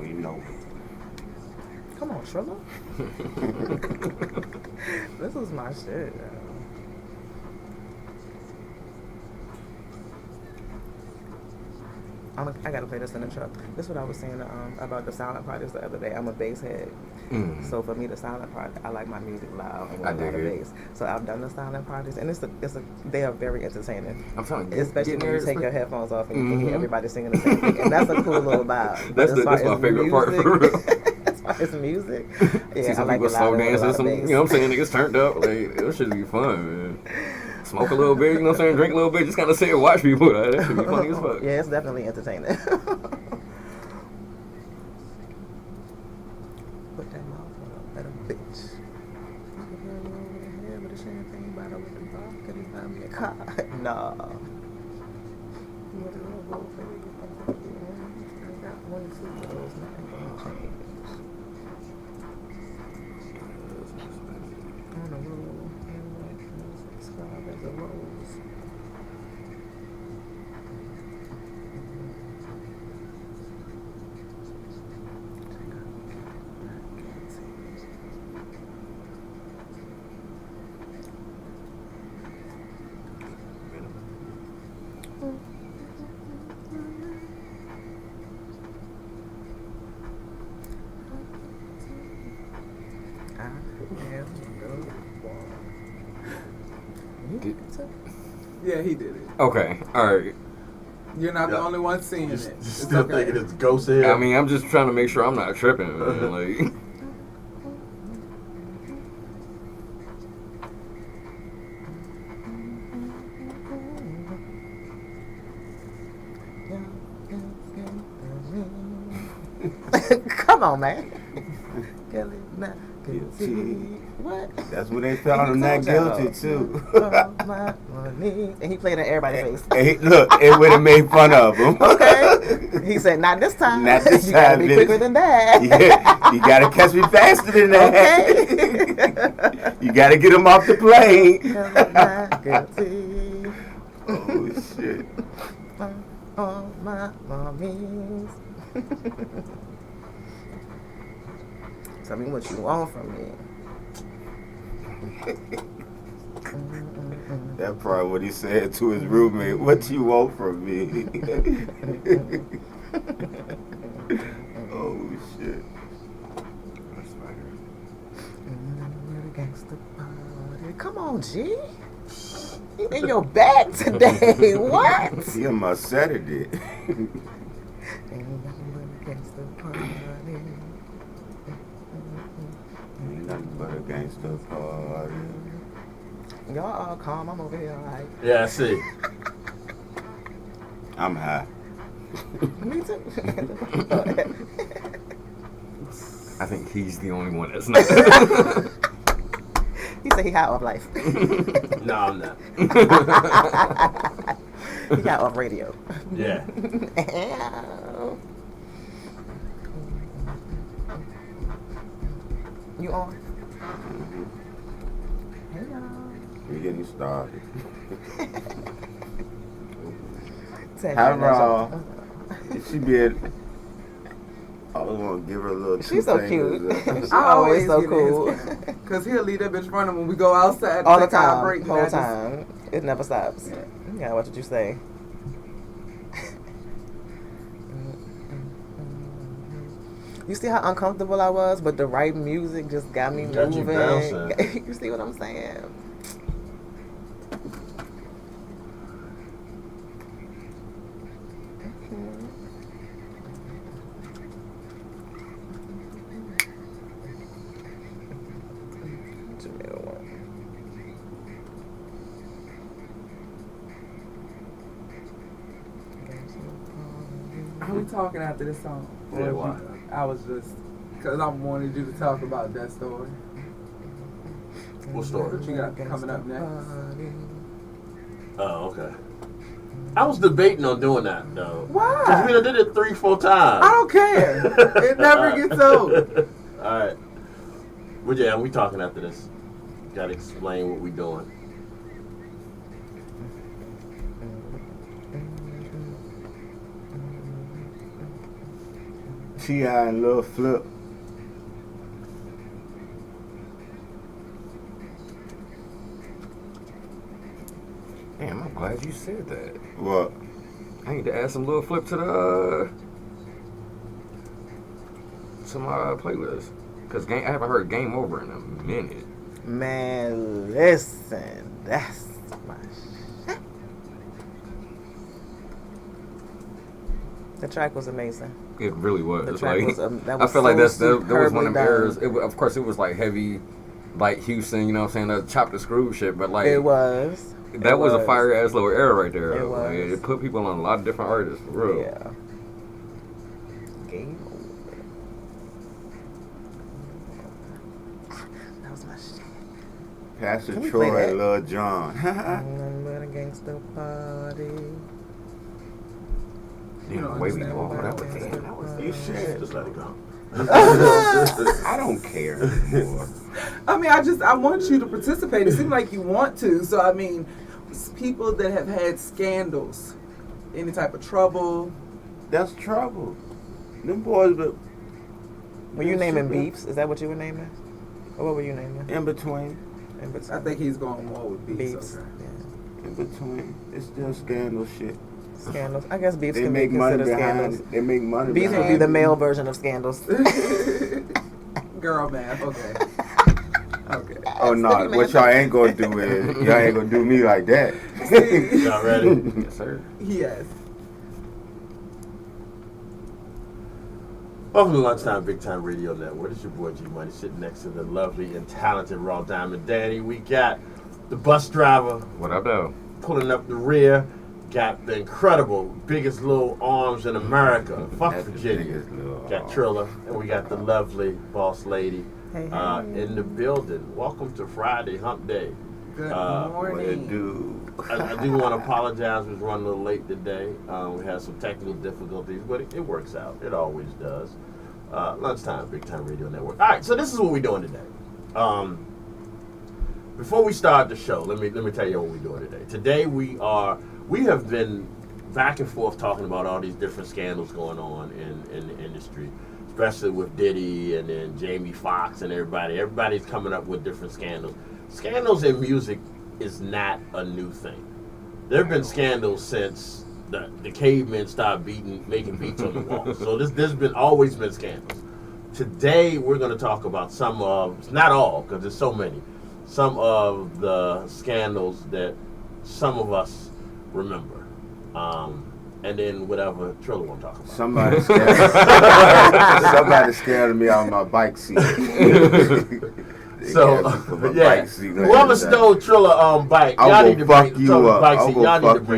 We know. Come on, Trilla. This is my shit. I gotta play this in the truck. This is what I was saying about the silent part the other day. I'm a bass head. So for me, the silent part, I like my music loud and with a lot of bass. So I've done the silent parties, and they are very entertaining. I'm telling you, especially when you take your headphones off and you can hear everybody singing the same thing, and that's a cool little vibe. That's my favorite part for real. As far as music, yeah, see some I like people slow dancing, some, you know what I'm saying, niggas turned up. Like, it should be fun, man. Smoke a little bit, you know what I'm saying, drink a little bit, just kind of sit and watch people. That should be funny as fuck. Yeah, it's definitely entertaining. Put that mouth on at a bitch. You can hear me over the head with a champagne bottle with the vodka. Can you buy me a car? Nah. I got 1 or 2 of those, nothing gonna change. On the road, and like described as a rose. Yeah, he did it. Okay, alright. You're not the only one seeing it. You still thinking it's ghost here? I mean, I'm just trying to make sure I'm not tripping, man. Like, come on, man. guilty. What? That's when they found him not guilty too. And he played in everybody's face. Hey, look, it would have made fun of him. Okay. He said, "Not this time. Not this you time. gotta be quicker than that. Yeah, you gotta catch me faster than that. Okay. You gotta get him off the plane." Not guilty. Oh shit. All my mommies. Tell me what you want from me. That probably what he said to his roommate. What you want from me? Oh shit. Come on, G. You in your bag today? What? He on my Saturday. Ain't nothing but a gangster party. Y'all all calm. I'm over here like. Yeah, I see. I'm high. Me too. I think he's the only one that's not. He said he high off life. No, I'm not. He got off radio. Yeah. You on? Mm-hmm. Hey y'all. We're getting started. How raw? She be. I was gonna give her a little. She's so cute. She's I always so get cool. Cause he'll leave that bitch running when we go outside. All the take our time, break, whole time. It never stops. Yeah. You gotta watch what you say. You see how uncomfortable I was, but the right music just got me Got you moving. bouncing. You see what I'm saying? Who we talking after this song? Yeah, why? I was just, cause I wanted you to talk about that story. What story? What you got coming up next? Oh, okay. I was debating on doing that though. Why? Cause we done did it 3-4 times. I don't care. It never gets old. All right. But yeah, we talking after this. Gotta explain what we doing. T.I. and Lil Flip. Damn, I'm glad you said that. What? I need to add some Lil Flip to my playlist. Cause I haven't heard Game Over in a minute. Man, listen, that's my shit. The track was amazing. It really was. The track Like, was, that I was feel like that was superbly one of them done. eras. Of course, it was like heavy, like Houston. You know what I'm saying? That chop the screw shit. But like It was. that was a fire ass little era right there. It Like, was. it put people on a lot of different artists. For real. Yeah. Game over. That was my shit. Pastor Can we play Troy that? and Lil Jon. Nothing but a gangster party. You don't the way we understand go, what that was You should. Just let it go. I don't care anymore. I mean, I want you to participate. It seems like you want to. So, I mean, it's people that have had scandals, any type of trouble. That's trouble. Them boys, but Were you naming beefs? Is that what you were naming? Or what were you naming? in between. In between. I think he's going more with beefs. Beefs. Okay. Yeah. In between. It's still scandal shit. Scandals. I guess beefs They can be make money considered behind scandals. it. They make money Beefs would behind be the it. male version of scandals. Girl math. Okay. Okay. Oh no, what y'all ain't gonna do is y'all ain't gonna do me like that. Y'all ready? Yes, sir. Yes. Welcome to Lunchtime Big Time Radio Network. It's your boy G Money sitting next to the lovely and talented Raw Diamond Danny. We got the bus driver What up, though? pulling up the rear. Got the incredible biggest little arms in America. Fuck That's the Virginia. biggest little Got arms. Trilla, and we got the lovely boss lady Hey, in the building. Welcome to Friday Hump Day. Good What What it morning. do? I do want to apologize. We was running a little late today. We had some technical difficulties, but it works out. It always does. Lunchtime, Big Time Radio Network. All right, so this is what we're doing today. Before we start the show, let me tell you what we're doing today. Today we have been back and forth talking about all these different scandals going on in the industry, especially with Diddy and then Jamie Foxx and everybody. Everybody's coming up with different scandals. Scandals in music is not a new thing. There have been scandals since the cavemen started making beats on the wall. So there's always been scandals. Today we're going to talk about some of, not all, because there's so many, some of the scandals that some of us remember. And then whatever Trilla want to talk about. Somebody scared me on my bike seat. So, yeah, whoever stole Trilla bike, y'all need to bring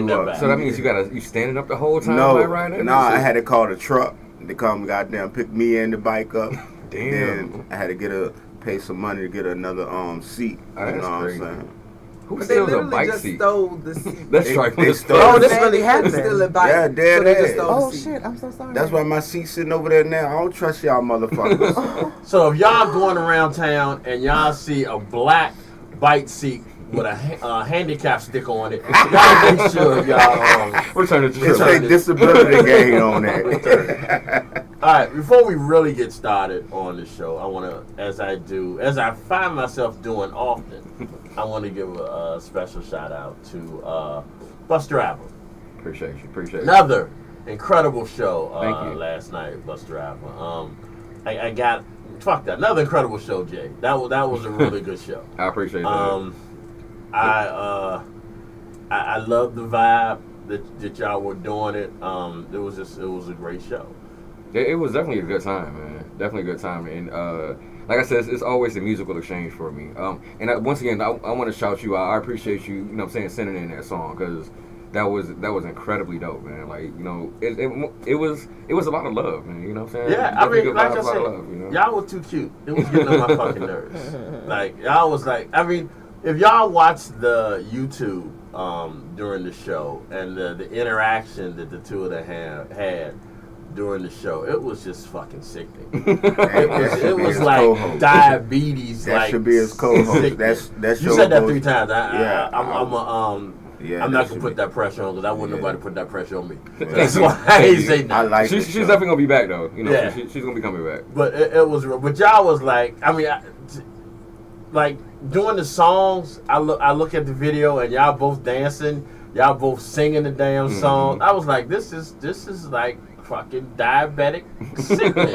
that back. So that means you standing up the whole time No, while riding? no, I had to call the truck to come goddamn pick me and the bike up. Damn. Then I had to pay some money to get another seat. Oh, that's you know crazy. what I'm saying? Who But they steals a literally bike just seat? stole the seat. That's They- striking. they stole Oh, the this seat. really happened. Still a bike. Yeah, dead so they just ass. stole Oh the seat. shit! I'm so sorry. That's why my seat's sitting over there now. I don't trust y'all motherfuckers. So if y'all going around town and y'all see a black bike seat with a handicap sticker on it, y'all make sure y'all. Return it to It's Trilla. a disability game on that. All right, before we really get started on the show, I want to, as I find myself doing often, I want to give a special shout out to Bus Driver. Appreciate you. Another incredible show Thank you. last night, Bus Driver. I got another incredible show, Jay. That was a really good show. I appreciate that. I love the vibe that y'all were doing it. It was a great show. It was definitely a good time, man. Definitely a good time. And like I said, it's always a musical exchange for me. And once again, I want to shout you out. I appreciate you, you know what I'm saying, sending in that song, because that was incredibly dope, man. Like, you know, it was a lot of love, man. You know what I'm saying? Yeah, I Definitely mean, good like I vibes, a lot said, of love, you know? y'all were too cute. It was getting on my fucking nerves. Like, y'all was like, I mean, if y'all watched the YouTube during the show and the interaction that the two of them had during the show, it was just fucking sickening. It was like co-host. diabetes. That like, should be his co-host. sickness. That's You your said that host. 3 times. Yeah, Yeah, I'm that not gonna should put be- that pressure on because I wouldn't Yeah. nobody put that pressure on me. Yeah. That's why I ain't say I nothing. like She's the show. definitely gonna be back though. You know, Yeah. she's gonna be coming back. But it was real. But y'all was like, I mean, like doing the songs. I look at the video and y'all both dancing, y'all both singing the damn song. I was like, this is like fucking diabetic sickness.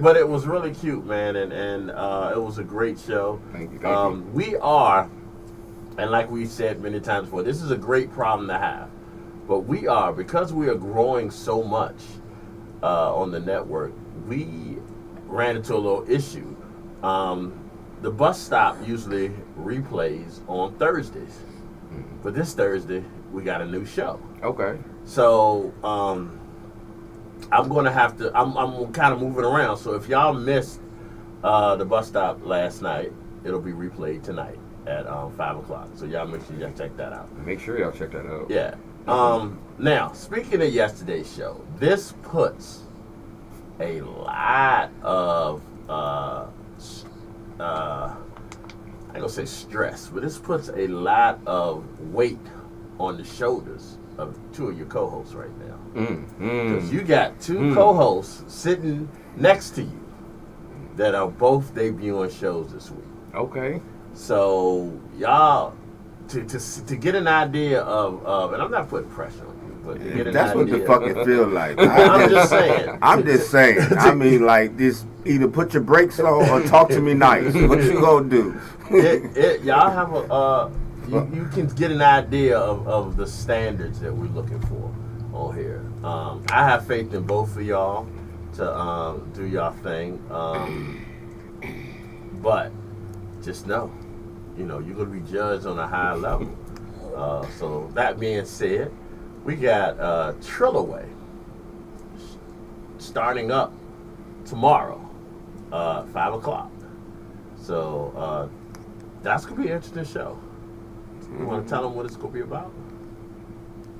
But it was really cute, man, and it was a great show. Thank you. We are, and like we said many times before, this is a great problem to have. But we are, because we are growing so much on the network, we ran into a little issue. The bus stop usually replays on Thursdays. But this Thursday, we got a new show. Okay. So I'm going to have to, I'm kind of moving around. So if y'all missed the bus stop last night, it'll be replayed tonight at 5 o'clock. So y'all make sure y'all check that out. Make sure y'all check that out. Yeah. Now, speaking of yesterday's show, this puts a lot of, I ain't gonna say stress, but this puts a lot of weight on the shoulders of two of your co-hosts right now. Because you got two co-hosts sitting next to you that are both debuting shows this week. Okay. So y'all, to get an idea of, and I'm not putting pressure on you, but to get an That's what idea. the fucking feel like. I'm just saying. I'm just saying. I mean, like, this, either put your brakes on or talk to me nice. What you gonna do? Y'all have a, you can get an idea of the standards that we're looking for on here. I have faith in both of y'all to do y'all thing. But just know, you're going to be judged on a high level. So that being said, we got Trillaway starting up tomorrow, 5 o'clock. So that's going to be an interesting show. You want to tell them what it's going to be about?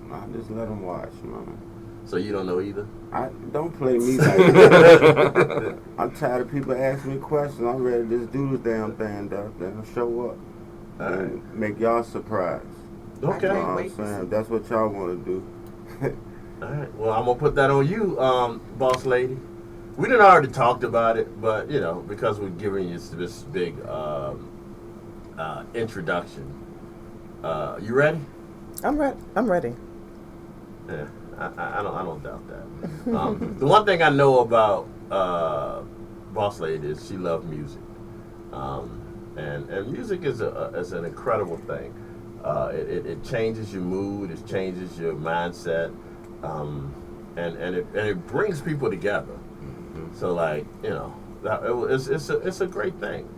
Nah, just let them watch, man. So you don't know either? Don't play me like that. I'm tired of people asking me questions. I'm ready to just do this damn thing, then show up. And make y'all surprised. Okay. You know what I'm saying? That's what y'all want to do. All right. Well, I'm going to put that on you, boss lady. We done already talked about it, but, because we're giving you this big introduction. You ready? I'm ready. Yeah, I don't doubt that. The one thing I know about boss lady is she loves music. And music is an incredible thing. It changes your mood, it changes your mindset, and it brings people together. So it's a great thing.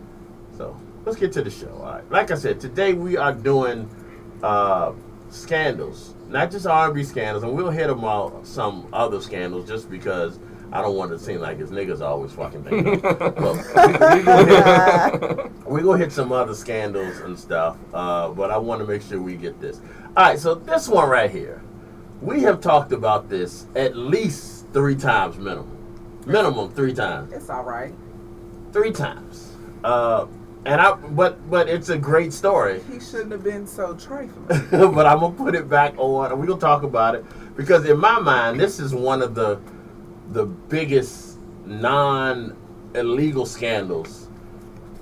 So let's get to the show. All right. Like I said, today we are doing scandals, not just R&B scandals, and we'll hit about some other scandals just because I don't want it to seem like it's niggas always fucking things. We're going to hit some other scandals and stuff, but I want to make sure we get this. All right, so this one right here, we have talked about this at least 3 times minimum. Minimum 3 times. It's all right. 3 times. But it's a great story. He shouldn't have been so trifling. But I'm going to put it back on, and we're going to talk about it, because in my mind, this is one of the biggest non-illegal scandals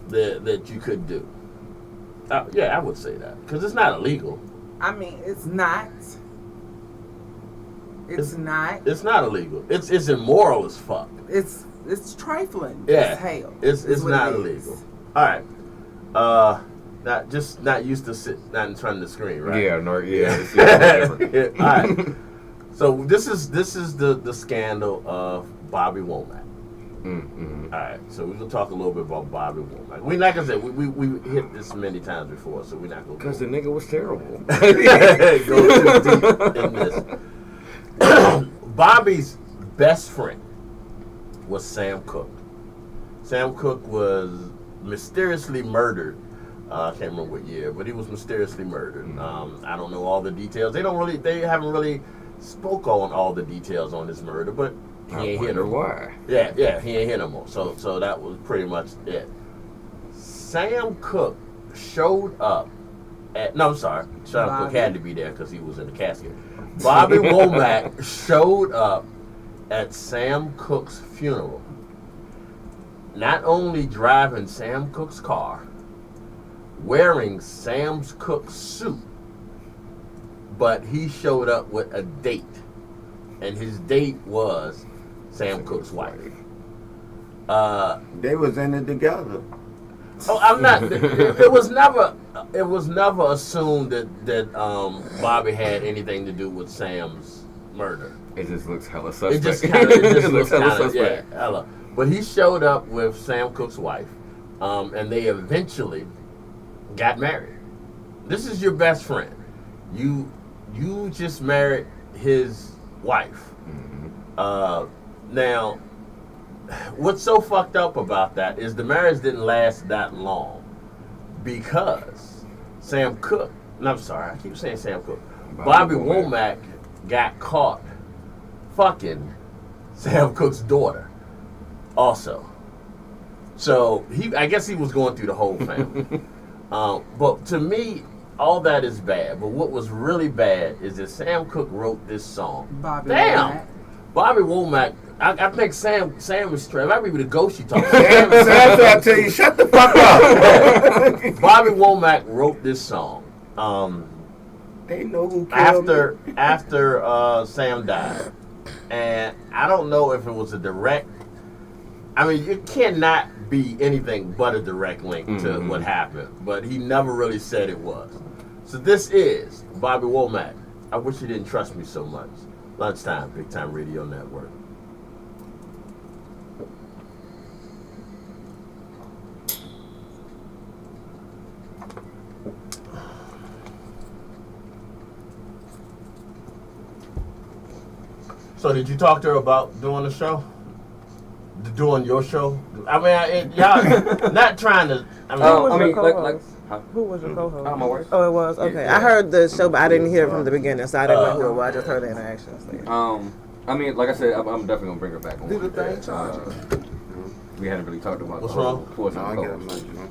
that you could do. Yeah, I would say that, because it's not illegal. I mean, it's not. It's not. It's not illegal. It's immoral as fuck. It's trifling. Yeah, As hell. It's not illegal. All right. Not used to sit not in front of the screen, right? Yeah, it's different. All right. So this is the scandal of Bobby Womack. Mm-hmm. All right. So we're gonna talk a little bit about Bobby Womack. We, like I said, we hit this many times before, so we're not gonna. Because the nigga was terrible. Go too deep in this. Bobby's best friend was Sam Cooke. Sam Cooke was mysteriously murdered. I can't remember what year, but he was mysteriously murdered. I don't know all the details. They haven't really spoke on all the details on his murder, but he ain't here no more. Why? Yeah, he ain't here no more. So that was pretty much it. Sam Cooke showed up No, I'm sorry. Sam Cooke had to be there because he was in the casket. Bobby Womack showed up at Sam Cooke's funeral. Not only driving Sam Cooke's car, wearing Sam Cooke's suit, but he showed up with a date. And his date was Sam Cooke's wife. They was in it together. Oh, I'm not. It was never assumed that Bobby had anything to do with Sam's murder. It just looks hella suspect. It just kind of looks hella suspect. Yeah, hella. But he showed up with Sam Cooke's wife, and they eventually got married. This is your best friend. You just married his wife. Mm-hmm. Now, what's so fucked up about that is the marriage didn't last that long because Sam Cooke. No, I'm sorry, I keep saying Sam Cooke. Bobby Womack got caught fucking Sam Cooke's daughter also. So I guess he was going through the whole family. But to me, all that is bad. But what was really bad is that Sam Cooke wrote this song. Bobby Damn! Womack. Bobby Womack. I think Sam is straight. It might be the ghost you talking Sam trying to tell you, shut the fuck up. Bobby Womack wrote this song. They know who killed after Sam died. And I don't know if it was a direct. I mean, it cannot be anything but a direct link to what happened. But he never really said it was. So this is Bobby Womack. I wish you didn't trust me so much. Lunchtime, Big Time Radio Network. So did you talk to her about doing the show? Doing your show? I mean, y'all not trying to. Who was I mean, your co-host? Who was your co-host? My wife. Oh, it was? Okay. Yeah. I heard the show, but I didn't hear it from the beginning, so I didn't know who it was. I just heard the interactions. I mean, like I said, I'm definitely gonna bring her back on. Do the thing, Charlie. We hadn't really talked about What's the wrong? portion No, I of get co-host. it, man.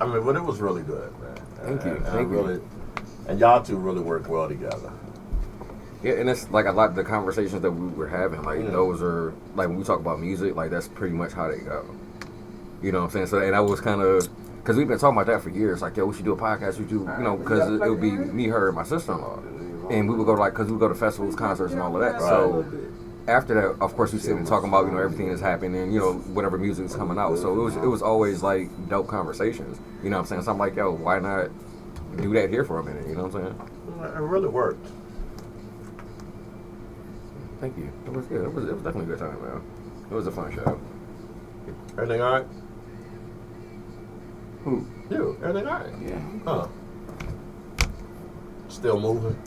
I mean, but it was really good, man. Thank you. And I Thank you. really, and y'all two really work well together. Yeah, and it's like a lot of the conversations that we were having, like Yeah. those are like when we talk about music, like that's pretty much how they go. You know what I'm saying? So, and I was kind of, because we've been talking about that for years, like, yo, we should do a podcast, we should do, you know, because it would be me, her, and my sister-in-law. And we would go to, like, because we would go to festivals, concerts, and all of that. So after that, of course, we sit and talking about, you know, everything that's happening, and, you know, whatever music is coming out. So it was always, like, dope conversations. You know what I'm saying? So I'm like, yo, why not do that here for a minute? You know what I'm saying? It really worked. Thank you. It was good. It was definitely a good time, man. It was a fun show. Everything all right? Who? You? Everything all right? Yeah. Huh. Still moving?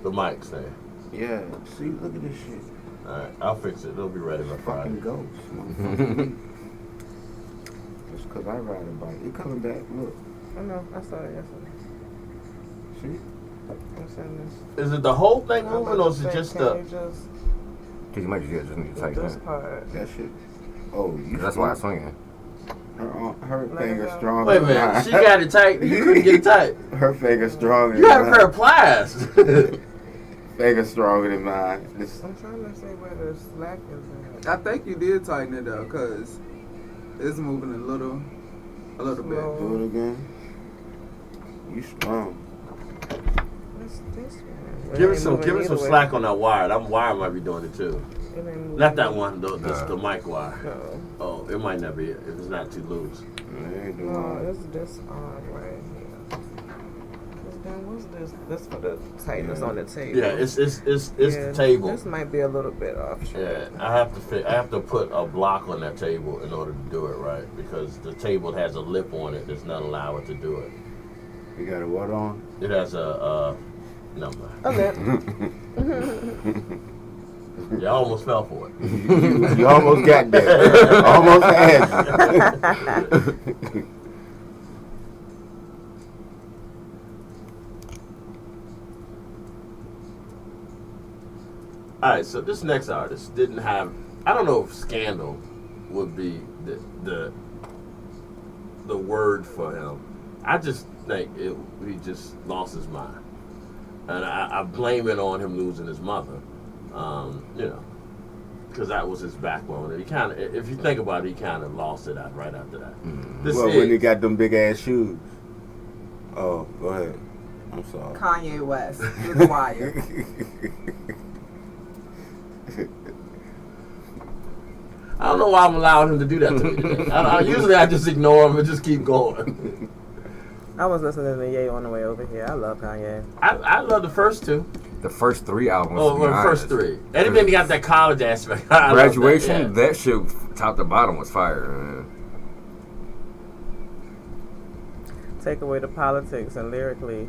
The mic's there. Yeah. See, look at this shit. Alright, I'll fix it. It'll be ready by Friday. Fucking ghost, motherfucker. Just because I ride a bike. It coming back. Look. I know. I saw it yesterday. See? I'm saying this. Is it the whole thing I'm moving about or to is it say, just can the... you just Because you might just need to do tighten this it. part? That shit. Oh, you. That's why I swing it. Her Let it finger go. stronger. Wait a than minute, mine. she got it tight. You couldn't get it tight. Her finger stronger. You had a pair of pliers. Finger stronger than mine. This, I'm trying to say where the slack is I think you did tighten it up because it's moving a little bit. Slow. do it again. You strong. What's this one? Give It it some ain't moving either way. slack on that wire. That wire might be doing it too. It ain't moving. Not that one, the mic wire. No. Oh, it might not be it if it's not too loose. They ain't doing No, it. it's this arm right here. What's this? This for the tightness on the table. Yeah, it's Yeah, the table. This might be a little bit off. Yeah, I have to put a block on that table in order to do it right because the table has a lip on it that's not allow it to do it. You got a what on? It has a number. A lip. You almost fell for it. You almost got there. Almost had you. All right, so this next artist didn't have. I don't know if scandal would be the word for him. I just think he just lost his mind, and I blame it on him losing his mother. You know, because that was his backbone, and he kind of, if you think about it, he kind of lost it out right after that. When he got them big ass shoes. Oh, go ahead. I'm sorry. Kanye West with the wire. I don't know why I'm allowing him to do that to me today. Usually I just ignore him and just keep going. I was listening to Ye on the way over here. I love Kanye. I love the first two. The first 3 albums. Oh, well, the first 3. Anything that got that college aspect. Graduation, that shit, top to bottom, was fire, man. Take away the politics and lyrically.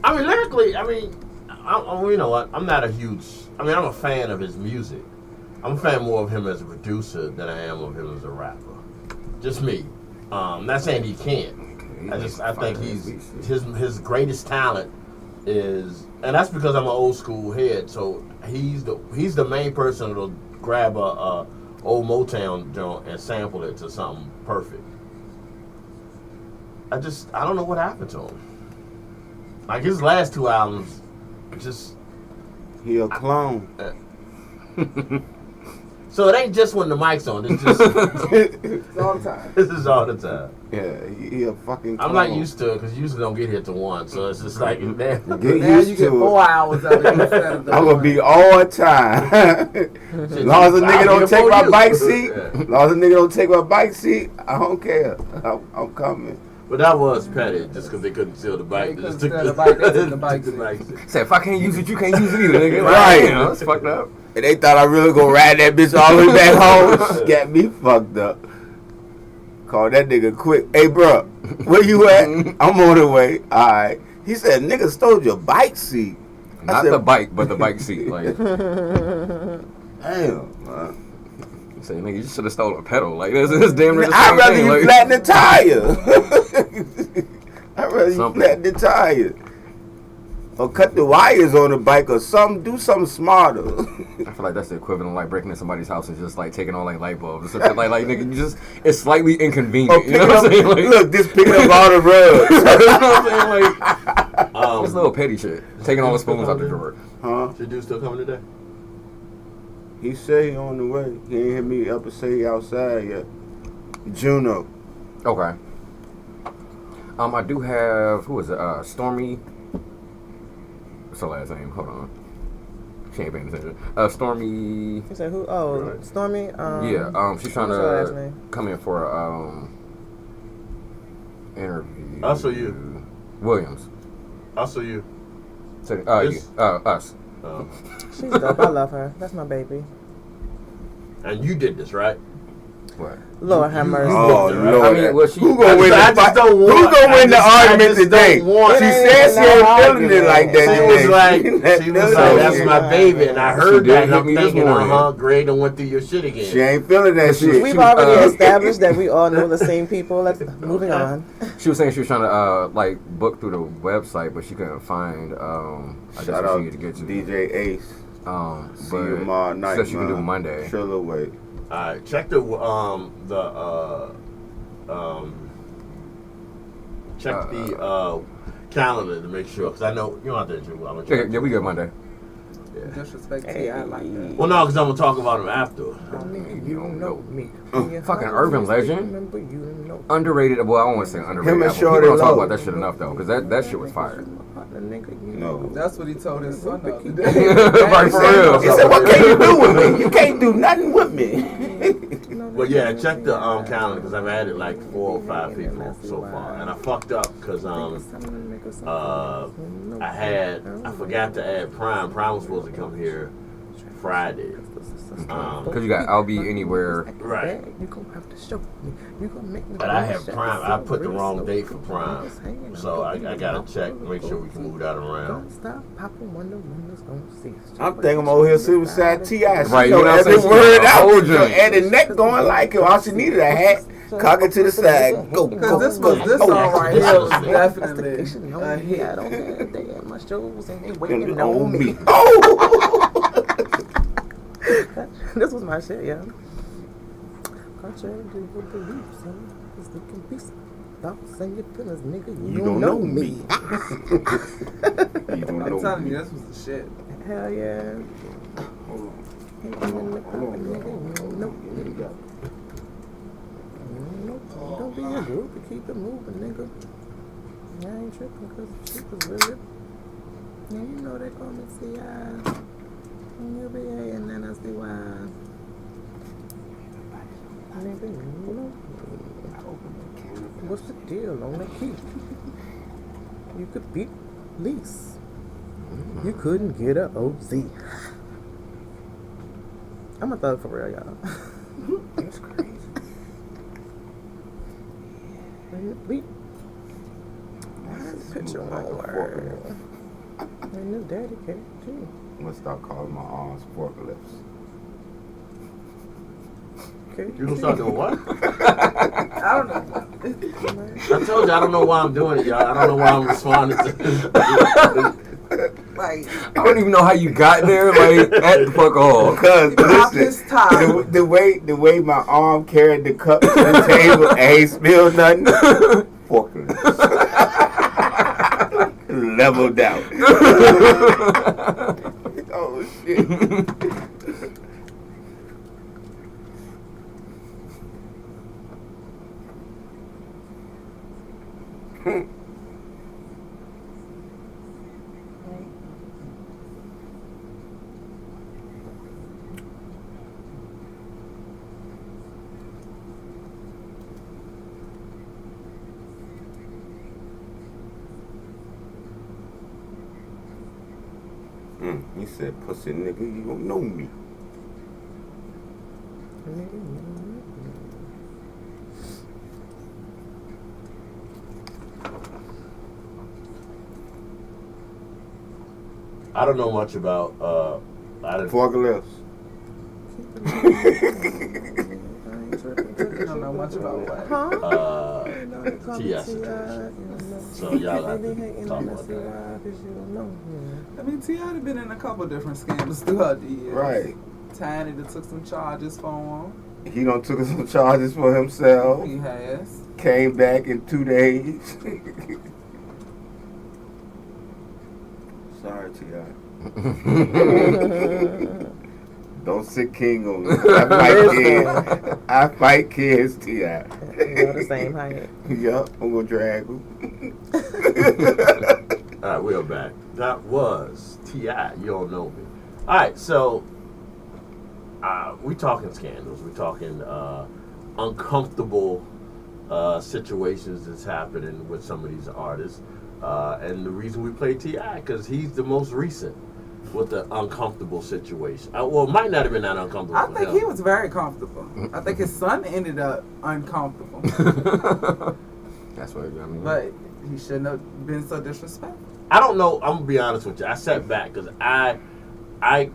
I mean, lyrically, you know what? I'm not a huge. I'm a fan of his music. I'm a fan more of him as a producer than I am of him as a rapper. Just me. Not saying he can't. I think his greatest talent is, and that's because I'm an old school head. So he's the main person that'll grab a old Motown joint and sample it to something perfect. I don't know what happened to him. Like his last 2 albums, just he a clone. So it ain't just when the mic's on. It's just It's all the time. this is all the time. Yeah, he a fucking clone. I'm not used to it because you usually don't get here till 1, so it's just like man. Get Now used you get to 4 it. hours of it instead of the I'm gonna be all time. As long as a nigga don't take my bike seat, as long as a nigga don't take my bike seat, I don't care. I'm coming. But that was petty, just because they couldn't steal the bike. They They just couldn't took steal the bike, they took the bike took seat. Say, if I can't use it, you can't use it either, nigga. Right. You know, it's fucked up. And they thought I really gonna ride that bitch all the way back home. Got me fucked up. Call that nigga quick. Hey, bro, where you at? I'm on the way. All right. He said, nigga stole your bike seat. Not the bike, but the bike seat. Like, damn, man. say, nigga, you should have stolen a pedal. Like, this damn near the I'd same rather thing. you Like, flatten the tire. I'd rather you flatten the tire. Or cut the wires on the bike or something. Do something smarter. I feel like that's the equivalent of like breaking into somebody's house and just like taking all like light bulbs. Or something. like nigga, you just, it's slightly inconvenient. You know what I'm saying? Like, look, just picking up all the rugs. you know what I'm saying? Like, it's little petty shit. Taking all the spoons out the drawer. Huh? Is your dude still coming today? He say he on the way. He ain't hit me up and say he outside yet. Juno. Okay. I do have, who is it? Stormy. What's her last name? Hold on. She ain't paying attention. Stormy. You said who? Oh, Right. Stormy. Yeah. She's trying what's her last to name? come in for interview. Also you. Williams. Also you. Us. She's dope. I love her. That's my baby. And you did this, right? What? Lord have mercy. Oh, booked her, right? Lord. I mean, well, she- who gonna win I the just fight? don't want- Who gonna win the I argument just today? don't want- She It said ain't she no ain't feeling it argument. like that. She today. was like, that's my baby, and I She heard did that, and hit I'm me this thinking, morning. great, and went through your shit again. She ain't feeling that shit. We've already established that we all know the same people. Let's moving on. She was saying she was trying to like book through the website, but she couldn't find. I guess Shout what out she needed to get to. DJ Ace. But See you tomorrow night, said she can do man. Monday. Chill away. All right, check the calendar to make sure, because I know you don't have to interview. I'm gonna check. Yeah, we good Monday. Disrespect to you, I like that. Well, no, because I'm gonna talk about him after. You don't know me. Fucking urban legend. Underrated. Well, I don't want to say underrated. Him and album. Shorty People don't talk Low. about that shit enough though, because that shit was fire. No. That's what he told his son the other day. Right, for real. He said, what can you do with me? You can't do nothing with me. But yeah, check the calendar, because I've added like 4 or 5 people so far, and I fucked up because I forgot to add Prime. Prime was supposed to come here Friday. Because you got I'll Be Anywhere. Right. You gonna have to show me. You gonna make me. But I have Prime. I put the wrong date for Prime, so I gotta check, make sure we can move that around. Stop popping wonder woman's gonna see. I'm thinking I'm over here Suicide T.I. She Right, know you know what I'm every saying? word out. Hold She you. and the neck going like it. All she needed a hat, cock it to the side. Go, go, Because this go, this go. song right here was That's definitely a hit. I don't have a day at my shows and they And waiting on on me. me. Oh! This was my shit, yeah. Got your beliefs, son. Cause they can be thoughts and your feelings, nigga. You don't know me. You don't I'm know telling me. you, this was the shit. Hell yeah. Hold on. Don't be a group to keep it moving, nigga. I ain't tripping because the shit was really. Yeah, you know they call me C.I. You'll be A and then I see why. Nigga, you know. What's the deal on the key? You could beat lease. You couldn't get a OZ. I'm a thug for real, y'all. That's crazy. Beat. Picture one word. And new daddy came too. I'm gonna start calling my arms forklifts. Okay. You gonna start doing what? I don't know. I told you I don't know why I'm doing it, y'all. I don't know why I'm responding to this. Like, I don't even know how you got there. Like, at the fuck all. Because pop listen, his top. the way my arm carried the cup to the table and ain't spilled nothing, forklifts. Leveled out. Oh shit. He said, pussy nigga, you don't know me. I don't know much about Forklifts. You don't know much about what. TS situation. So y'all have to talk about that. I mean, T.I. been in a couple different scandals throughout the years. Right. Tiny that took some charges for He done took some charges for himself. him. He has. Came back in 2 days. Sorry, T.I. Don't sit king on me. I fight kids, T.I. We're the same height. Yup, I'm gonna drag him. All right, we're back. That was T.I. You don't know me. All right, so we talking scandals. We talking uncomfortable situations that's happening with some of these artists. And the reason we play T.I. because he's the most recent with the uncomfortable situation. Well, it might not have been that uncomfortable I for think him. he was very comfortable. I think his son ended up uncomfortable. That's what I mean. But he shouldn't have been so disrespectful. I don't know. I'm gonna be honest with you. I sat back because I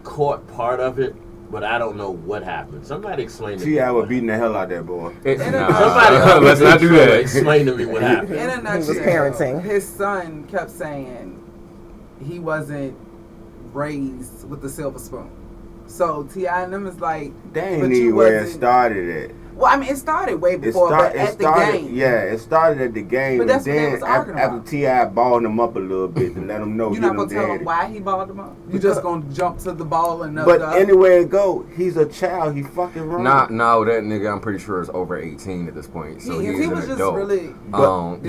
caught part of it, but I don't know what happened. Somebody explain to me. T.I. was beating the hell out of that boy. Somebody let's not do that. Explain to me what happened. In a He was nutshell, parenting. his son kept saying he wasn't raised with the silver spoon. So T.I. and them is like, They ain't but need you where it wasn't- started at. Well, I mean, it started way before, but at the game. Yeah, it started at the game. But that's and what they then was arguing after about. T.I. balled him up a little bit to let him know You're he not done gonna tell daddy. him why he balled him up. You just gonna jump to the ball and But anywhere it go, he's a child. He fucking wrong. No, that nigga I'm pretty sure is over 18 at this point. So he he is was an just adult. really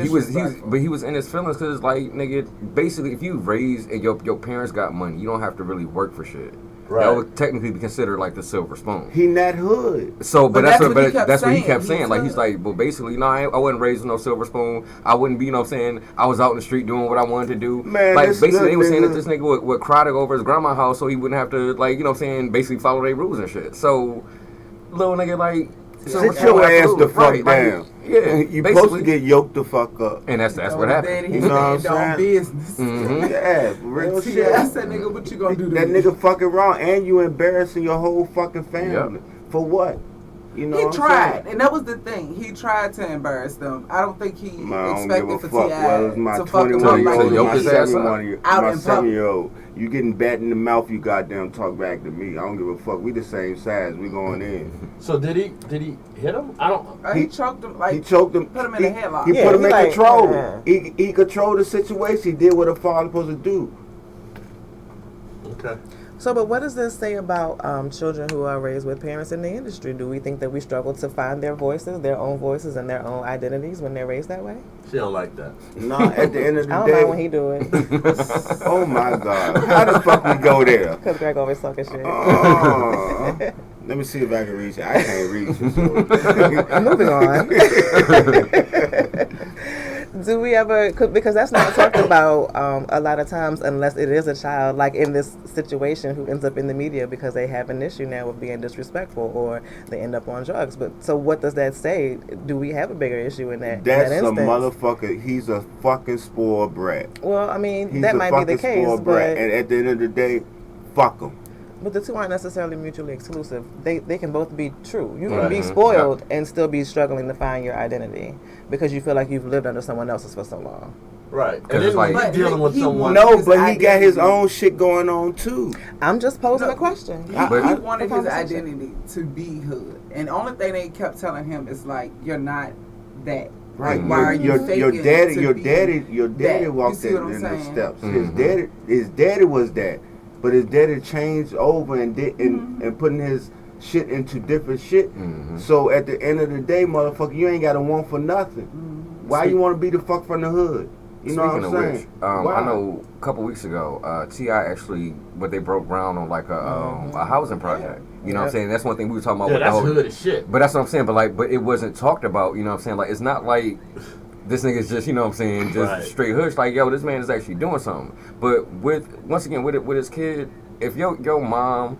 he was disrespectful. but he was in his feelings because like nigga, basically if you raised and your parents got money, you don't have to really work for shit. Right. That would technically be considered like the silver spoon. He not hood. So, But that's that's what he kept what he saying. kept He saying. Like said- he's like, well, basically, no, I wasn't raised with no silver spoon. I wouldn't be, you know, what I'm saying I was out in the street doing what I wanted to do. Man, like this basically, good they were saying that nigga- this nigga would cry to go over his grandma's house so he wouldn't have to, like, you know, what I'm saying basically follow their rules and shit. So, little nigga, like, silver Sit your spoon, ass the absolutely. fuck Right, like, down. yeah, You basically. supposed to get yoked the fuck up. And that's what Daddy, happened. he You know what I'm stand on saying? business. Mm-hmm. Yeah, for real T.I. shit. said, nigga, what you gonna do to That me? nigga fucking wrong, and you embarrassing your whole fucking family. Yep. For what? You know He what I'm tried, saying? and that was the thing. He tried to embarrass them. I don't think he Man, I don't expected give a for fuck. T.I. Whether it's my to fuck him 21 up year like old yoke or my his ass up. 7-year-old, you getting bat in the mouth, you goddamn talk back to me. I don't give a fuck. We the same size. We going in. So did he hit him? I don't. He choked him like He choked him. put him in a headlock. He Yeah, put him he in like, control. yeah. He controlled the situation. He did what a father supposed to do. Okay. So, but what does this say about children who are raised with parents in the industry? Do we think that we struggle to find their voices, their own voices, and their own identities when they're raised that way? She don't like that. No, at the end of the I don't day. mind when he do it, Oh my God! How the fuck we go there? because Greg always talking shit. Let me see if I can reach it. I can't reach it. So. Moving on. Do we ever, because that's not talked about a lot of times unless it is a child, like in this situation, who ends up in the media because they have an issue now with being disrespectful or they end up on drugs. But so what does that say? Do we have a bigger issue in that, That's in that a instance? motherfucker. He's a fucking spoiled brat. Well, I mean, He's that a might be the fucking case, spoiled brat. but And at the end of the day, fuck him. But the two aren't necessarily mutually exclusive. They can both be true. You can Right. be spoiled and still be struggling to find your identity because you feel like you've lived under someone else's for so long. Right. Because And it's then when like- you're dealing with He someone. wanted No, his but he got his identity. own shit going on too. I'm just posing No, a question. He, But- he wanted The his conversation. identity to be hood, and the only thing they kept telling him is like, "You're not that." Right. Like, why are you your faking daddy to your be daddy that? walked You see what I'm in the saying? steps. Mhm. His daddy was that. But his daddy changed over and Mm-hmm. and putting his shit into different shit. Mhm. So at the end of the day, motherfucker, you ain't got to want for nothing. Mm-hmm. Why you want to be the fuck from the hood? You know Speaking what I'm of saying? which, Why? I know a couple weeks ago, T.I. actually, but they broke ground on like a housing project. You know what I'm Yep. saying? That's one thing we were talking about. Yeah, with that's the whole, hood as shit. But that's what I'm saying. But it wasn't talked about. You know what I'm saying? Like, it's not like this nigga's just, you know what I'm saying, just Right. straight hush. Like, yo, this man is actually doing something. But once again, with his kid, if your mom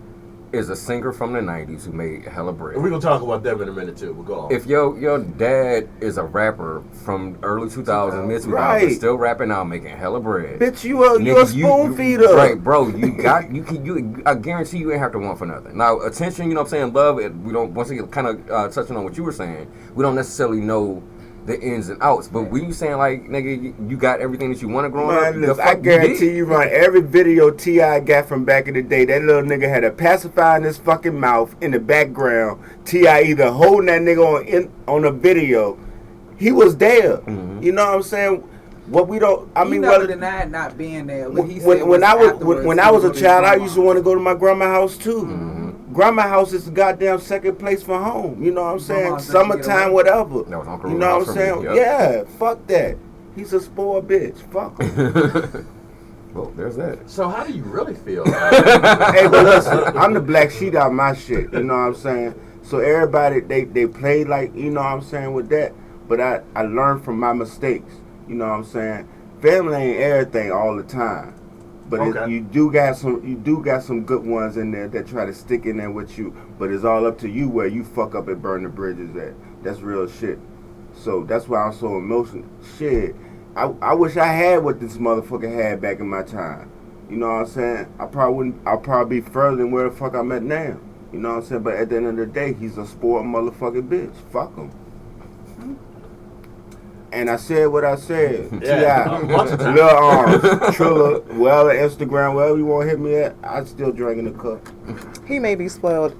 is a singer from the 90s who made hella bread. And we're going to talk about them in a minute, too. But go on. If your dad is a rapper from early 2000s, mid 2000s, Right. still rapping out, making hella bread. Bitch, you a Nigga, spoon feeder. Right, bro. I guarantee you ain't have to want for nothing. Now, attention, you know what I'm saying, love, we don't, once again, kind of touching on what you were saying, we don't necessarily know the ins and outs. But when you saying, like, nigga, you got everything that you want to growing up, Man, the listen, fuck I guarantee did? you, run every video T.I. got from back in the day. That little nigga had a pacifier in his fucking mouth in the background. T.I. either holding that nigga on a video. He was there. Mhm. You know what I'm saying? What we don't. I He mean, never what, denied not being there. What he said when I was afterwards, when he I was a with his child, I grandma. used to want to go to my grandma's house too. Mhm. Grandma house is the goddamn second place for home. You know what I'm saying? Grandma's let you get Summertime, away. whatever. That was Uncle You Ruth's know house what I'm for saying? me, yep. Yeah, fuck that. He's a spoiled bitch. Fuck him. Well, there's that. So how do you really feel? Hey, but listen, I'm the black sheep out of my shit. You know what I'm saying? So everybody, they play like, you know what I'm saying, with that. But I learned from my mistakes. You know what I'm saying? Family ain't everything all the time. But Okay. you do got some good ones in there that try to stick in there with you. But it's all up to you where you fuck up and burn the bridges at. That's real shit. So that's why I'm so emotional. Shit. I wish I had what this motherfucker had back in my time. You know what I'm saying? I'll probably be further than where the fuck I'm at now. You know what I'm saying? But at the end of the day, he's a spoiled motherfucking bitch. Fuck him. And I said what I said. Yeah, a bunch of T.I. times. Lil Arms, Trilla, wherever, Instagram, wherever you want to hit me at, I still drink in the cup. He may be spoiled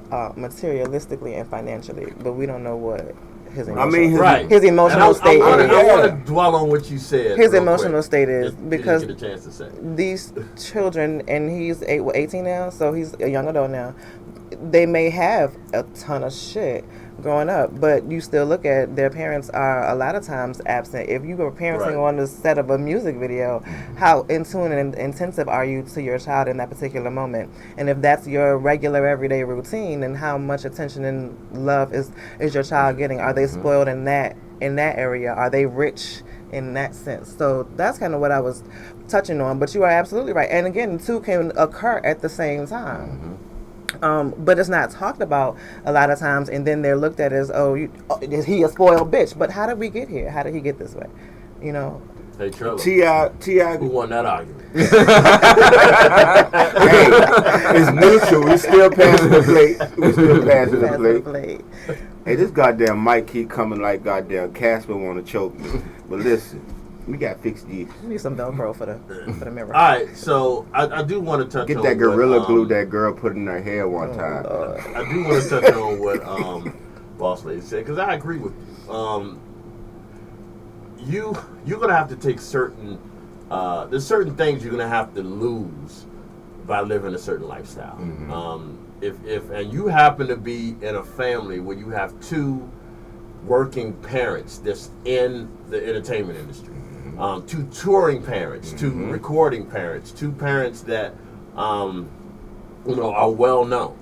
materialistically and financially, but we don't know what his emotional, I mean, Right. his emotional state I is. want to dwell on what you said. His real emotional quick. state is You because didn't get a chance to say. these children, and he's 18 now, so he's a young adult now. They may have a ton of shit growing up, but you still look at their parents are a lot of times absent. If you were parenting Right. on the set of a music video, how in tune and intensive are you to your child in that particular moment? And if that's your regular everyday routine, then how much attention and love is your child getting? Are they spoiled in that area? Are they rich in that sense? So that's kind of what I was touching on. But you are absolutely right. And again, the two can occur at the same time. But it's not talked about a lot of times, and then they're looked at as, is he a spoiled bitch? But how did we get here? How did he get this way? You know, Hey, Trevor. T.I. Who won that argument? Hey, it's neutral. We still passing the plate. We still passing the plate. Hey, this goddamn mic keep coming like goddamn Casper want to choke me. But listen, we got to fix these. You need some Velcro for the mirror. All right, so I do want to touch Get on that Gorilla what, Glue that girl put in her hair one time. I do want to touch on what Boss Lady said, because I agree with you. You're going to have to take certain, there's certain things you're going to have to lose by living a certain lifestyle. Mm-hmm. If and you happen to be in a family where you have two working parents that's in the entertainment industry, two touring parents, two recording parents, two parents that are well known.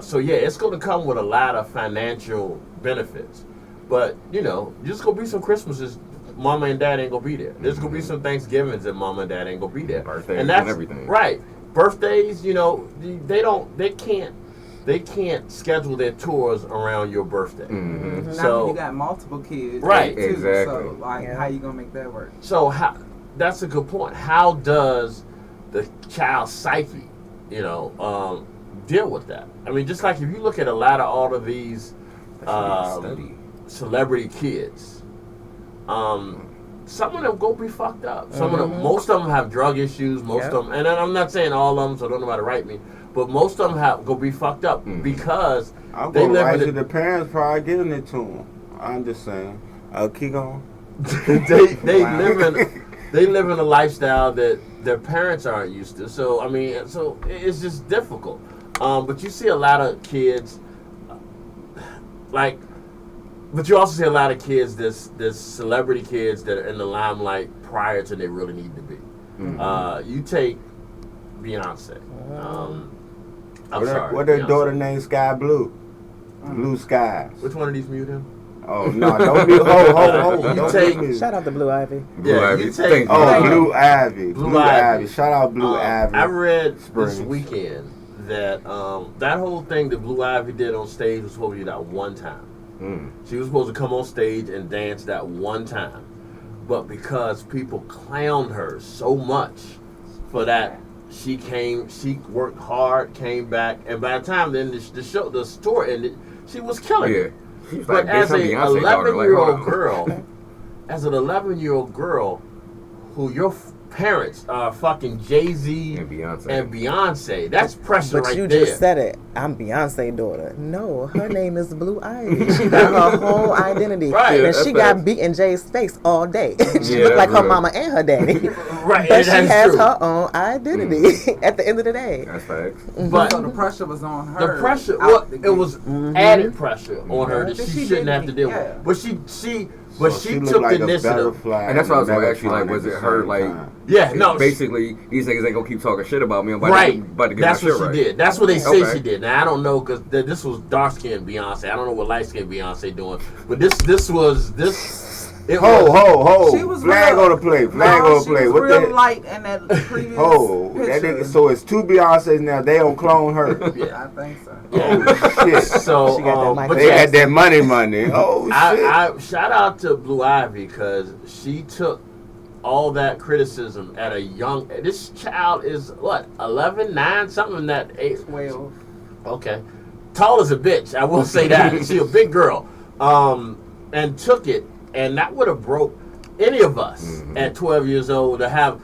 So yeah, it's going to come with a lot of financial benefits, but just gonna be some Christmases Mama and Dad ain't gonna be there. There's gonna be some Thanksgivings that Mama and Dad ain't gonna be there. Birthdays and that's and everything. Right. Birthdays, they can't schedule their tours around your birthday. Mm-hmm. Now So when you got multiple kids, Right. too, Exactly. So how you gonna make that work? So that's a good point. How does the child's psyche, deal with that? I mean, just like if you look at a lot of all of these celebrity kids, some of them go be fucked up. Some of them, most of them have drug issues. Most of them, and I'm not saying all of them, so don't nobody write me. But most of them go be fucked up because I'm they going live right in to the parents probably giving it to them. I'm just saying. Keep going. they live in a lifestyle that their parents aren't used to. So I mean, so it's just difficult. But you see a lot of kids, but you also see a lot of kids, this celebrity kids that are in the limelight prior to they really need to be. You take Beyonce. I'm sorry. What their Beyonce. daughter named Sky Blue? Blue Skies. Which one of these mute him? Oh no! Don't be ho. You Don't take- be me. Shout out to Blue Ivy. Blue Ivy. you take. Blue Ivy. Blue Ivy. Shout out Blue Ivy. I read Springs. this weekend that that whole thing that Blue Ivy did on stage was supposed to be that one time. She was supposed to come on stage and dance that one time, but because people clowned her so much for that, she worked hard, came back, and by the time then the tour ended, she was killing it. She's But like, as bitch, I'm an Beyonce daughter. Like, 11-year-old hold on. girl, as an 11-year-old girl, who your parents are fucking Jay-Z And Beyonce. that's pressure But right you there. just said it. I'm Beyonce's daughter. No, her name is Blue Ivy. She got her whole identity. Right, And that's she got facts. beat in Jay's face all day. She Yeah, looked like that's her real. mama and her daddy. Right, But and she that's has true. her own identity at the end of the day. That's facts. But So the pressure was on her. the pressure, out the it gate. was added pressure on her that But she she shouldn't didn't- have to deal yeah. with. But she Looked took like the a initiative. butterfly And that's what I was and a gonna ask you, like, megaton was at it the her, same like, time. Yeah, no, basically, these niggas ain't gonna keep talking shit about me. I'm about to get That's my what shit she right. did. That's what they say Okay. she did. Now I don't know because this was dark skinned Beyonce. I don't know what light skinned Beyonce doing, but this was. Ho. She was Flag real. on the play. Flag No, on the she play. was What real the? light in that previous Ho. That picture. nigga, so it's two Beyoncés now. They don't clone her. I think so. Oh shit. So She got that mic. but They yes, got that money. Oh shit. I shout out to Blue Ivy because she took all that criticism at a young. This child is what 11, 9, something in that age. 12. Okay, tall as a bitch. I will say that. She a big girl, and took it, and that would have broke any of us at 12 years old to have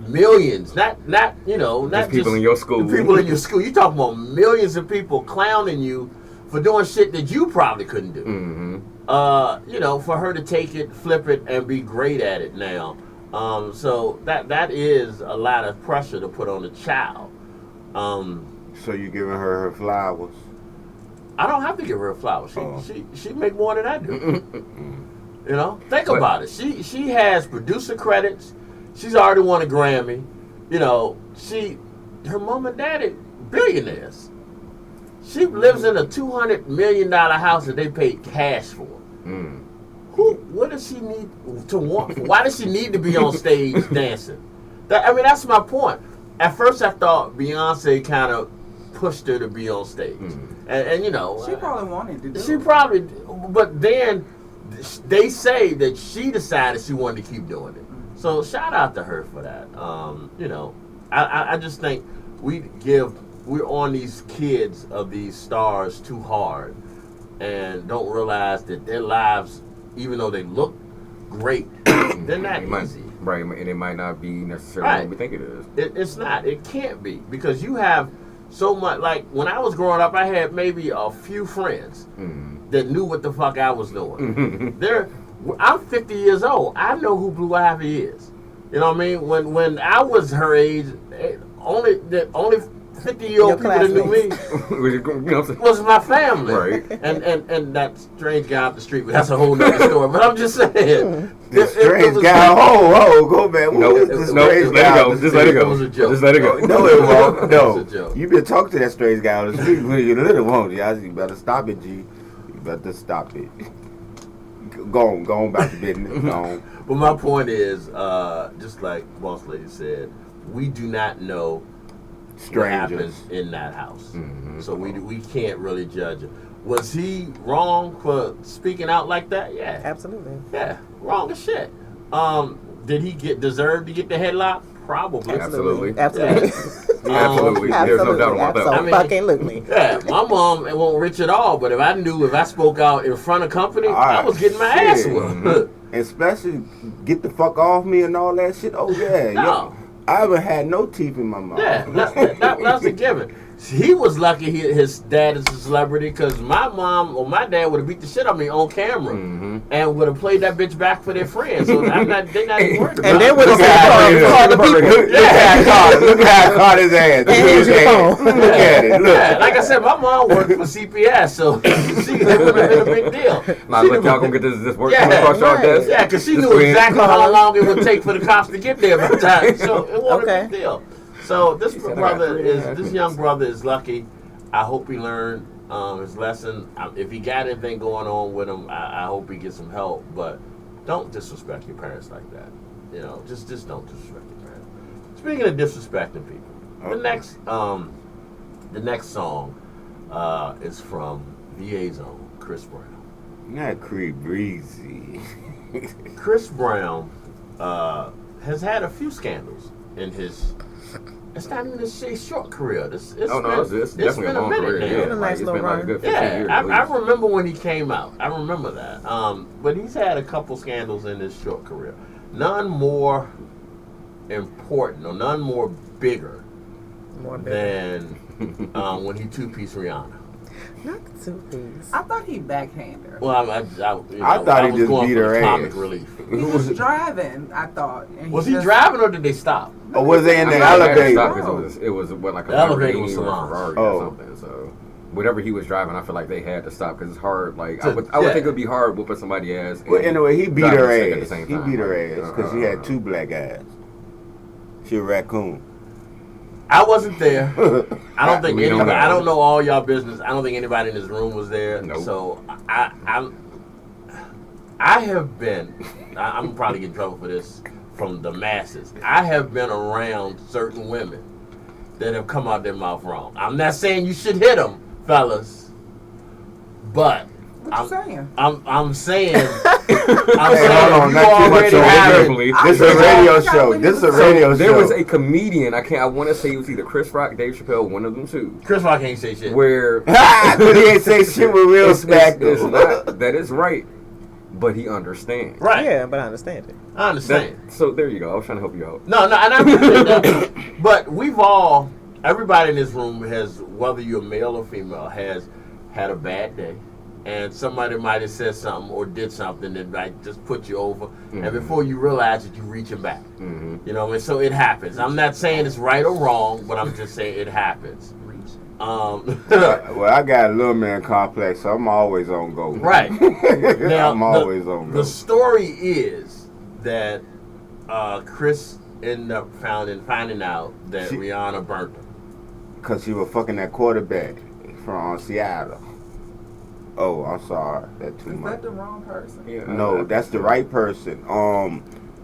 millions. Not not Just people in your school. the people in your school. You talking about millions of people clowning you for doing shit that you probably couldn't do. For her to take it, flip it, and be great at it now. So that is a lot of pressure to put on a child. So you giving her flowers? I don't have to give her a flower. She make more than I do. Think about it. She has producer credits. She's already won a Grammy. Her mom and daddy billionaires. She lives in a $200 million house that they paid cash for. What does she need to want? Why does she need to be on stage dancing? That's my point. At first, I thought Beyonce kind of pushed her to be on stage, and She probably wanted to do she it. probably, but then they say that she decided she wanted to keep doing it. So shout out to her for that. You know, I just think we're on these kids of these stars too hard, and don't realize that their lives, even though they look great, they're not easy. Right, and it might not be necessarily what we think it is. It's not. It can't be, because you have so much. Like when I was growing up, I had maybe a few friends that knew what the fuck I was doing. I'm 50 years old. I know who Blue Ivy is. You know what I mean? When I was her age, only 50-year-old people that knew me was my family. Right. And that strange guy up the street, but that's a whole nother story. But I'm just saying. The strange guy, go back. Just let it go. Just let it go. It was a joke. Just let it go. No, it won't. It was a No. joke. You been talking to that strange guy on the street when you little, won't you? You better stop it, G. You better stop it. Go on about the business. Go on. But my point is, just like Boss Lady said, we do not know what happens in that house. So we can't really judge it. Was he wrong for speaking out like that? Yeah. Absolutely. Yeah, wrong as shit. Did he deserve to get the headlock? Probably. Absolutely. Absolutely. Absolutely. There's no doubt about that. Absolutely. Yeah, my mom won't rich at all, but if I spoke out in front of company, I was getting my ass whooped. Especially get the fuck off me and all that shit. Oh yeah. No. I haven't had no teeth in my mouth. Yeah, that's a given. He was lucky his dad is a celebrity, because my mom or my dad would have beat the shit out of me on camera and would have played that bitch back for their friends. So they're not even worried about it. And they would have said, call the people. Look how I caught his ass. Look at it. Look. Yeah, like I said, my mom worked for CPS, so it would have been a big deal. Nah, look, y'all gonna get this work across y'all desk? Yeah, because she knew exactly how long it would take for the cops to get there by the time. So it wasn't a big deal. So this young brother is lucky. I hope he learned his lesson. If he got anything going on with him, I hope he gets some help. But don't disrespect your parents like that. You know, just don't disrespect your parents. Speaking of disrespecting people, the next song is from VA's own Chris Brown. Not Creed Breezy. Chris Brown has had a few scandals in his. It's not even a short career. It's definitely been a long career. It's been like a good 15 years. I remember when he came out. I remember that. But he's had a couple scandals in his short career. None more important or none more bigger than when he two-piece Rihanna. Not the two-piece. I thought he backhanded her. Well, I thought he just beat her ass. Comic relief. He was driving, I thought. And Was he driving or did they stop? Or was they in the elevator? It was what, like a elevator was Ferrari or something. So whatever he was driving, I feel like they had to stop because it's hard. Like I would think it would be hard whooping somebody's ass. Well, anyway, he beat her ass. He beat her ass because she had two black eyes. She a raccoon. I wasn't there. I don't think anybody. I don't know all y'all business. I don't think anybody in this room was there. Nope. So I have been. I'm probably get in trouble for this from the masses. I have been around certain women that have come out their mouth wrong. I'm not saying you should hit them, fellas, but what you saying? I'm saying. Hold on, this is a radio show. This is a radio show. There was a comedian. I want to say it was either Chris Rock, Dave Chappelle, one of them two. Chris Rock ain't say shit. Where but he ain't say shit with real smack. That is right. But he understands. Right. Yeah, but I understand it. I understand. So there you go. I was trying to help you out. No, and I appreciate that. But everybody in this room has, whether you're male or female, has had a bad day. And somebody might have said something or did something that might just put you over. Mm-hmm. And before you realize it, you're reaching back. Mm-hmm. You know what I mean? So it happens. I'm not saying it's right or wrong, but I'm just saying it happens. Well, I got a little man complex, so I'm always on go. Right. Now, I'm always on go. The story is that Chris ended up finding out that Rihanna burnt him. Because she was fucking that quarterback from Seattle. Oh, I'm sorry. That's too much. Is that the wrong person? Yeah, no, that's the right person.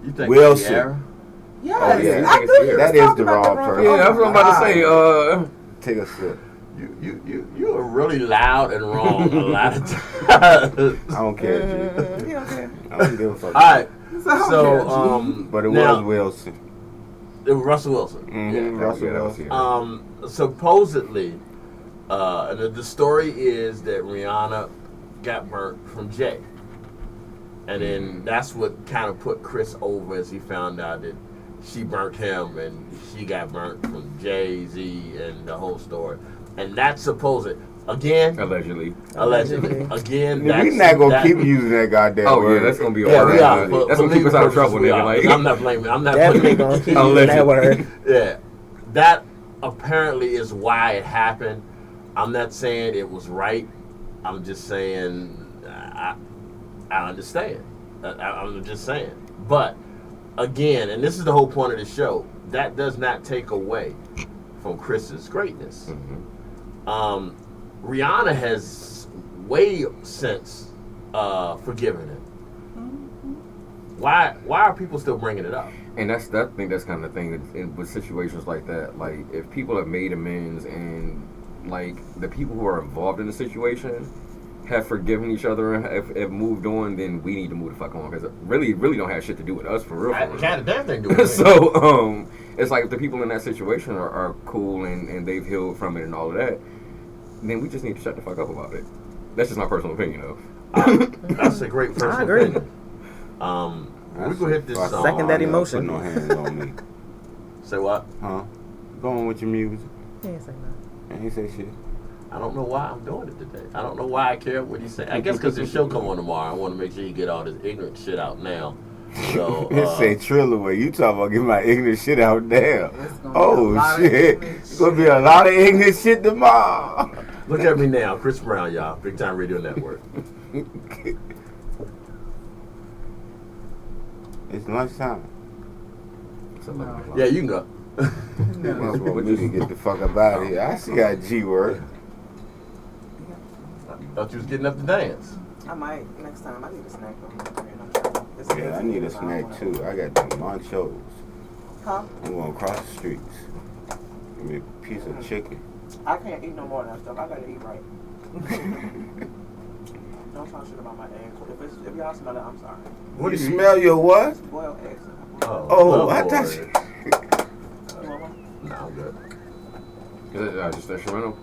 You think Wilson. Yes. Oh, yeah. That is the wrong person. Yeah, that's what I'm about to say. Take a sip. You are really loud and wrong a lot of times. I don't care, G. You don't care. I don't give a fuck. All right. So, but it now, was Wilson. It was Russell Wilson. Mm-hmm. Russell Wilson. Supposedly, the story is that Rihanna got burnt from Jay. And then that's what kind of put Chris over as he found out that she burnt him and she got burnt from Jay-Z and the whole story. And that's supposed, again, Allegedly. Again, we're not going to keep using that goddamn word. Yeah, that's going to be a yeah, word. we are. That's going to keep us out of trouble, nigga. Like, I'm not blaming. I'm not Definitely gonna keep using that word. Yeah, that apparently is why it happened. I'm not saying it was right. I'm just saying I understand. I'm just saying. But again, and this is the whole point of the show, that does not take away from Chris's greatness. Rihanna has way since forgiven him. Why are people still bringing it up? And I think that's kind of the thing with situations like that. Like, if people have made amends and like the people who are involved in the situation have forgiven each other and have moved on, then we need to move the fuck on, because it really don't have shit to do with us for real. Kind of damn thing to do with it. So it's like if the people in that situation are cool and they've healed from it and all of that, then we just need to shut the fuck up about it. That's just my personal opinion, though. That's a great personal I agree. opinion. We go hit this song. Second that emotion. Put no hands on me. Say what? Huh? Go on with your music. He ain't say nothing. And he say shit. I don't know why I'm doing it today. I don't know why I care what he say. I guess because the show come on tomorrow. I want to make sure you get all this ignorant shit out now. So It say Trill away. You talking about getting my ignorant shit out there. Oh shit. It's gonna be a lot of ignorant shit tomorrow. look at me now, Chris Brown, y'all, Big Time Radio Network. It's lunchtime. Yeah, you can go. That's what we need to get the fuck up out of here. I see how G work. Thought you was getting up to dance. I might next time. I need a snack though. Yeah, I need a snack too. I got the munchos. Huh? I'm going across the streets. Give me a piece of chicken. I can't eat no more of that stuff. I gotta eat right. Don't talk shit about my eggs. If y'all smell it, I'm sorry. What You do you smell your what? Boiled eggs. Oh, I thought you. You want one? No, I'm good. Is it just instrumental?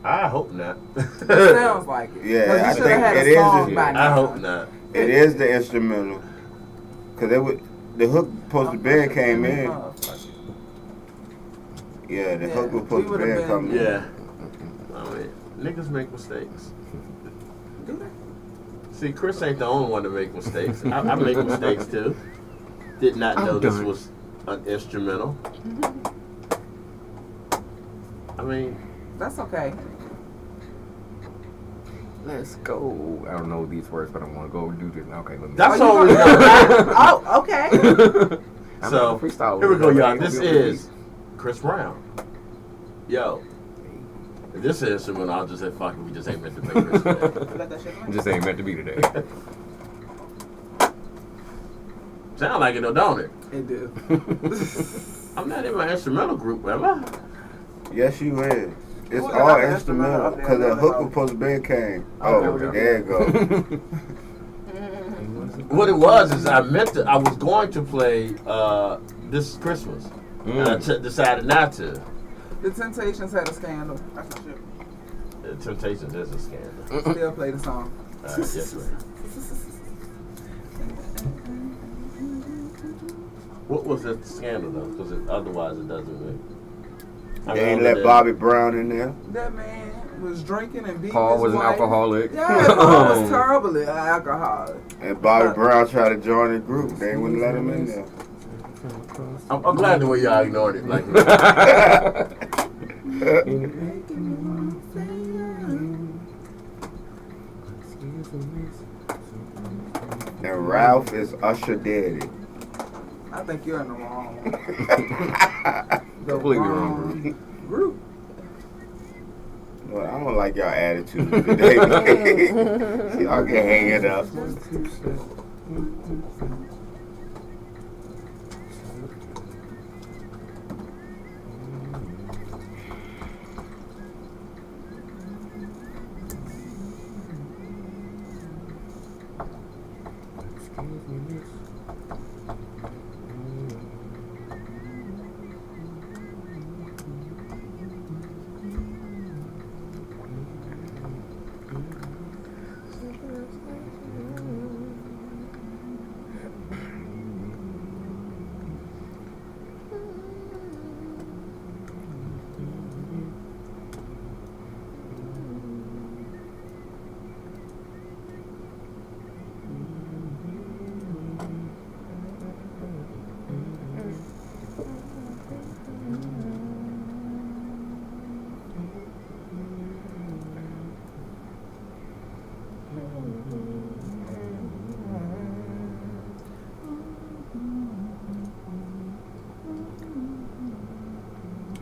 I hope not. It sounds like it. Yeah, I you should have think had it a is song a- by I now. hope not. It is the instrumental. Cause the hook supposed to be came in. Yeah, the hook was supposed to be coming in. Yeah. I mean, niggas make mistakes. Do they? See, Chris ain't the only one to make mistakes. I make mistakes too. Did not know this was an instrumental. I mean, That's okay. Let's go. I don't know these words, but I want to go do this. Okay, let me. that's Oh, all you we gonna- got. Oh, okay. So, freestyle. here we go, y'all. This is Chris Brown. Yo, if this is instrumental, I'll just say, fuck it, we just ain't meant to make Chris today. Let that shit It just ain't meant to be today. Sound like it though, don't it? It do. I'm not in my instrumental group, am I? Yes, you is. It's Well, all I got instrumental. instrumental up there, Cause the let me hook know. was supposed to be came. Oh, Oh, there you go. What it was is I was going to play this Christmas, and I decided not to. The Temptations had a scandal. That's my shit. Temptations is a scandal. Still play the song. Yes, right. What was that scandal though? Because otherwise it doesn't make. They ain't let Bobby Brown in there. That man was drinking and beating Paul his was an wife. alcoholic. Yeah, Paul was terribly an alcoholic. And Bobby Brown tried to join the group. They wouldn't let him in there. I'm glad the way y'all ignored it. Like, And Ralph is Usher Daddy. I think you're in the wrong. Completely wrong group. Well, I don't like y'all attitude today. Y'all can hang it up.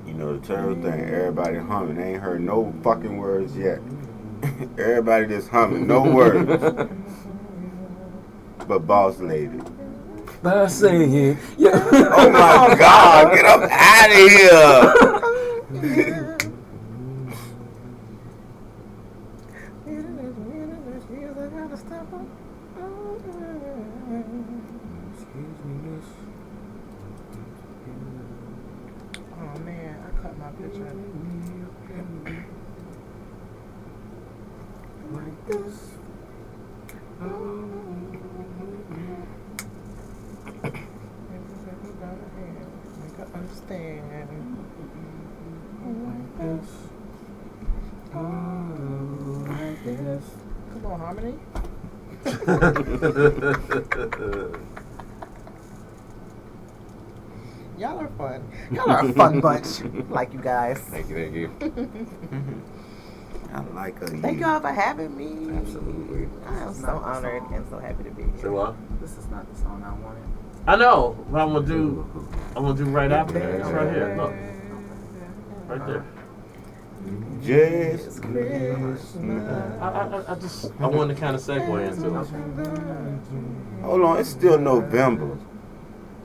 You know the terrible thing, everybody humming. They ain't heard no fucking words yet. Everybody just humming, no words. But Boss Lady. By saying, yeah. Oh my God, get up out of here. Oh man, I cut my picture. Like this. Make her understand. Like this. Like this. Come on, Harmony. Y'all are fun. Y'all are a fun bunch. Like you guys. Thank you. I like her. Thank y'all for having me. Absolutely. I am so honored and so happy to be Say here. what? This is not the song I wanted. I know. What I'm gonna do right after that. It's right here. Look. Right there. Just I wanted to kind of segue into it. hold on, it's still November.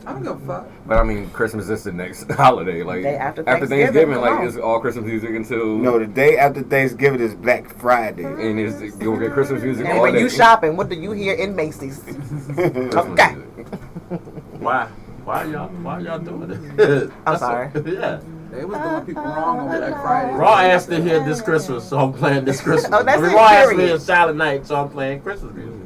I don't give a fuck. But I mean, Christmas is the next holiday. Like Day after Thanksgiving, Thanksgiving, like come on. it's all Christmas music until No, the day after Thanksgiving is Black Friday. and it's you gonna get Christmas music And all when day. you shopping, what do you hear in Macy's? Christmas Okay. music. Why y'all doing it? I'm sorry. Yeah. They was doing people wrong on Black Friday. Raw asked to hear this Christmas, so I'm playing this Christmas. Oh, that's it, Raw asked me period. on Silent Night, so I'm playing Christmas music.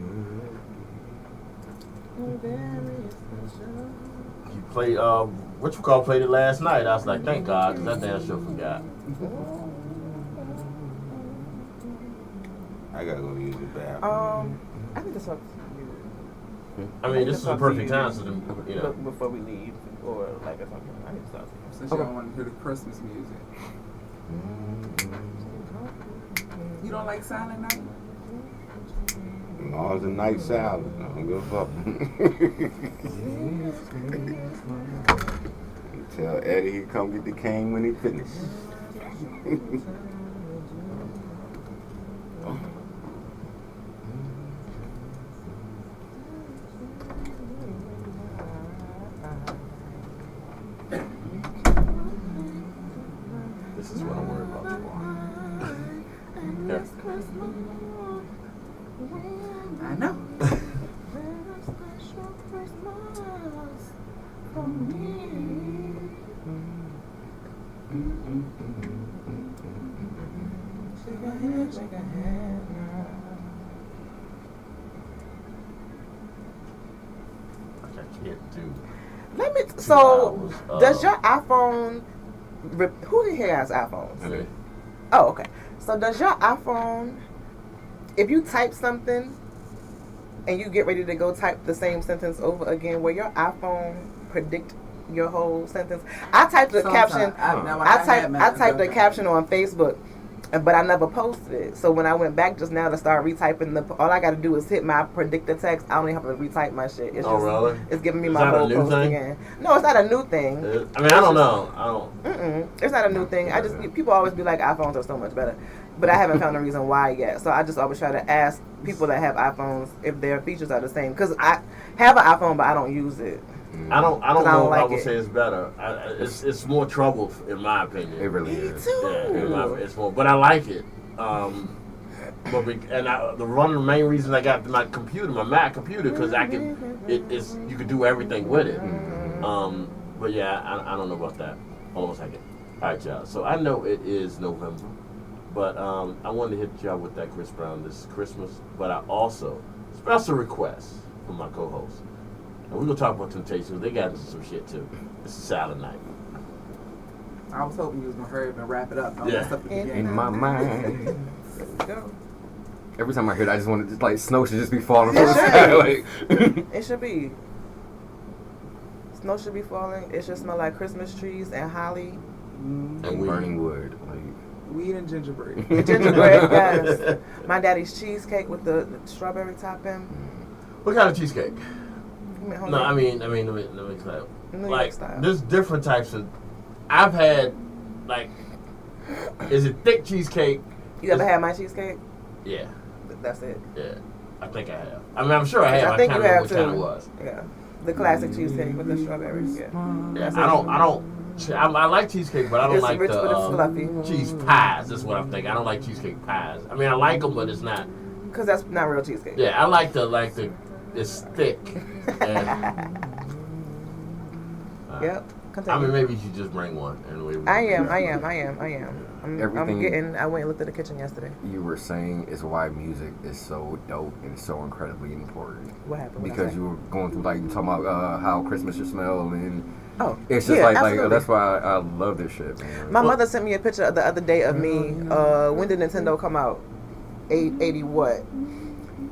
You play what you call played it last night. I was like, thank God, because that damn show forgot. I gotta go use the bathroom. I think it's up to you. I mean, this is a perfect time, so you know. Before we leave, or like or something. I need to talk to you. Since you don't want to hear the Christmas music. You don't like Silent Night? As long as the night salad, I don't give a fuck. Tell Eddie he come get the cane when he finish. This is what I'm worried about tomorrow. Here. I know. I can't do. Let me. 2 So, hours does of- your iPhone? Who in here has iPhones? Okay. Oh, okay. So, does your iPhone, if you type something and you get ready to go type the same sentence over again, will your iPhone predict your whole sentence? I typed the caption. I typed the caption on Facebook, but I never posted it. So when I went back just now to start retyping all I got to do is hit my predict the text. I don't even have to retype my shit. It's Oh, really? It's giving me Is my that a whole new post thing? again. No, it's not a new thing. I mean, I don't know. I don't. It's not a new thing. I just people always be like iPhones are so much better, but I haven't found a reason why yet. So I just always try to ask people that have iPhones if their features are the same. Because I have an iPhone, but I don't use it. I don't I don't know if I like would it. say it's better. It's more trouble in my opinion. It really Me is. too. Yeah, it's more, but I like it. one of the main reasons I got my computer, my Mac computer, because you could do everything with it. But yeah, I don't know about that. Hold on a second. All right, y'all. So I know it is November, but I wanted to hit y'all with that Chris Brown this Christmas. But I also special request from my co-host, and we're gonna talk about Temptations. They got into some shit too. It's a silent night. I was hoping you was gonna hurry up and wrap it up. In my mind. There we go. Every time I hear it, I just want to like snow should just be falling from the sky. Like, It should be. Snow should be falling. It should smell like Christmas trees and holly. and burning wood. Like, Weed and gingerbread. Gingerbread, yes. My daddy's cheesecake with the strawberry topping. What kind of cheesecake? No, No, I mean, let me explain. New York Like, style. there's different types of. I've had, like, is it thick cheesecake? You ever had my cheesecake? Yeah, That's it. yeah. I think I have. I mean, I'm sure I have. I think can't you remember have which too. kind it was. Yeah, the classic cheesecake with the strawberries. Yeah, Yeah, I like cheesecake, but I don't It's like rich, but it's fluffy. cheese pies. That's what I'm thinking. I don't like cheesecake pies. I mean, I like them, but it's not. Because that's not real cheesecake. Yeah, I like the it's thick. And, Yep. I Continue. mean, maybe you should just bring one. And I am. I'm Everything- getting. I went and looked at the kitchen yesterday. you were saying is why music is so dope and so incredibly important. What happened? What'd I Because say? you were going through like you talking about how Christmas should smell and Oh, it's just yeah, like absolutely. that's why I love this shit, man. My mother sent me a picture the other day of me. When did Nintendo come out? 80 what?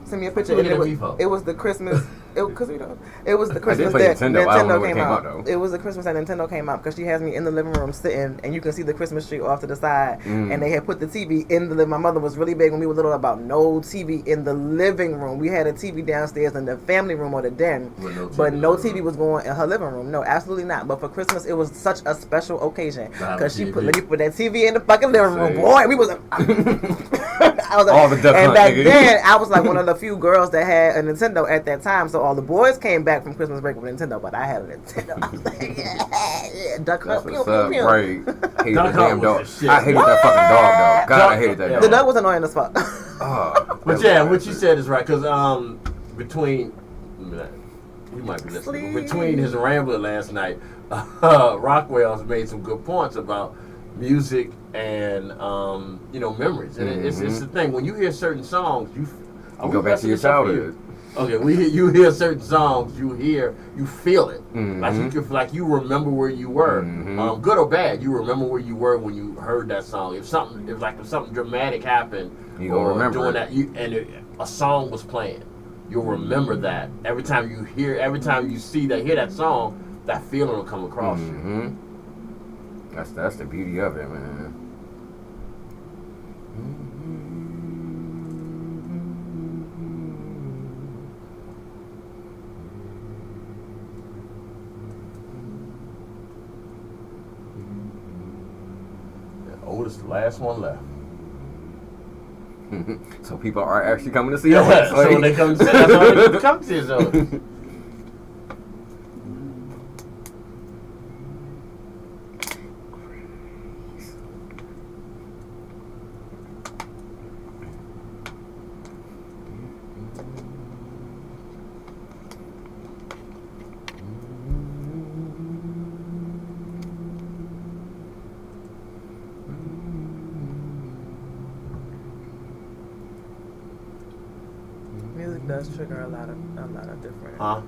Sent me a picture. Look And at it, the was, Revo. it was the Christmas. Because we don't. It was the Christmas play that Nintendo. I don't know Nintendo when it came came out. out, though. It was the Christmas that Nintendo came out because she has me in the living room sitting, and you can see the Christmas tree off to the side. And they had put the TV in the. My mother was really big when we were little about no TV in the living room. We had a TV downstairs in the family room or the den, With no TV but in no the living TV room. was going in her living room. No, absolutely not. But for Christmas, it was such a special occasion have because a she put TV. let me put that TV in the fucking living room, Say. boy. We was. I was like, All the duck and hunt, back nigga. then, I was like one of the few girls that had a Nintendo at that time. So all the boys came back from Christmas break with Nintendo, but I had a Nintendo. I was like, yeah, duck That's hunt, what's pew, up, pew, pew. right? Hated the Duck damn Hunt dog. was the shit. I hated that fucking dog, though. God, I hated that Yeah. dog. The dog was annoying as fuck. Oh, But yeah, what you said is right, because between, you might be listening, but between his rambler last night, Rockwell's made some good points about music and memories, and it's the thing when you hear certain songs, you go back to your childhood. Okay, you hear certain songs, you feel it, like you remember where you were, good or bad. You remember where you were when you heard that song. If something dramatic happened, You gonna remember doing it. that, a song was playing, you'll remember that every time you hear that song, that feeling will come across you. That's the beauty of it, man. Oldest, the last one left. So people are actually coming to see us. Yeah, so when they come to see, that's why they come to see us. So. Music does trigger a lot of different. Huh?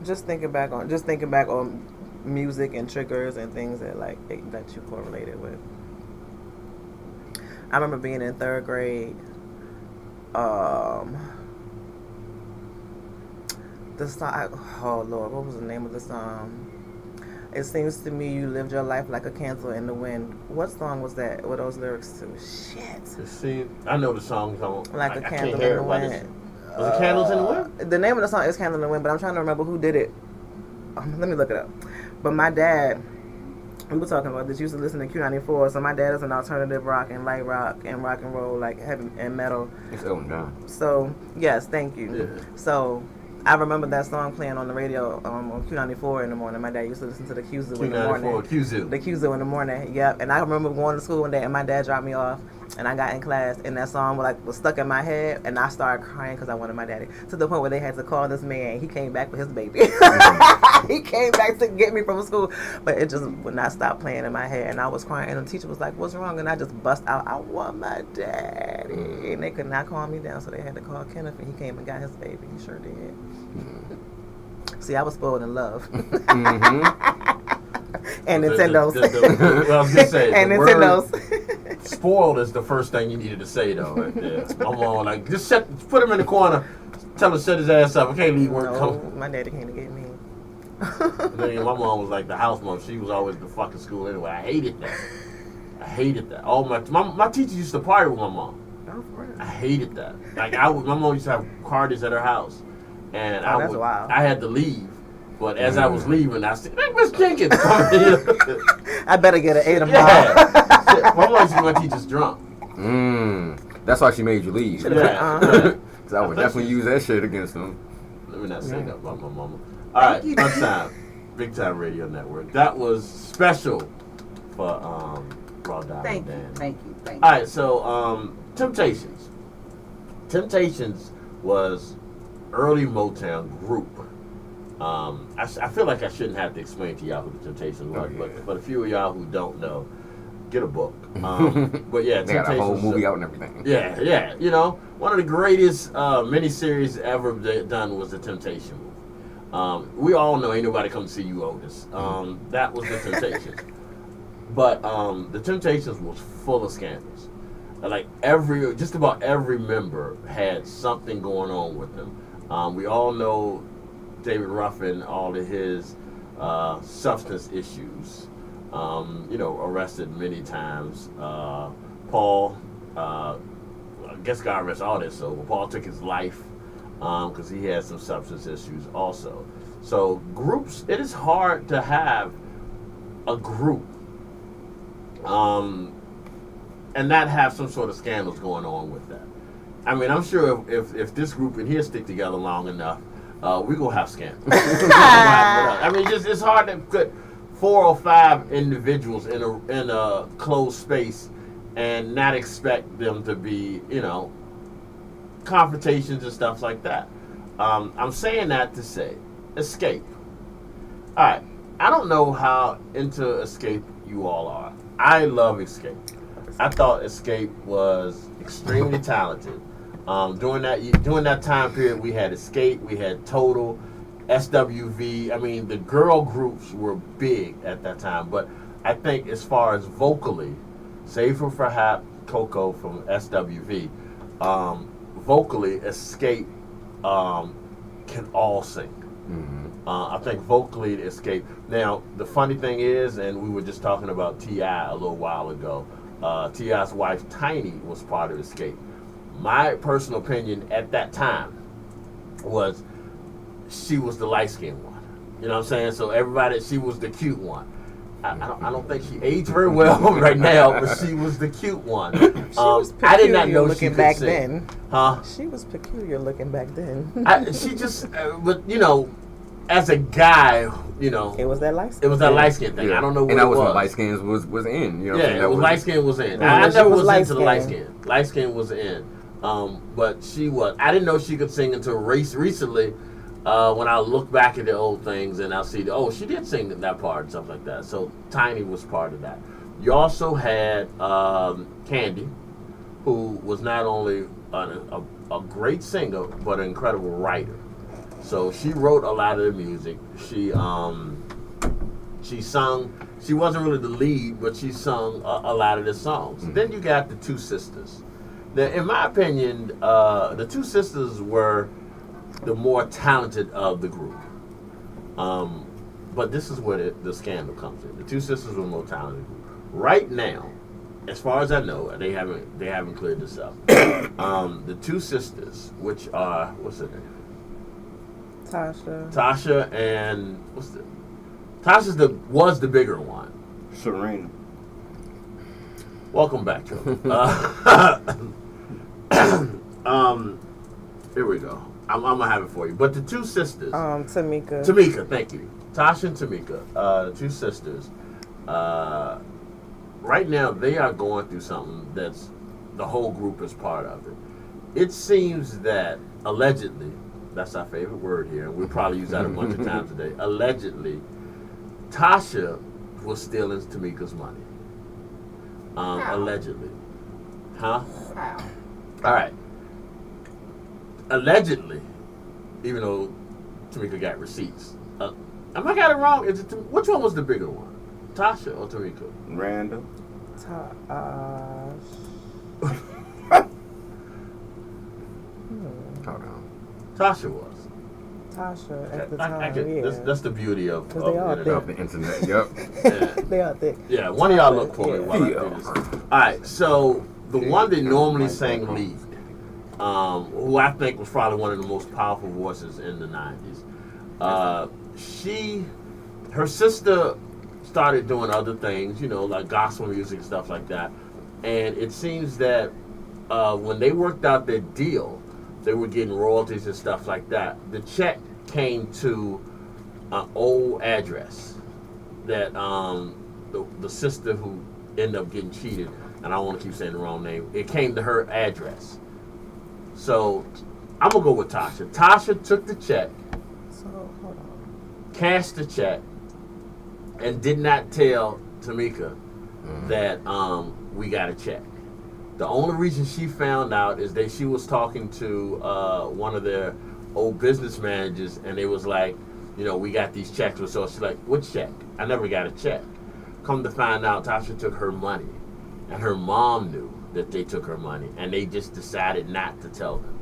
Just thinking back on music and triggers and things that that you correlated with. I remember being in third grade. The song. Oh Lord, what was the name of the song? It seems to me you lived your life like a candle in the wind. What song was that? What those lyrics to? Shit. See, I know the song. Like a I can't candle hear in the it, but it's- wind. Was it Candles in the Wind? The name of the song is Candle in the Wind, but I'm trying to remember who did it. Let me look it up. But my dad, we were talking about this, used to listen to Q94, so my dad is an alternative rock and light rock and rock and roll, like heavy and metal. It's Elton John. So, yes, thank you. Yeah. So, I remember that song playing on the radio on Q94 in the morning. My dad used to listen to the Q-Zoo in the morning. Q-Zoo. The Q-Zoo in the morning, yep. And I remember going to school one day and my dad dropped me off And I got in class, and that song was stuck in my head, and I started crying because I wanted my daddy. To the point where they had to call this man. He came back for his baby. He came back to get me from school, but it just would not stop playing in my head, and I was crying. And the teacher was like, "What's wrong?" And I just bust out, "I want my daddy!" And they could not calm me down, so they had to call Kenneth, and he came and got his baby. He sure did. See, I was spoiled in love. And Nintendo's. Well, I was gonna say, and Nintendo's. Nintendo's. Spoiled is the first thing you needed to say, though. Right there. My mom was like, just put him in the corner, tell him to shut his ass up. I can't leave work. No, my daddy came to get me. My mom was like the house mom. She was always the fucking school anyway. I hated that. All my teachers used to party with my mom. Oh, for real? I hated that. Like my mom used to have parties at her house, and that's wild. I had to leave. But as I was leaving, I said, "Hey, Miss Jenkins, come here." I better get an 8 tomorrow. Yeah. Shit, my mom used to get my teachers drunk. That's why she made you leave. Yeah. Because I would definitely use that shit against them. Let me not say that about my mama. All right, LunchTyme, Big Time Radio Network. That was special for Raw Diamond Dan. Thank you. All right, so Temptations. Temptations was early Motown group. I feel like I shouldn't have to explain to y'all who the Temptations was, but a few of y'all who don't know, get a book. But yeah, they got a whole movie out and everything. Yeah. You know, one of the greatest miniseries ever done was the Temptation movie. We all know ain't nobody come to see you, Otis. That was the Temptations. But the Temptations was full of scandals. Like just about every member had something going on with them. We all know David Ruffin, all of his substance issues. Arrested many times. Paul, I guess God rest all this soul, but Paul took his life because he had some substance issues also. So groups, it is hard to have a group and not have some sort of scandals going on with that. I mean, I'm sure if this group in here stick together long enough, we're going to have scandals. I mean, it's hard to put 4 or 5 individuals in a closed space and not expect them to be, confrontations and stuff like that. I'm saying that to say, Escape. All right, I don't know how into Escape you all are. I love Escape. I thought Escape was extremely talented. During that time period, we had Escape, we had Total, SWV. I mean, the girl groups were big at that time. But I think as far as vocally, save for perhaps Coco from SWV, vocally, Escape can all sing. I think vocally Escape. Now, the funny thing is, and we were just talking about T.I. a little while ago, T.I.'s wife, Tiny, was part of Escape. My personal opinion at that time was she was the light-skinned one. You know what I'm saying? So she was the cute one. I don't think she aged very well right now, but she was the cute one. I did not know she could back sing. then. Huh? She was peculiar looking back then. But as a guy, it was that light skin. It was that light skin thing. Yeah. I don't know what and that it was. What light skins was in. Light skin was in. I never was into the light skin. Light skin was in. But she was. I didn't know she could sing until recently. When I look back at the old things and I'll see, she did sing that part and stuff like that. So Tiny was part of that. You also had Candy, who was not only a great singer but an incredible writer. So she wrote a lot of the music. She sung. She wasn't really the lead, but she sung a lot of the songs. Mm-hmm. Then you got the two sisters. Now, in my opinion, the two sisters were the more talented of the group. But this is where the scandal comes in. The two sisters were more talented. Right now, as far as I know, they haven't cleared this up. The two sisters, which are, what's her name? Tasha and Tasha's was the bigger one. Serena. Welcome back, Joe. Here we go. I'm gonna have it for you. But the two sisters, Tamika, thank you. Tasha and Tamika, the two sisters. Right now, they are going through something that's the whole group is part of it. It seems that allegedly, that's our favorite word here, and we'll probably use that a bunch of times today. Allegedly, Tasha was stealing Tamika's money. Allegedly. Huh? How? All right. Allegedly, even though Tamika got receipts. Am I got it wrong? Which one was the bigger one? Tasha or Tamika? Randall. Hold on. Tasha was. Tasha at the time, yeah. That's the beauty of Because they all Of the internet, yep. Yeah. They are thick. Yeah, one of y'all look for me Yeah. while I do this. All right, so the one that normally sang lead, who I think was probably one of the most powerful voices in the 90s, her sister started doing other things, like gospel music and stuff like that. And it seems that when they worked out their deal, they were getting royalties and stuff like that. The check came to an old address that the sister who ended up getting cheated, and I don't want to keep saying the wrong name, it came to her address. So I'm going to go with Tasha. Tasha took the check, So, hold on. cashed the check, and did not tell Tamika that we got a check. The only reason she found out is that she was talking to one of their old business managers, and they was like, we got these checks. So she's like, which check? I never got a check. Come to find out, Tasha took her money, and her mom knew that they took her money, and they just decided not to tell them.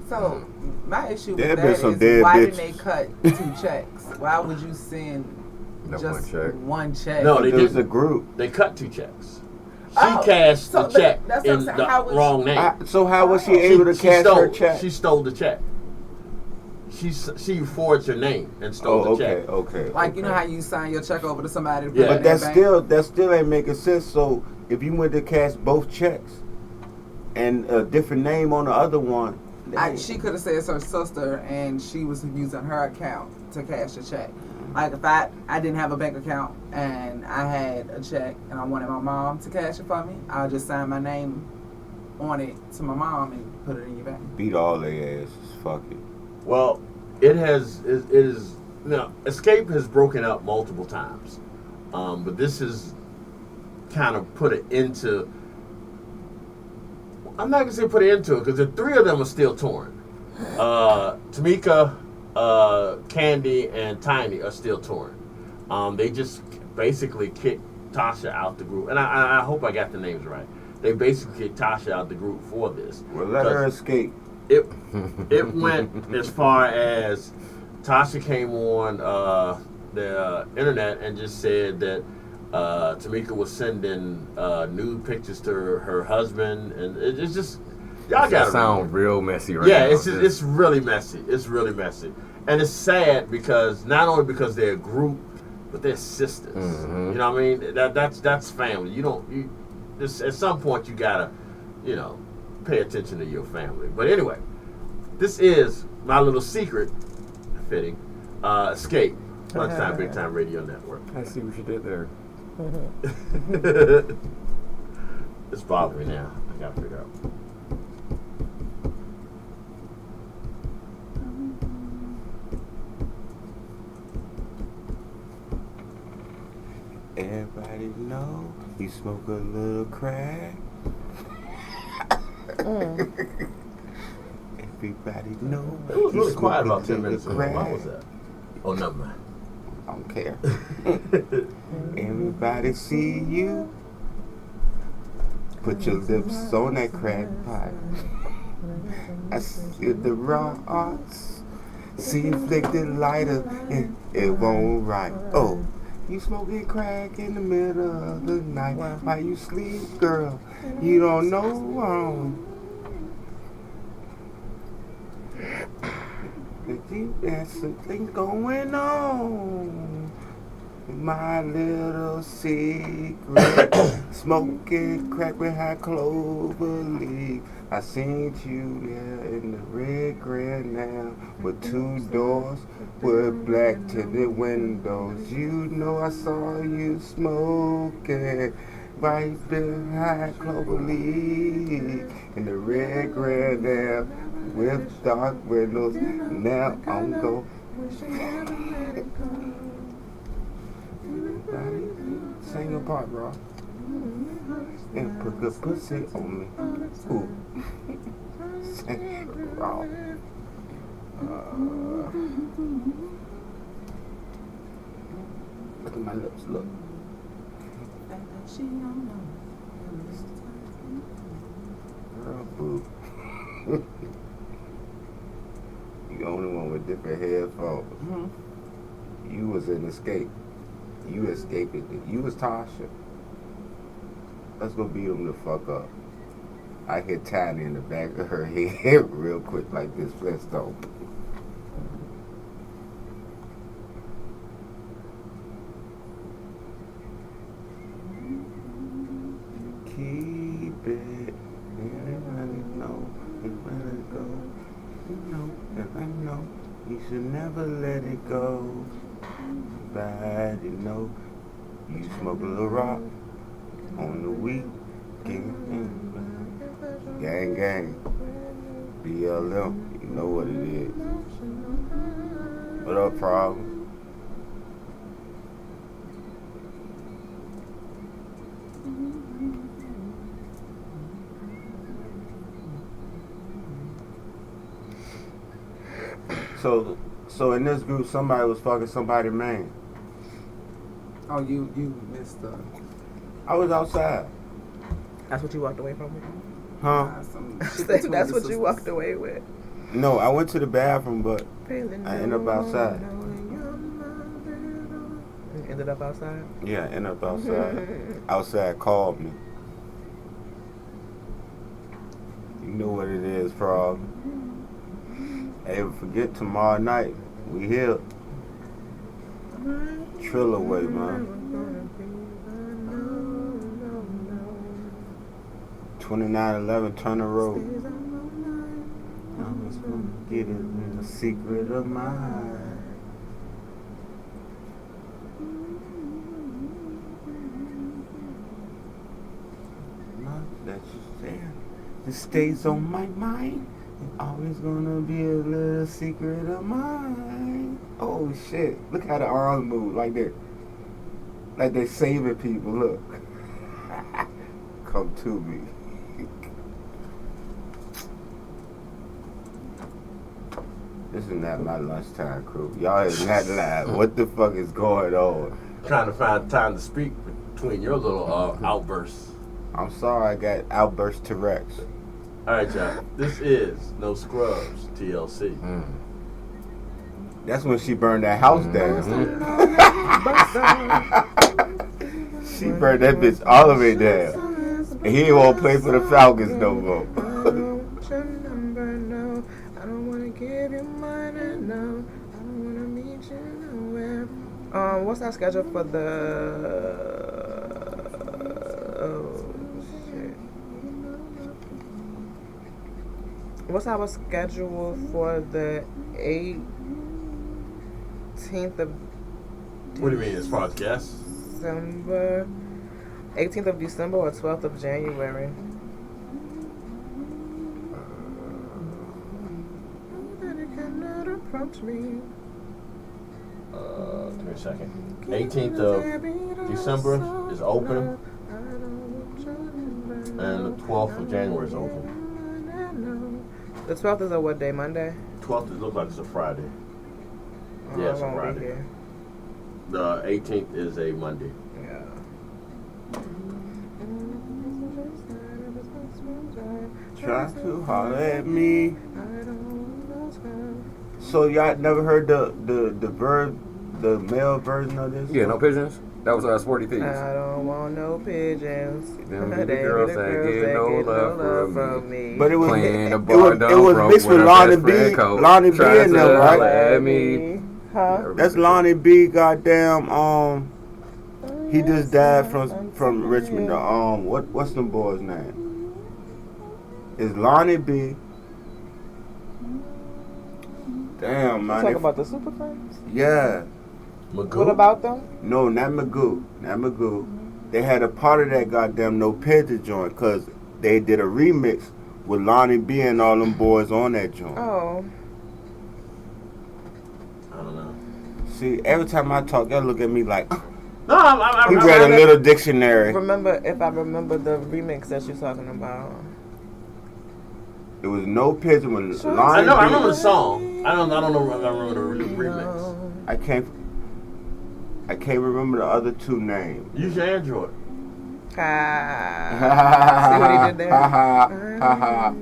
So my issue with There that been some is dead why bitches. didn't they cut 2 checks? Why would you send No, just one check. one check? No, they There was didn't. a group. They cut 2 checks. She Oh, cashed so the but check that's what I'm in saying. the How was wrong name. So how was she Oh. able to cash her check? She stole the check. She forged her name and stole the check. Okay. Like, you know okay. how you sign your check over to somebody to put Yeah. it But in their bank? that still ain't making sense. So if you went to cash both checks and a different name on the other one, She could have said it's her sister and she was using her account to cash the check. Like if I didn't have a bank account and I had a check and I wanted my mom to cash it for me, I'll just sign my name on it to my mom and put it in your bank. beat all their asses. Fuck it. Well, Escape has broken up multiple times, but this is kind of put it into. I'm not gonna say put it into it because the 3 of them are still torn. Tamika, Candy, and Tiny are still torn. They just basically kicked Tasha out the group, and I hope I got the names right. They basically kicked Tasha out the group for this. Well, let her escape. It went as far as Tasha came on the internet and just said that Tamika was sending nude pictures to her husband, and it's just y'all got That sound real messy right yeah, now. it's really messy. It's really messy, and it's sad because not only because they're a group, but they're sisters. Mhm. You know what I mean? That's family. At some point you gotta, pay attention to your family. But anyway, this is my little secret, fitting, Escape, Lunchtime Big Time Radio Network. I see what you did there. It's bothering me now. I gotta figure out. Everybody know you smoke a little crack. Everybody know. It was you really smoke quiet a about 10 little minutes ago. crack. Why was that? Oh, never mind. I don't care. Everybody see you. Put your lips on that crack pipe. I see the raw arts. See you flick the lighter and it won't right. Oh, you smoking crack in the middle of the night. While you sleep, girl, you don't know wrong. There's something going on. My little secret. Smoking crack behind clover leaf. I seen you there in the red grand now with 2 doors with black tinted windows. You know I saw you smoking. right behind Clover Leaf in the red Grand Am with dark windows. Now I'm go. Sing your part, bro. And put good pussy on me. Ooh. Sing it, bro. Look at my lips, look. Girl, boo. You the only one with different headphones. Mm-hmm. You was in Escape. You escaped it. You was Tasha. Let's go beat them the fuck up. I hit Tiny in the back of her head real quick like this Flintstone. Keep it. Everybody know. Let it go. You know, and I know. You should never let it go. Bad, you know. You smoke a little rock on the weekend. Gang, gang. BLM. You know what it is. What up, problem? So in this group, somebody was fucking somebody, man. Oh, you missed the. I was outside. That's what you walked away from? Huh? That's what you walked away with. No, I went to the bathroom, but I ended up outside. You ended up outside? Yeah, I ended up outside. Outside called me. You know what it is, Frog. Hey, forget tomorrow night. We here. Trill away, man. 2911 Turner Road. I'm just gonna get it in the secret of mine. Not that you said. It stays on my mind. It's always gonna be a little secret of mine. Oh shit. Look how the arms move like that. Like they saving people. Look. Come to me. This is not my lunchtime crew. Y'all is not live. What the fuck is going on? Trying to find time to speak between your little outbursts. I'm sorry I got outburst T-Rex. All right, y'all. This is No Scrubs TLC. That's when she burned that house down. She burned that bitch all the way down. And he ain't want to play for the Falcons no more. What's our schedule for the? Oh shit! What's our schedule for the 18th of? What do you mean, as far as guests? December, 18th of December or 12th of January. Nobody cannot approach me. Give me a second. 18th of December is open, and the 12th of January is open. The 12th is a what day? Monday? 12th looks like it's a Friday. Yeah, it's I a won't be Friday. here. The 18th is a Monday. Yeah. Try to holler at me. So y'all never heard the male version of this? Yeah, no pigeons. That was Sporty Thieves. I don't want no pigeons. Them They the be girls the that girls get that no get love no from me. But it was Playing the it bar was mixed with Lonnie B. Lonnie B Trying in to them, holler right? at me. Huh? That's Lonnie B. Goddamn. He just died from Richmond. What's them boys' name? It's Lonnie B. Damn, man. Talk about the Super Friends? Yeah. Magoo? What about them? No, not Magoo. Not Magoo. they had a part of that goddamn No Picture joint because they did a remix with Lonnie B and all them boys on that joint. Oh. I don't know. See, every time I talk, y'all look at me like, No, I he read a little dictionary. If I remember the remix that you're talking about. It was No Picture when Sure. Lonnie I B. remember the song. I don't know. I remember the remix. I can't remember the other two names. Use your Android. See what he did there? Ha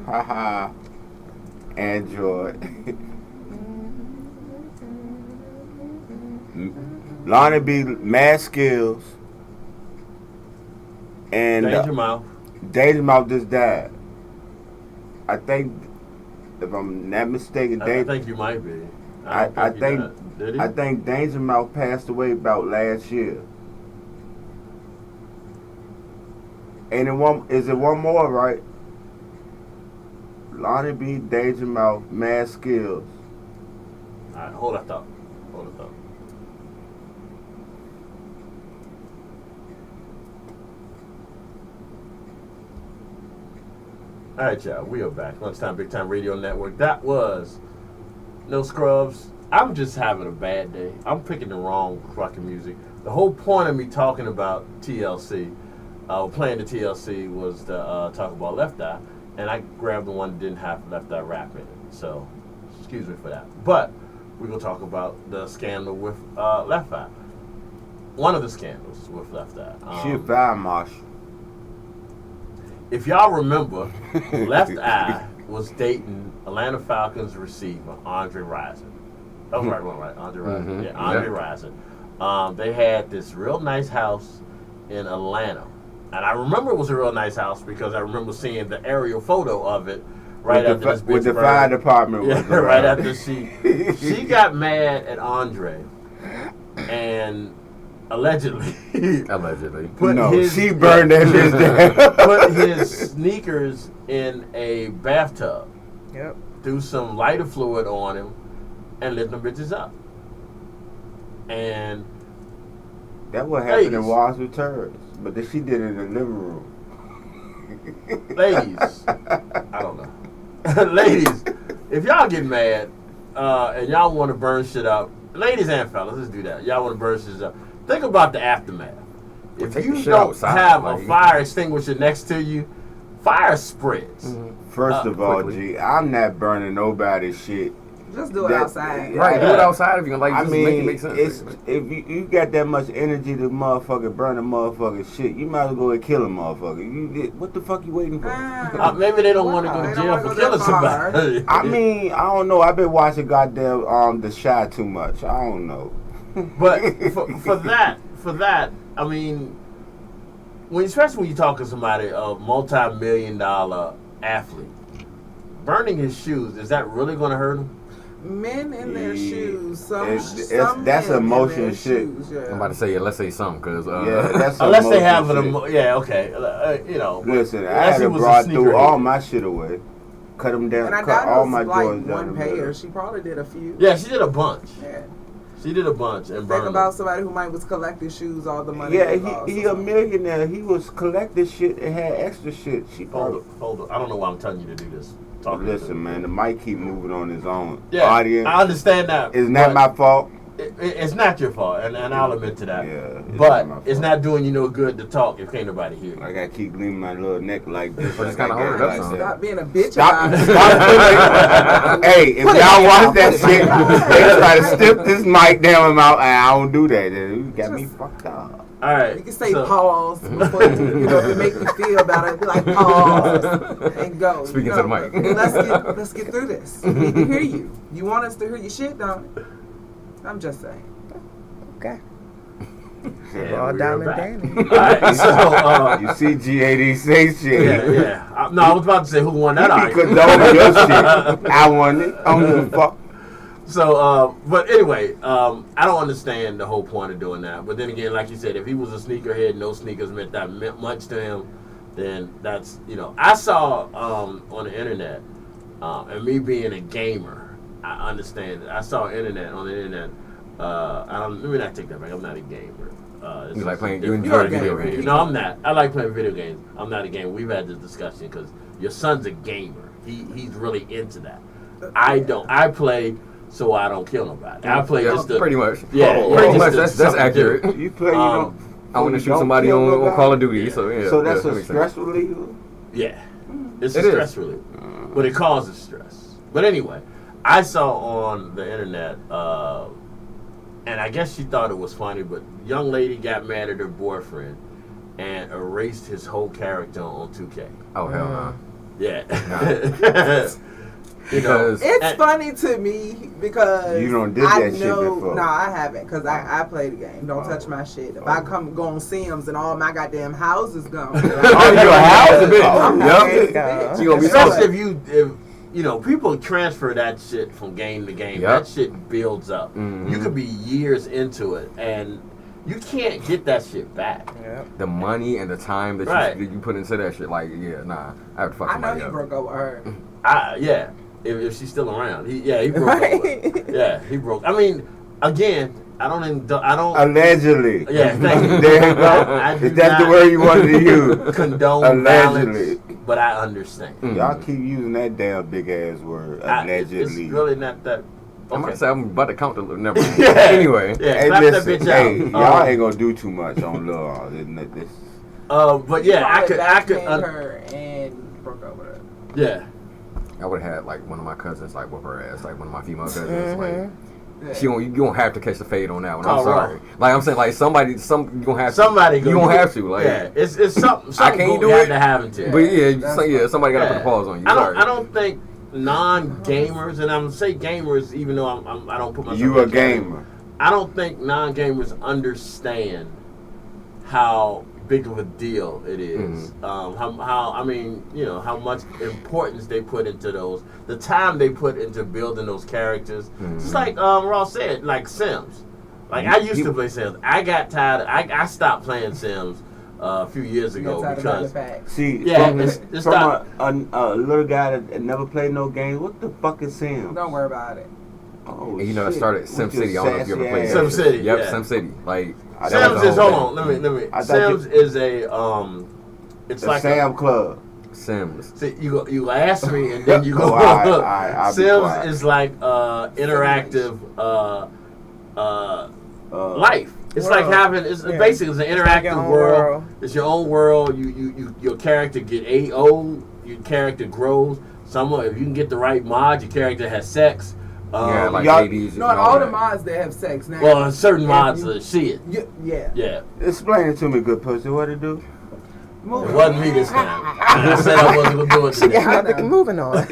ha. Android. Lonnie B, Mad Skills, and Danger Mouth. Danger Mouth just died. I think, if I'm not mistaken, I think you might be. I think Did he? I think Danger Mouth passed away about last year. And is it one more, right? Lonnie B, Danger Mouth, Mad Skills. All right, hold that thought. All right, y'all, we are back. Lunchtime Big Time Radio Network. That was No Scrubs. I'm just having a bad day. I'm picking the wrong fucking music. The whole point of me talking about TLC, playing the TLC, was to talk about Left Eye, and I grabbed the one that didn't have Left Eye rap in it. So, excuse me for that. But we're going to talk about the scandal with Left Eye. One of the scandals with Left Eye. She a fire marshal. If y'all remember, Left Eye was dating Atlanta Falcons receiver Andre Rison. That was right one, right? Andre Rison. Mm-hmm. Yeah, Andre Rison. They had this real nice house in Atlanta. And I remember it was a real nice house because I remember seeing the aerial photo of it right after this bitch with the burned. fire department. Yeah, was right around. after she got mad at Andre and allegedly put No, his, she burned that bitch down. put his sneakers in a bathtub, Yep. threw some lighter fluid on him, and lit them bitches up. And That what happened in Ladies. Walls with Turds, but then she did it in the living room. ladies, I don't know. Ladies, if y'all get mad and y'all want to burn shit up, ladies and fellas, let's do that. Y'all want to burn shit up. Think about the aftermath. If take you the shit don't outside, have like- a fire extinguisher next to you, fire spreads. First of all, quickly. G, I'm not burning nobody's shit. Just do it That- outside. Right, do it outside if you can, like, I just make it mean, make sense. it's if you got that much energy to motherfucker burn a motherfucking shit, you might as well go and kill a motherfucker. What the fuck you waiting for? Maybe they don't want to Wow. go They to don't jail wanna for go killing that far. somebody. I mean, I don't know. I've been watching goddamn The Shy too much. I don't know. But for that, I mean, especially when you're talking to somebody, a multi-million-dollar athlete, burning his shoes, is that really going to hurt him? Men in their Yeah. shoes. That's men emotion in their shit. shoes, yeah. I'm about to say, yeah, let's say something, because Yeah, that's Unless they emotion have shit. yeah, okay, you know. Listen, I unless had he to was a brought sneaker through all head. my shit away. Cut them down, And I cut doubt all it my was like joints down one the middle. pair. She probably did a few. Yeah, she did a bunch. Yeah. She did a bunch and Think burned about them. somebody who might was collecting shoes, all the money. Yeah, they lost he or a something. millionaire. He was collecting shit and had extra shit. She probably. Hold on. I don't know why I'm telling you to do this. Talking to Listen, man, the mic keep moving on his own. Yeah, Audience, I understand that. it's not but my fault. It's not your fault, and I'll admit to that. Yeah, it's but not my it's fault. not doing you no good to talk if can't nobody hear you. I gotta keep leaning my little neck like this. But it's like kinda I hard, got that's like all. that. Stop being a bitch Stop, about it. stop putting, hey, if Put it y'all in watch your that mouth, shit, put it in they try to stiff this mic down my mouth, and I don't do that. You got me fucked up. All right. You can say so- pause before if it make you feel better. Be like pause and go. Speaking to the mic. Let's get through this. We need to hear you. You want us to hear your shit, don't it? I'm just saying. Okay. And All we Diamond are back. Danny. All right. So You see GAD say shit. yeah. No, I was about to say who won that You be argument. condoning your shit. I won it. I don't give a fuck. So, but anyway, I don't understand the whole point of doing that. But then again, like you said, if he was a sneakerhead, no sneakers meant much to him, then that's, I saw on the internet, and me being a gamer, I understand it. I saw on the internet, let me not take that back, I'm not a gamer. You like playing? You You're enjoy a video gamer. games? No, I'm not. I like playing video games. I'm not a gamer. We've had this discussion because your son's a gamer. He's really into that. I don't. I play so I don't kill nobody. I play Yeah, just to, pretty much. Yeah, Pretty much. just That's something to do. accurate. You play, you Um, don't. I want to you shoot don't somebody kill on nobody? Call of Duty. So yeah. So that's that a makes sense. stress reliever. Yeah, it's It a is. stress reliever, but it causes stress. But anyway, I saw on the internet, and I guess she thought it was funny, but young lady got mad at her boyfriend and erased his whole character on 2K. Oh hell no. Yeah. Because It's funny to me because You done did I that shit know, before. No, I haven't because I play the game. Don't touch my shit. If I come go on Sims and all my goddamn houses gone. oh, your house a bitch. I'm Yep. happy. You gonna be Especially so. if you know, people transfer that shit from game to game. Yep. That shit builds up. Mhm. You could be years into it, and you can't get that shit back. Yep. The money and the time that Right. you put into that shit, like, yeah, nah, I have to fuck I know somebody he up. broke up with her. Yeah, if she's still around, he broke Right. over. Yeah, he broke. I mean, again, I don't. Allegedly. Yeah, thank you. There you go. I do If that's the not word you wanted to use. condone Allegedly. violence, but I understand. Mm. Y'all keep using that damn big ass word. Allegedly. It's really not that. I'm Okay. about to say I'm about to count the never. Yeah. Anyway, Yeah, Hey, clap listen, that bitch hey, out. y'all ain't gonna do too much on love, isn't it? This. But yeah, I could. Backhanded her and broke up with her. Yeah. I would have had like one of my cousins like whoop her ass, like one of my female cousins. Mhm. Like Yeah. you don't have to catch the fade on that one. I'm Call sorry. Rob. Like I'm saying, like you gonna have Somebody to. You gonna have to. Like, yeah, it's something. I can't do you have it. to have it to. but yeah, That's somebody got to Yeah. put a pause on you. I Sorry. don't think non-gamers, and I'm gonna say gamers, even though I don't put myself. You in a that category. gamer. I don't think non-gamers understand how big of a deal it is. How I mean, you know, how much importance they put into those, the time they put into building those characters. Just like Ross said, like Sims. Like I used to play Sims. I got tired. I stopped playing Sims a few years You got ago tired of running because back. See, Yeah, from, it's from not- a little guy that never played no games, what the fuck is Sims? Don't worry about it. Oh, And you know, it shit. started With Sim your City. I don't know if you ever sassy played ass. that Sim shit. City, Yep, yeah. Sim City. Like I Sims thought is the hold whole on. Let me. I thought Sims is a it's The like Sam Club. Sims. See, you ask me and then you go. Oh, I'll be Sims quiet. is like interactive life. It's like World. having it's Yeah. basically it's an It's like interactive your own world. world. It's your own world. Your character get old. Your character grows. If you can get the right mod, your character has sex. Yeah, like y'all- babies. No, and all the that. mods they have sex now. Well, certain If mods you- shit. Yeah. Yeah, Explain it to me, good pussy. What it do? Move it wasn't me this time. I said I wasn't gonna do it She today. got nothing moving on.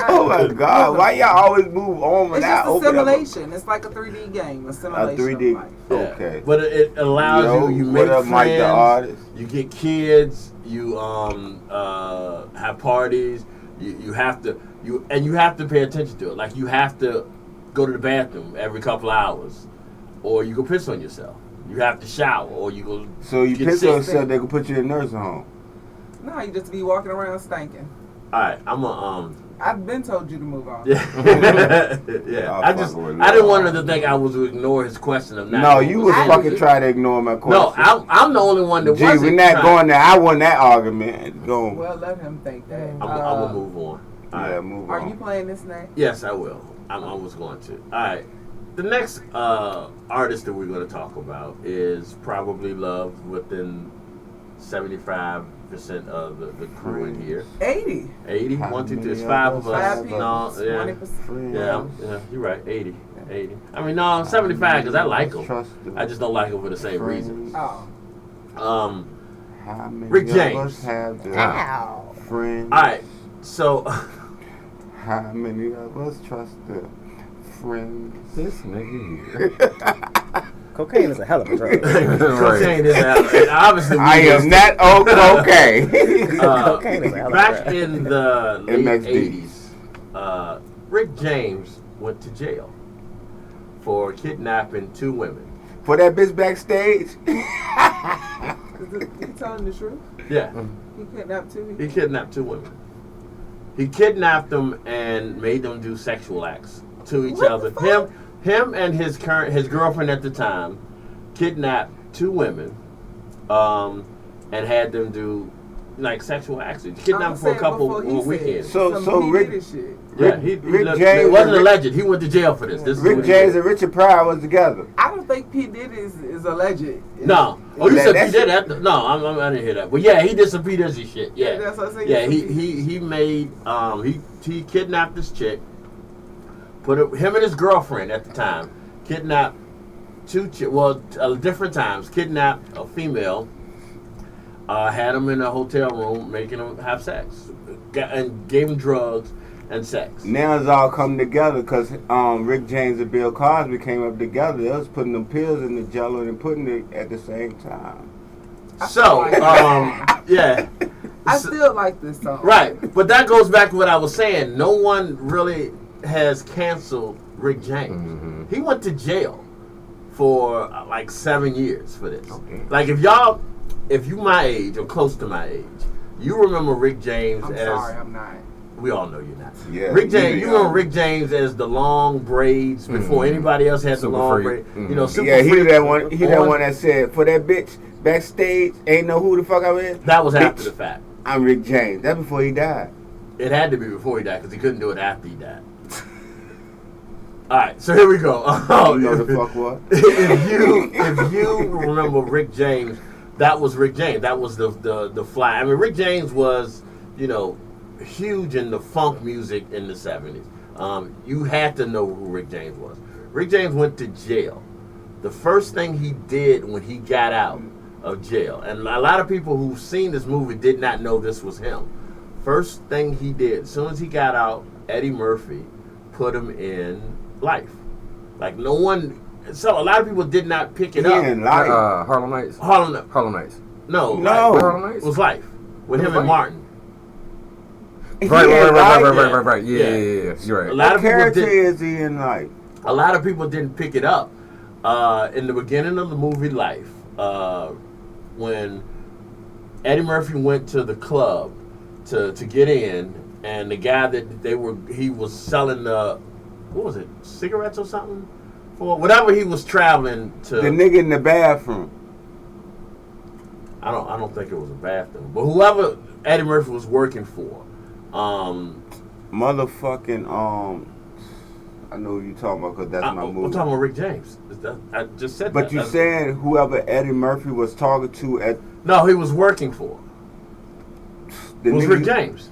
Oh my God! Why y'all always move on It's without just a opening up simulation. It's like a 3D game. A simulation. 3D. Of life. Yeah. Okay. But it allows Yo, you what make up, friends. Mike the artist? You get kids. You have parties. You have to pay attention to it. Like you have to go to the bathroom every couple hours, or you go piss on yourself. You have to shower, or you go. So you get piss sick. on yourself, they can put you in a nursing home. No, you just be walking around stinking. All right, I'm a I've been told you to move on. Yeah, yeah. I'll I fuck with didn't Lord. want her to think I was to ignore his question of not. No, you was I- fucking trying to ignore my question. No, I'm the only one that Gee, wasn't. we're not trying. going there. I won that argument. Go on. Well, let him think that. I'm gonna move on. All Yeah, right. move Are on. you playing this now? Yes, I will. I was going to. All right. The next artist that we're going to talk about is probably loved within 75% of the crew in here. 80. 80? How 1, 2, 3. many It's of 5 us of us. Five people. No, yeah. 20%. Yeah, you're right. 80. I mean, no, 75 because I like them. Trust I just don't like them for the same reasons. Oh. How many Rick of James. us have the Ow. friends? All right. So, How many of us trust the friends? This nigga here. Cocaine is a hell of a drug. cocaine is out. And obviously, I weed is am not on cocaine. Cocaine is a hell of a back drug. in the late MXD. 80s, Rick James went to jail for kidnapping 2 women. For that bitch backstage? He telling the truth? Yeah, He kidnapped 2 he kidnapped 2 women. He kidnapped them and made them do sexual acts to each What other. the fuck? Him and his girlfriend at the time kidnapped 2 women, and had them do like sexual acts. Kidnapped them for a couple weekends. So Rick, shit. Yeah, Rick James. It wasn't alleged. He went to jail for this. Rick James and Richard Pryor was together. I don't think P Diddy is alleged. No. Oh, you said P Diddy? No, I didn't hear that. But yeah, he did some P Diddy shit. Yeah, that's what I'm saying. Yeah, he made he kidnapped this chick. Him and his girlfriend at the time kidnapped 2 different times. Kidnapped a female. Had them in a hotel room, making them have sex, and gave them drugs and sex. Now it's all coming together because Rick James and Bill Cosby came up together. They was putting them pills in the jello and putting it at the same time. So, yeah. I still like this song. Right, but that goes back to what I was saying. No one really has canceled Rick James. Mm-hmm. He went to jail for like 7 years for this. Okay. Like if you my age or close to my age, you remember Rick James I'm sorry, I'm not. We all know you're not. Yeah, Rick James, you remember Rick James as the long braids before anybody else had the long braids. Mm-hmm. You know, Super yeah, he Freak that one. He that one that said, "For that bitch backstage, ain't know who the fuck I was." That was after the fact. I'm Rick James. That's before he died. It had to be before he died because he couldn't do it after he died. All right, so here we go. You know the fuck what? if you remember Rick James, that was Rick James. That was the fly. I mean, Rick James was, huge in the funk music in the 70s. You had to know who Rick James was. Rick James went to jail. The first thing he did when he got out of jail, and a lot of people who've seen this movie did not know this was him. First thing he did, as soon as he got out, Eddie Murphy put him in Life. Like no one, so a lot of people did not pick it up. Harlem Nights. Harlem Nights. No. Harlem Nights? It was Life with him and Martin. Right. Yeah. You're right. A lot of character is he in Life? A lot of people didn't pick it up in the beginning of the movie Life when Eddie Murphy went to the club to get in, and the guy that he was selling what was it, cigarettes or something? For whatever he was traveling to. The nigga in the bathroom. I don't think it was a bathroom, but whoever Eddie Murphy was working for. Motherfucking I know who you talking about because that's my movie. I'm talking about Rick James. I just said but that. But you said whoever Eddie Murphy was talking to at. No, he was working for. It was Rick James.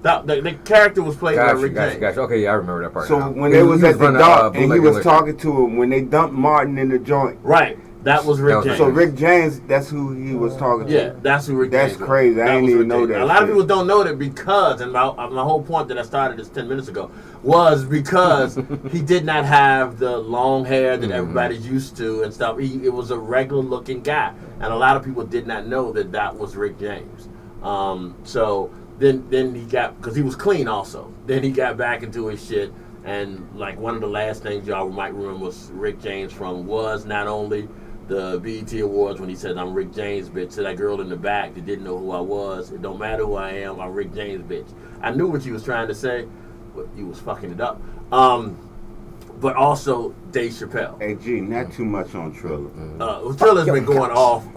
The character was played by Rick James. Gotcha. Okay, yeah, I remember that part. So now. when they was at the dump and he was talking to him, when they dumped Martin in the joint. Right. That was Rick James. So Rick James, that's who he was talking to. Yeah, that's who Rick James was. That's crazy. I didn't even know that. A lot of people don't know that because, and my whole point that I started this 10 minutes ago was because he did not have the long hair that everybody's used to and stuff. It was a regular looking guy, and a lot of people did not know that was Rick James. So then he got, because he was clean also. Then he got back into his shit, and like one of the last things y'all might remember was Rick James from was not only the BET Awards when he said, "I'm Rick James, bitch," to that girl in the back that didn't know who I was. It don't matter who I am, I'm Rick James, bitch. I knew what you was trying to say, but you was fucking it up. But also Dave Chappelle. Hey, G, not too much on Triller. Triller's been going off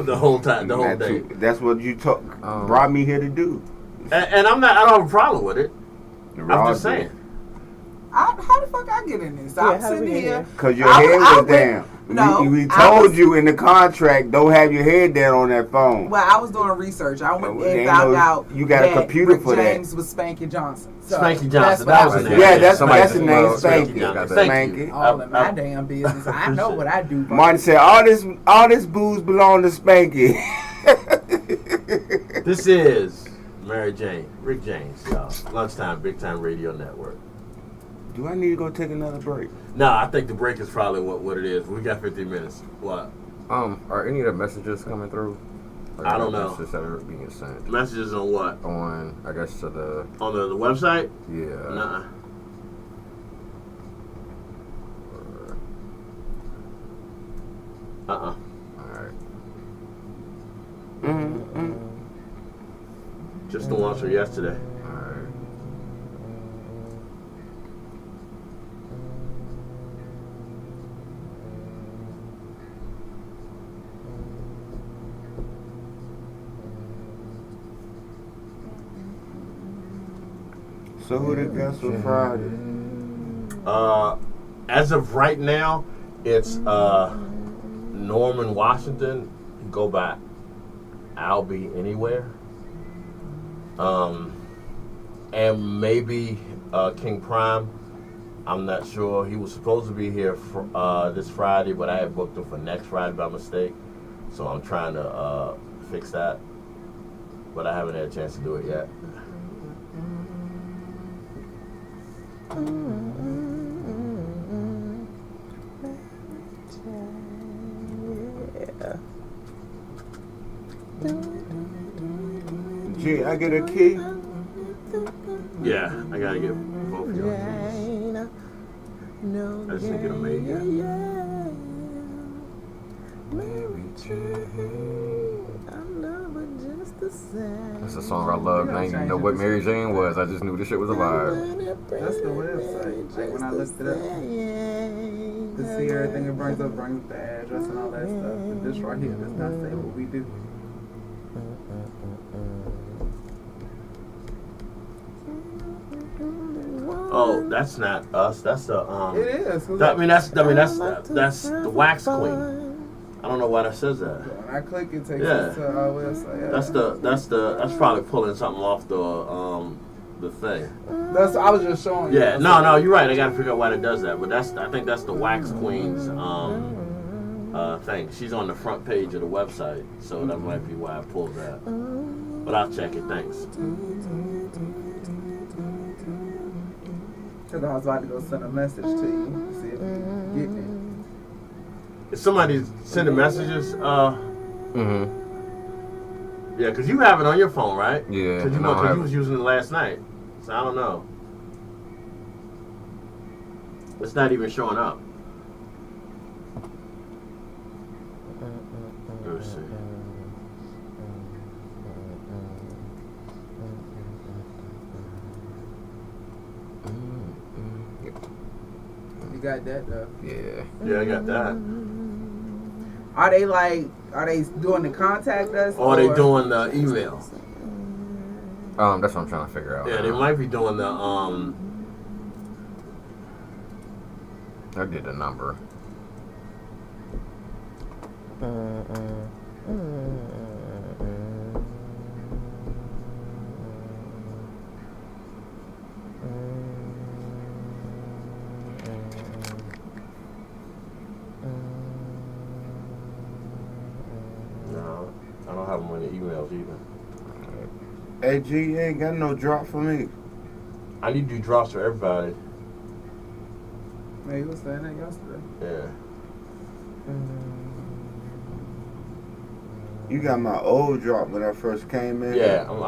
the whole time, the whole day. That's what you brought me here to do. And I don't have a problem with it. I'm just saying. How the fuck I get in this? I'm sitting here. Because your head was down. No, we told you in the contract, don't have your head down on that phone. Well, I was doing research. I went and found out you got a computer for that. James was Spanky Johnson. So Spanky Johnson. That was his name. Yeah, that's the name. Spanky. Spanky. All in my damn business. I know what I do. Martin said, all this booze belong to Spanky. This is Mary Jane, Rick James, y'all. Lunchtime, Big Time Radio Network. Do I need to go take another break? No, I think the break is probably what it is. We got 15 minutes. What? Are any of the messages coming through? I don't know. Messages that are being sent. Messages on what? On, I guess, to the... On the website? Yeah. Nuh-uh. All right. Just the ones from yesterday. So who the guest for Friday? As of right now, it's Norman Washington. Go by I'll Be Anywhere. And maybe King Prime. I'm not sure. He was supposed to be here for, this Friday, but I had booked him for next Friday by mistake. So I'm trying to fix that. But I haven't had a chance to do it yet. Gee, I get a key? Yeah, I gotta get both of y'all. I just think it'll make it. That's a song I loved. I didn't even know what Mary Jane was. I just knew this shit was a vibe. That's the website. Like when I looked it up to see everything it brings up the address and all that stuff. But this right here does not say what we do. Oh, that's not us. That's the It is. that's the Wax Queen. I don't know why that says that. When I click, it takes us to our website. Yeah. That's probably pulling something off the thing. I was just showing you. Yeah, no, you're right. I gotta figure out why it does that. But I think that's the Wax Queen's thing. She's on the front page of the website, so that might be why I pulled that. But I'll check it. Thanks. Because I was about to go send a message to you, see if you can get it. If somebody's sending messages, yeah, because you have it on your phone, right? Yeah. Because you was using it last night, so I don't know. It's not even showing up. Let's see. You got that though. Yeah. Yeah, I got that. Are they doing the contact us? Or are they doing the email? That's what I'm trying to figure out. Yeah, they might be doing the I did the number. No, I don't have them on the emails either. Hey, G, you ain't got no drop for me. I need to do drops for everybody. Man, you was saying that yesterday. Yeah. You got my old drop when I first came in. Yeah, we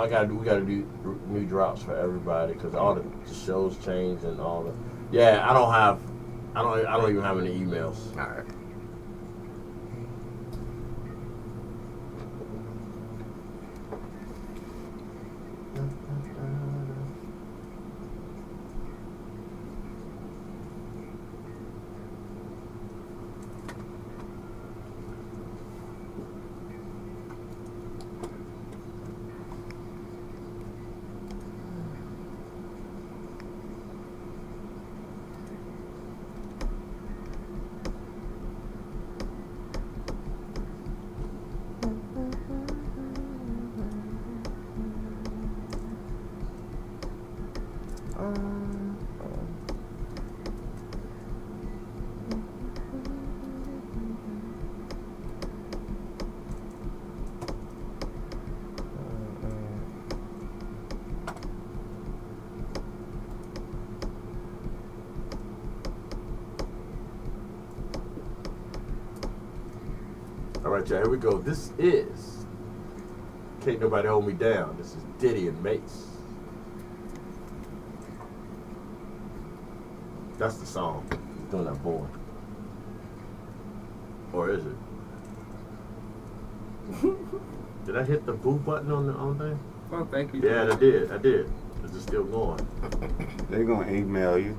gotta do new drops for everybody because all the shows changed and all the. Yeah, I don't even have any emails. All right. All right, y'all, here we go. This is Can't Nobody Hold Me Down. This is Diddy and Mace. That's the song. He's doing that boy. Or is it? Did I hit the boo button on the thing? Oh, thank you. Yeah, I did. Is it still going? They gonna email you.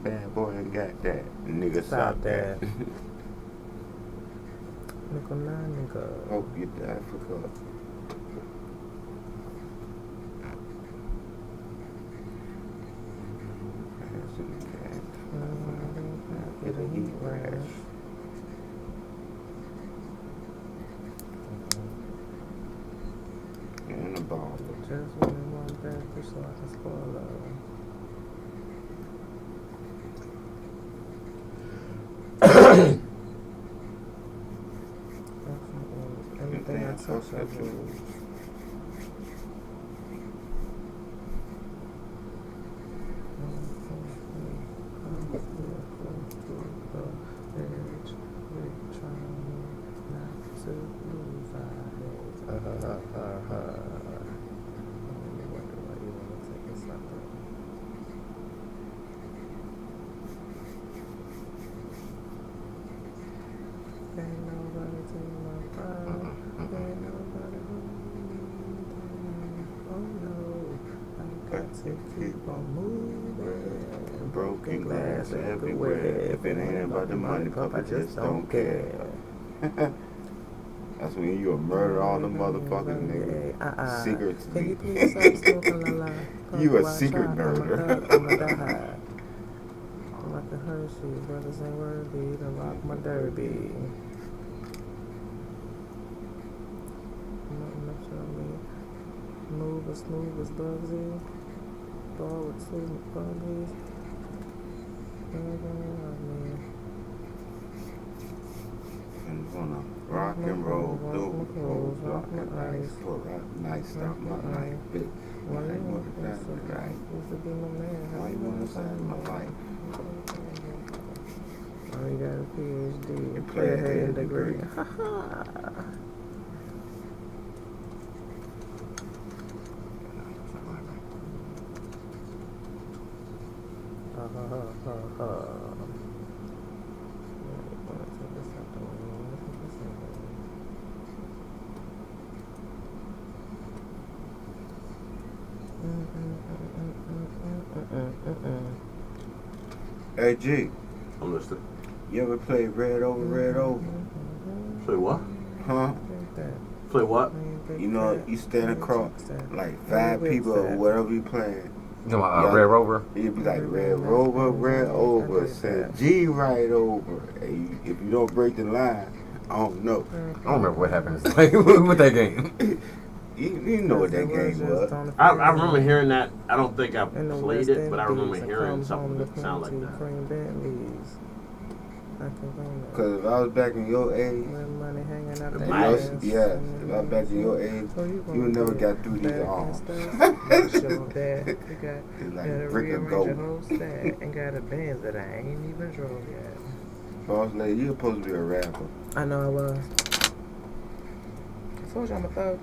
Bad boy ain't got that. Nigga, stop that. Nigga, nah, nigga. Hope you die for God. in the ball. Just one bad fish so I can spoil love. Everything I touch, I lose. To keep on moving, broken glass everywhere. If it ain't about the money, Pop, I just don't care. That's when you murder all the motherfuckers, nigga. Secrets. Can you please stop smoking la la? You a secret murderer. I'ma die. I'm like the Hershey, brothers ain't worthy to rock my derby. Nothing up to me. Move as smooth as Bugsy. Ball with two buggies. And gonna rock and roll through the cold, rock and ice, pull out nice stuff, my life, bitch. Why you want to pass the right? Why you want to sign my life? Oh, you got a PhD, You play a head degree. degree. Ha ha. Hey G, I'm listening. you ever play Red Over, Red Over? Play what? Huh? Play what? You know, you stand across like 5 people or whatever you playing. You know about Red Rover? You'd be like Red Rover, Red Over, said G right over. Hey, if you don't break the line, I don't know. I don't remember what happens with that game. You know what that game was. I remember hearing that. I don't think I played it, but I remember hearing something that sounded like that. Because if I was back in your age, if I was back in your age, you would never got through these arms. It's like brick and gold. And got a Benz that I ain't even drove yet. Boss lady, you supposed to be a rapper. I know I was. I told you I'm a thug.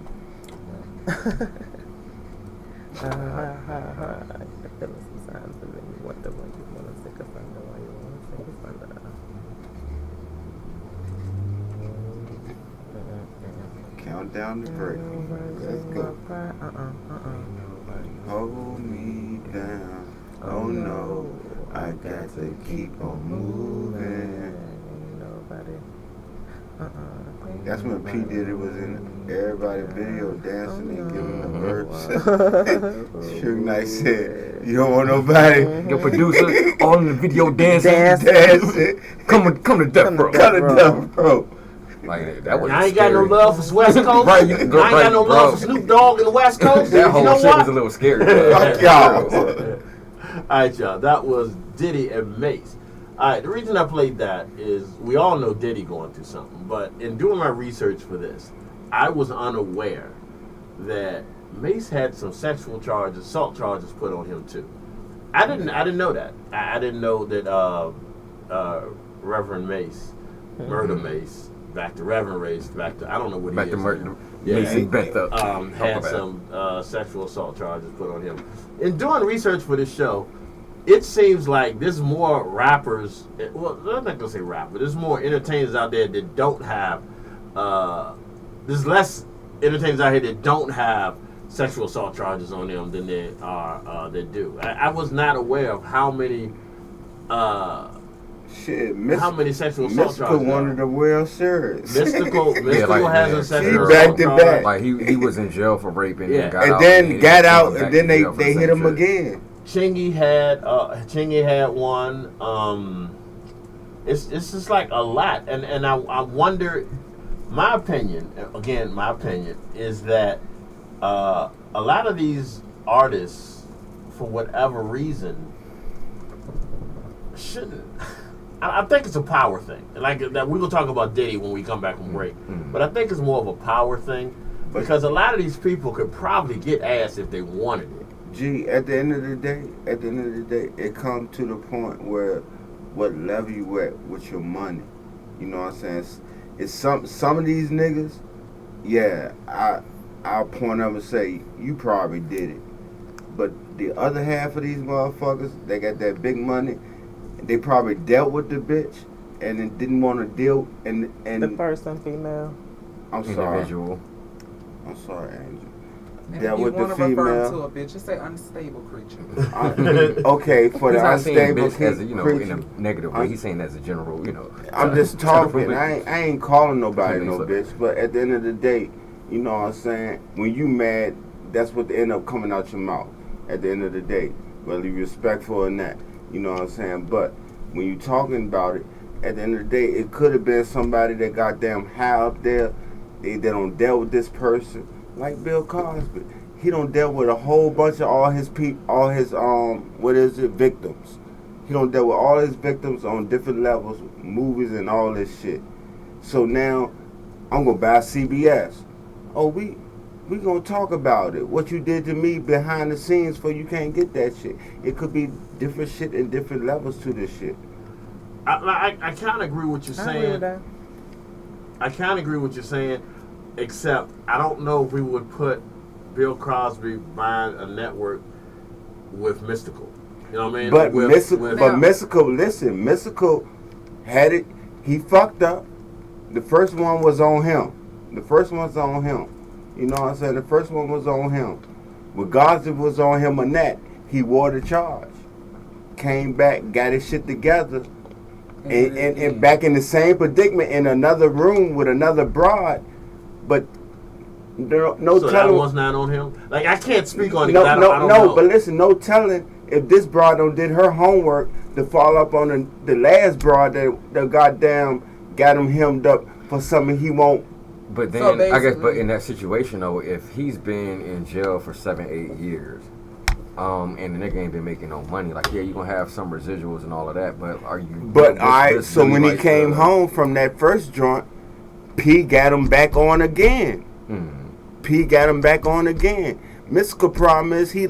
I feel some signs that make me wonder when you want to stick a thunder, why you want to stick a thunder. Count down the break. Let's go. Hold me down. Oh no, I got to keep on moving. That's when P. Diddy was in everybody's video dancing and giving the birds. Suge Knight said, "You don't want nobody." Your producer on the video dancing. Come to Death Row. Come to Death Row. Like that was. I ain't got no love for West Coast. Right, I ain't got no love for Snoop Dogg in the West Coast. That whole you know shit what? was a little scary. Fuck y'all. Alright, y'all. That was Diddy and Mace. Alright, the reason I played that is we all know Diddy going through something, but in doing my research for this, I was unaware that Mace had some assault charges put on him too. I didn't know that. I didn't know that Reverend Mace, Murder Mace, back to Reverend Mace, back to I don't know what Back he to is. Murder. Yeah, Mason Beth up. had some sexual assault charges put on him. In doing research for this show, it seems like there's more rappers. Well, I'm not gonna say rapper. There's more entertainers out there that don't have. There's less entertainers out here that don't have sexual assault charges on them than there are that do. I was not aware of how many. How many sexual assault charges? Mystical wanted the World Series. Mystical has a sexual He backed assault it charge. back. Like he was in jail for raping Yeah. and got out. And then they hit him again. Chingy had one. It's just like a lot, and I wonder. My opinion is that a lot of these artists, for whatever reason, shouldn't. I think it's a power thing. Like that, we're gonna talk about Diddy when we come back from break. But I think it's more of a power thing because a lot of these people could probably get ass if they wanted it. Gee, at the end of the day, it comes to the point where what level you at with your money. You know what I'm saying? It's some of these niggas. Yeah, I'll point up and say you probably did it, but the other half of these motherfuckers, they got that big money. They probably dealt with the bitch and then didn't want to deal and the person, female. I'm sorry. Individual. I'm sorry, Angel. If Dealt you with the want to refer female. to a bitch, just say unstable creature. Okay, for He's the not saying unstable bitch as a, creature. in a negative way. He's saying as a general, I'm just talking. I ain't calling nobody no So- bitch. But at the end of the day, you know what I'm saying? When you mad, that's what end up coming out your mouth. At the end of the day, whether you respectful or not. You know what I'm saying? But when you talking about it, at the end of the day, it could have been somebody that goddamn high up there. They don't deal with this person. Like Bill Cosby. He don't deal with a whole bunch of all his victims. He don't deal with all his victims on different levels, movies and all this shit. So now, I'm gonna buy CBS. Oh, we gonna talk about it. What you did to me behind the scenes for you can't get that shit. It could be different shit and different levels to this shit. I kind of agree with what you're I agree with saying. that. I kind of agree with what you're saying, except I don't know if we would put Bill Cosby buying a network with Mystical. You know what I mean? But With Mystical, listen, Mystical had it. He fucked up. The first one was on him. The first one's on him. You know what I'm saying? The first one was on him. Regardless if it was on him or not, he wore the charge. Came back, got his shit together, and back in the same predicament in another room with another broad. But no so telling. that was not on him. Like I can't speak on it. No, 'cause I don't no. know. But listen, no telling if this broad don't did her homework to follow up on the last broad that goddamn got him hemmed up for something he won't. But then, So I guess, but basically- in that situation though, if he's been in jail for 7-8 years, and the nigga ain't been making no money, like yeah, you gonna have some residuals and all of that, but are you? But what's- alright, what's so really when he like came home from that first joint, P got him back on again. P got him back on again. Mystical problem is he's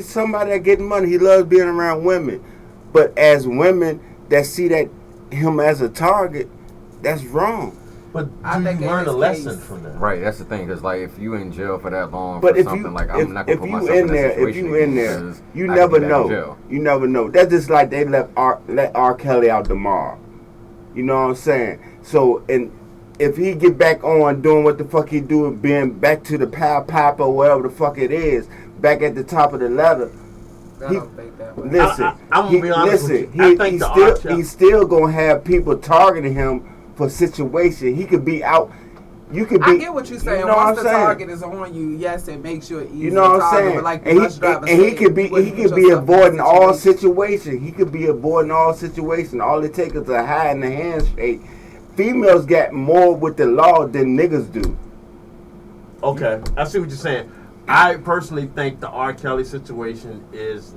somebody that getting money. He loves being around women, but as women that see that him as a target, that's wrong. But I do think you in learn a his lesson case- from that? Right, that's the thing, because like if you in jail for that long But for if something, you like I'm not gonna put if myself you in that there, if situation you in again, there, because you I could never be back in know. jail. You never know. That's just like they let R. Kelly out tomorrow. You know what I'm saying? So and if he get back on doing what the fuck he doing, being back to the Pow Papa or whatever the fuck it is, back at the top of the ladder. I don't think that way. Listen, I'm gonna be honest with you. I think he's the still R. Kelly- he's still gonna have people targeting him for situation. He could be out. You could be. I get what you're saying. You know Once what the I'm saying? target is on you, yes, it makes you an easy You know what I'm target. saying? But like the and bus driver he said, could be you wouldn't put avoiding yourself in that all situation. situations. He could be avoiding all situations. All it takes is a high in the handshake. Females got more with the law than niggas do. Okay, I see what you're saying. I personally think the R. Kelly situation is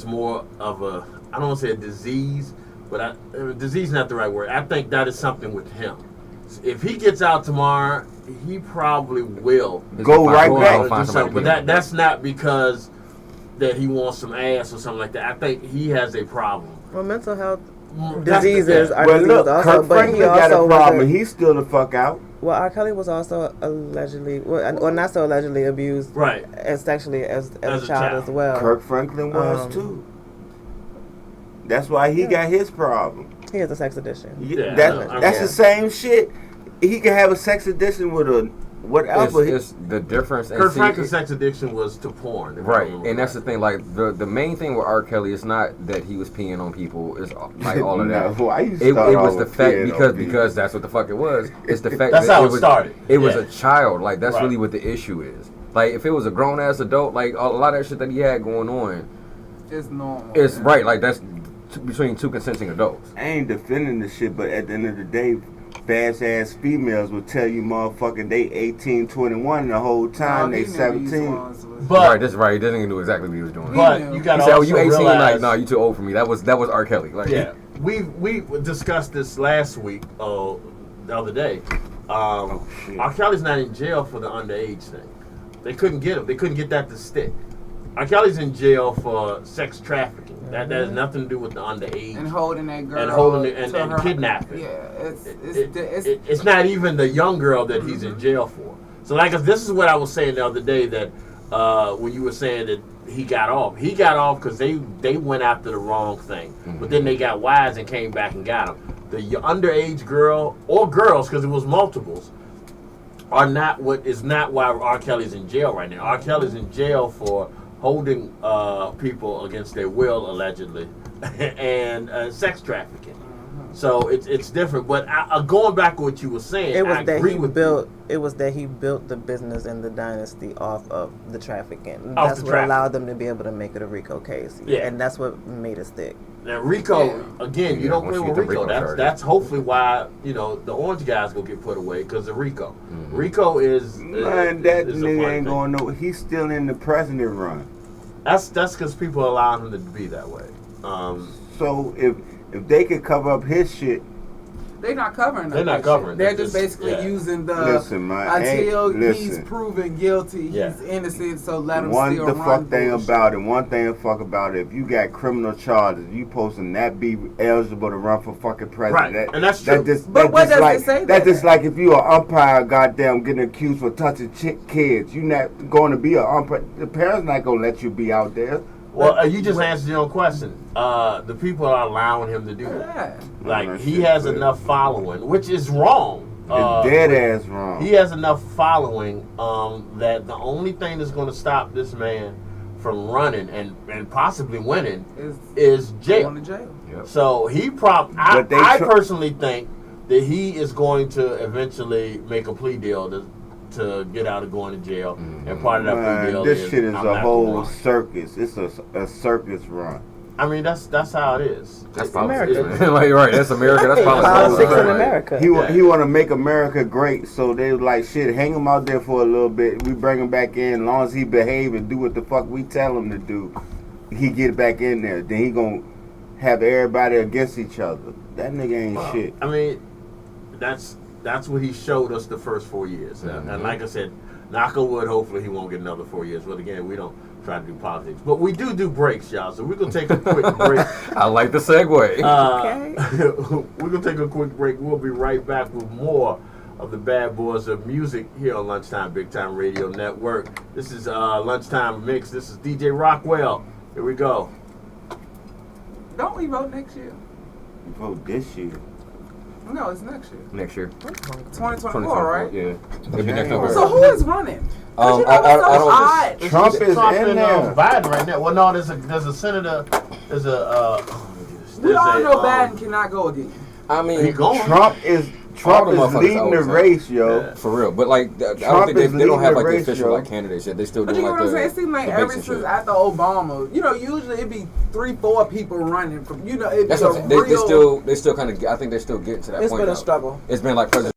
more of a, I don't want to say a disease, but disease is not the right word. I think that is something with him. If he gets out tomorrow, he probably will Go right back. do something. But that's not because that he wants some ass or something like that. I think he has a problem. Well, mental health That's the diseases thing. are Well, diseases look, also, Kirk but Franklin he got also a problem. was He's still the fuck out. well, R. Kelly was also allegedly, well, not so allegedly abused, Right. as sexually as As a a child child. as well. Kirk Franklin was too. That's why he Yeah. got his problem. He has a sex addiction. Yeah, That's the same shit. He can have a sex addiction with a whatever. It's the difference. and Kurt see, Franklin's sex addiction was to porn. if I Right, remember and that's the right. thing. Like the main thing with R. Kelly is not that he was peeing on people. It's like all of that. No, why you It start was off the with fact peeing on because people? that's what the fuck it was. It's the fact That's that how it was started. It was Yeah. a child. Like that's Right. really what the issue is. Like if it was a grown ass adult, like a lot of that shit that he had going on, It's normal. it's man. right. Like that's between two consenting adults. I ain't defending the shit, but at the end of the day, bash ass females will tell you motherfucking they 18, 21 the whole time they 17. Right, that's right. He doesn't even know exactly what he was doing. But you got he to said, also "You 18?" realize, Like, no, you too old for me. That was R. Kelly. Like, yeah, we discussed this last week. The other day. R. Kelly's not in jail for the underage thing. They couldn't get him. They couldn't get that to stick. R. Kelly's in jail for sex trafficking. That has nothing to do with the underage. And holding that girl. And holding it and kidnapping. Yeah, it's not even the young girl that he's in jail for. So like this is what I was saying the other day that when you were saying that he got off. He got off because they went after the wrong thing. But then they got wise and came back and got him. The underage girl or girls, because it was multiples, is not why R. Kelly's in jail right now. R. Kelly's in jail for holding people against their will, allegedly, and sex trafficking. So it's different. But going back to what you were saying, it was I that agree he with built. you. It was that he built the business and the dynasty off of the trafficking. Off That's the what trafficking. allowed them to be able to make it a RICO case. Yeah. And that's what made it stick. Now Rico, again, you don't once play you with get the Rico. Rico charges. That's hopefully why the orange guys go get put away because of Rico. Rico is Man, that is a nigga funny ain't thing. going no. He's still in the president run. That's because people allow him to be that way. So if they could cover up his shit, they're not covering. They're not covering. They're They're just just- basically yeah. using the Listen, man, until hey, he's listen. proven guilty, Yeah. he's innocent. So let him one still the run. fuck thing bullshit. about it, one thing the fuck about it, if you got criminal charges, you supposed to not be eligible to run for fucking president. Right, and that's true. But what does it say That's there? just like if you an umpire, goddamn, getting accused for touching kids. You not going to be an umpire. The parents not gonna let you be out there. Well, you just answered your own question. The people are allowing him to do that. Yeah. Like that he shit has crazy. enough following, which is wrong. It's dead ass wrong. He has enough following that the only thing that's going to stop this man from running and possibly winning is jail. Going to jail. Yep. So I But they personally think that he is going to eventually make a plea deal to get out of going to jail. And part of that plea Man, deal this is shit is I'm a not whole gonna run. circus. It's a circus run. I mean, that's how it is. That's It's politics, America. man. Like, right, that's America. That's Politics in Like, America. He want to make America great, so they was like, shit, hang him out there for a little bit. We bring him back in, as long as he behave and do what the fuck we tell him to do. He get back in there, then he gonna have everybody against each other. That nigga ain't shit. I mean, that's what he showed us the first 4 years. And like I said, knock on wood, hopefully he won't get another 4 years. But again, we don't try to do politics. But we do breaks, y'all. So we're going to take a quick break. I like the segue. We're going to take a quick break. We'll be right back with more of the bad boys of music here on Lunchtime Big Time Radio Network. This is Lunchtime Mix. This is DJ Rockwell. Here we go. Don't we vote next year? Vote this year. No, it's next year. Next year. 2024, right? Yeah. It'll be next November. So who is running? 'Cause you know what's so odd? Trump is in and there. Biden right now. Well, no, there's a senator. There's a. We all know Biden cannot go again. I mean, He going. Trump is All the motherfuckers leading the always have. race, yo. Yeah. for real. But like, I Trump don't think is they don't have leading like the the race, official yo. like candidates yet. They still But doing you know like what I'm the saying? It seems like debates ever and since shit. after Obama, usually it'd be 3-4 people running from, it'd That's be what a I'm saying. real. They still kind of. I think they're still getting to that It's point. been a now. struggle. It's been like President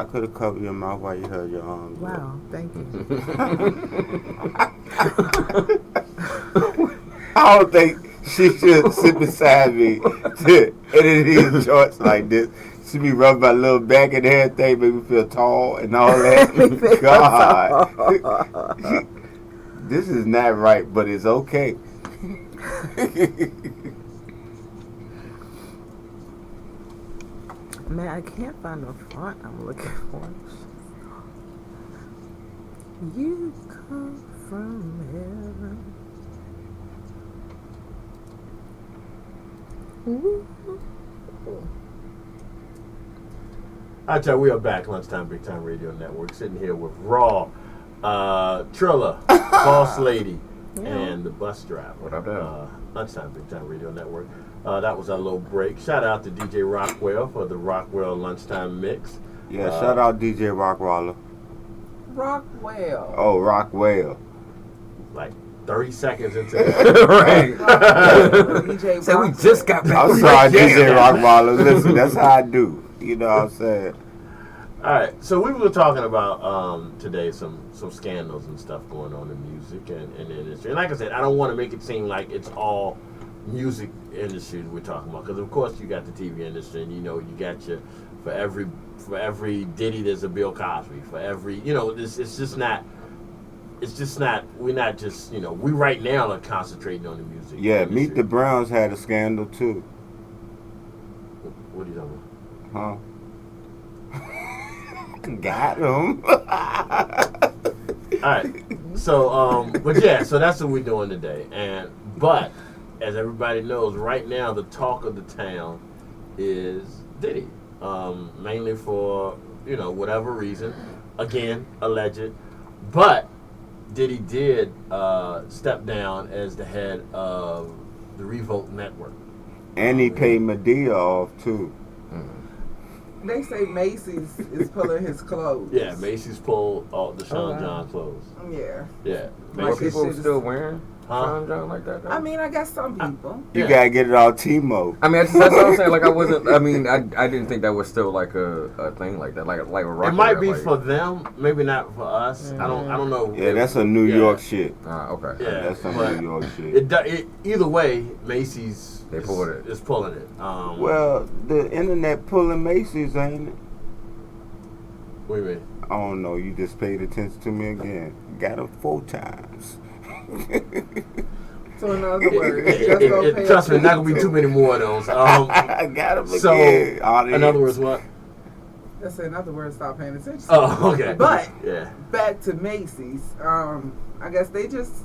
I could have covered your mouth while you held your arms. Wow, thank you. I don't think she should sit beside me in these shorts like this. She be rubbing my little back and everything, make me feel tall and all that. God. This is not right, but it's okay. Man, I can't find the font I'm looking for. You come from heaven. Ooh. I tell you, we are back. Lunchtime, Big Time Radio Network. Sitting here with Raw, Trilla, Boss Lady, and the bus driver. What up, there? Lunchtime, Big Time Radio Network. That was our little break. Shout out to DJ Rockwell for the Rockwell Lunchtime Mix. Yeah, shout out DJ Rockwaller. Rockwell. Oh, Rockwell. Like 30 seconds into it. Right. DJ So we Rockwell. just got back. I'm sorry, DJ Rockwaller. Listen, that's how I do. You know what I'm saying? All right, so we were talking about today some scandals and stuff going on in music and the industry. And like I said, I don't want to make it seem like it's all music industry we're talking about, because of course you got the TV industry, and you know you got your for every Diddy there's a Bill Cosby, for every it's just not we're not just we right now are concentrating on the music. Yeah, industry. Meet the Browns had a scandal too. What are you talking about? Huh? Got him. All right. So, but yeah, so that's what we're doing today. But as everybody knows, right now the talk of the town is Diddy. Mainly for whatever reason. Again, alleged. But Diddy did step down as the head of the Revolt Network. And he paid Medea off too. They say Macy's is pulling his clothes. Yeah, Macy's pulled all the Sean John clothes. Yeah. Yeah. Are Like people his shit still is- wearing Sean John like that, though? I mean, I guess some people. You gotta get it all T-Mo. I mean, that's what I'm saying. Like, I wasn't. I mean, I didn't think that was still like a thing like that. Like a rock. It might be for them, maybe not for us. I don't know. Yeah, that's a New York shit. Okay. Yeah, That's some but New York shit. either way, Macy's They pulled it. is pulling it. Well, the internet pulling Macy's, ain't it? What do you mean? I don't know. You just paid attention to me again. Got him 4 times. So in other words, just don't pay Trust me, not gonna be attention too many more of those. I got him So, again. in other words, what? That's in other words, stop paying attention. Oh, okay. But yeah, back to Macy's. I guess they just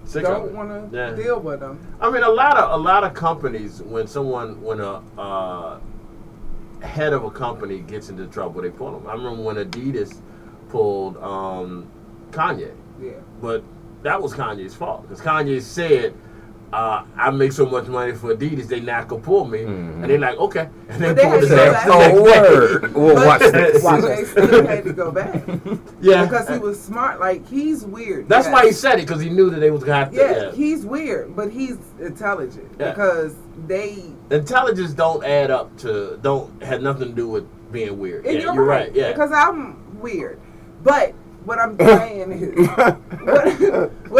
Sick of don't it. want to Yeah. deal with them. I mean, a lot of companies, when a head of a company gets into trouble, they pull them. I remember when Adidas pulled Kanye, Yeah. but that was Kanye's fault, because Kanye said, I make so much money for Adidas, they not gonna pull me. And they're like, okay. And they But they pulled his had to ass. go Oh, back. word. Well, watch this. But they still had to go back Yeah. because he was smart. Like, he's weird. That's yes. why he said it, because he knew that they was gonna have to. Yeah, he's weird, but he's intelligent Yeah. because they. Intelligence don't have nothing to do with being weird. And Yeah, you're right. Yeah. Because I'm weird, but what I'm saying is, what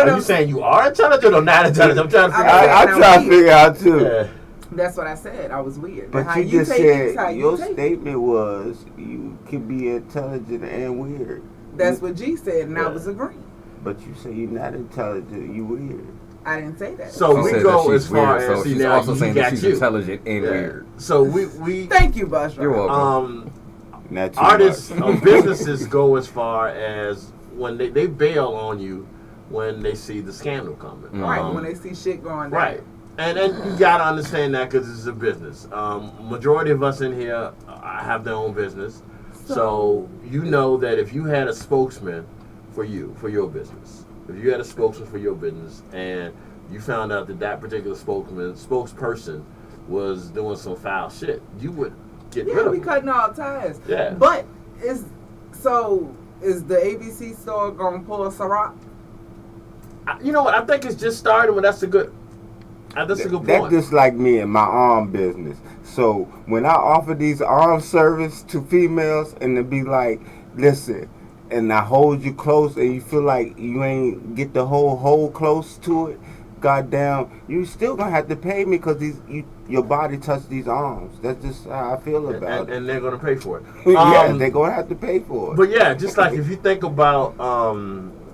Are I'm you saying you are intelligent or not intelligent? I'm trying to figure I- out. I'm trying to figure out too. Yeah. That's what I said. I was weird. But how you just take it is how said you your take it. statement was you can be intelligent and weird. That's what G said, and I Yeah. was agreeing. But you say you're not intelligent, you weird. I didn't say that. So She we said go that as she's far weird, as so see she's now also you saying got that she's you. intelligent and Yeah. weird. So we Thank you, Buster. You're welcome. Not too artists much. or businesses go as far as when they bail on you when they see the scandal coming. Right, when they see shit going down. Right. And you gotta understand that, because it's a business. Majority of us in here have their own business, so you know that if you had a spokesman for your business, if you had a spokesman for your business, and you found out that particular spokesperson was doing some foul shit, you would get rid Yeah, of we him. cutting all ties. Yeah. But is the ABC store gonna pull a Ciroc? You know what? I think it's just starting, but that's a good That's point. just like me and my arm business. So when I offer these arm service to females and to be like, listen, and I hold you close and you feel like you ain't get the whole hole close to it, goddamn, you still gonna have to pay me because your body touched these arms. That's just how I feel about it. And they're gonna pay for it. Yeah, they're gonna have to pay for it. But yeah, just like if you think about,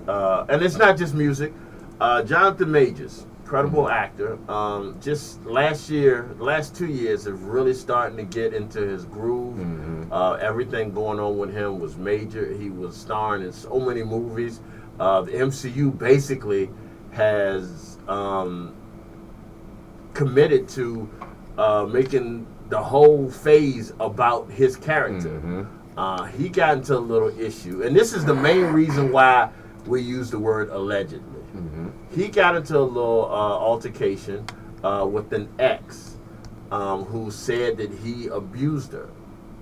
and it's not just music. Jonathan Majors, incredible actor. Just last 2 years have really starting to get into his groove. Everything going on with him was major. He was starring in so many movies. The MCU basically has committed to making the whole phase about his character. He got into a little issue, and this is the main reason why we use the word allegedly. He got into a little altercation with an ex who said that he abused her.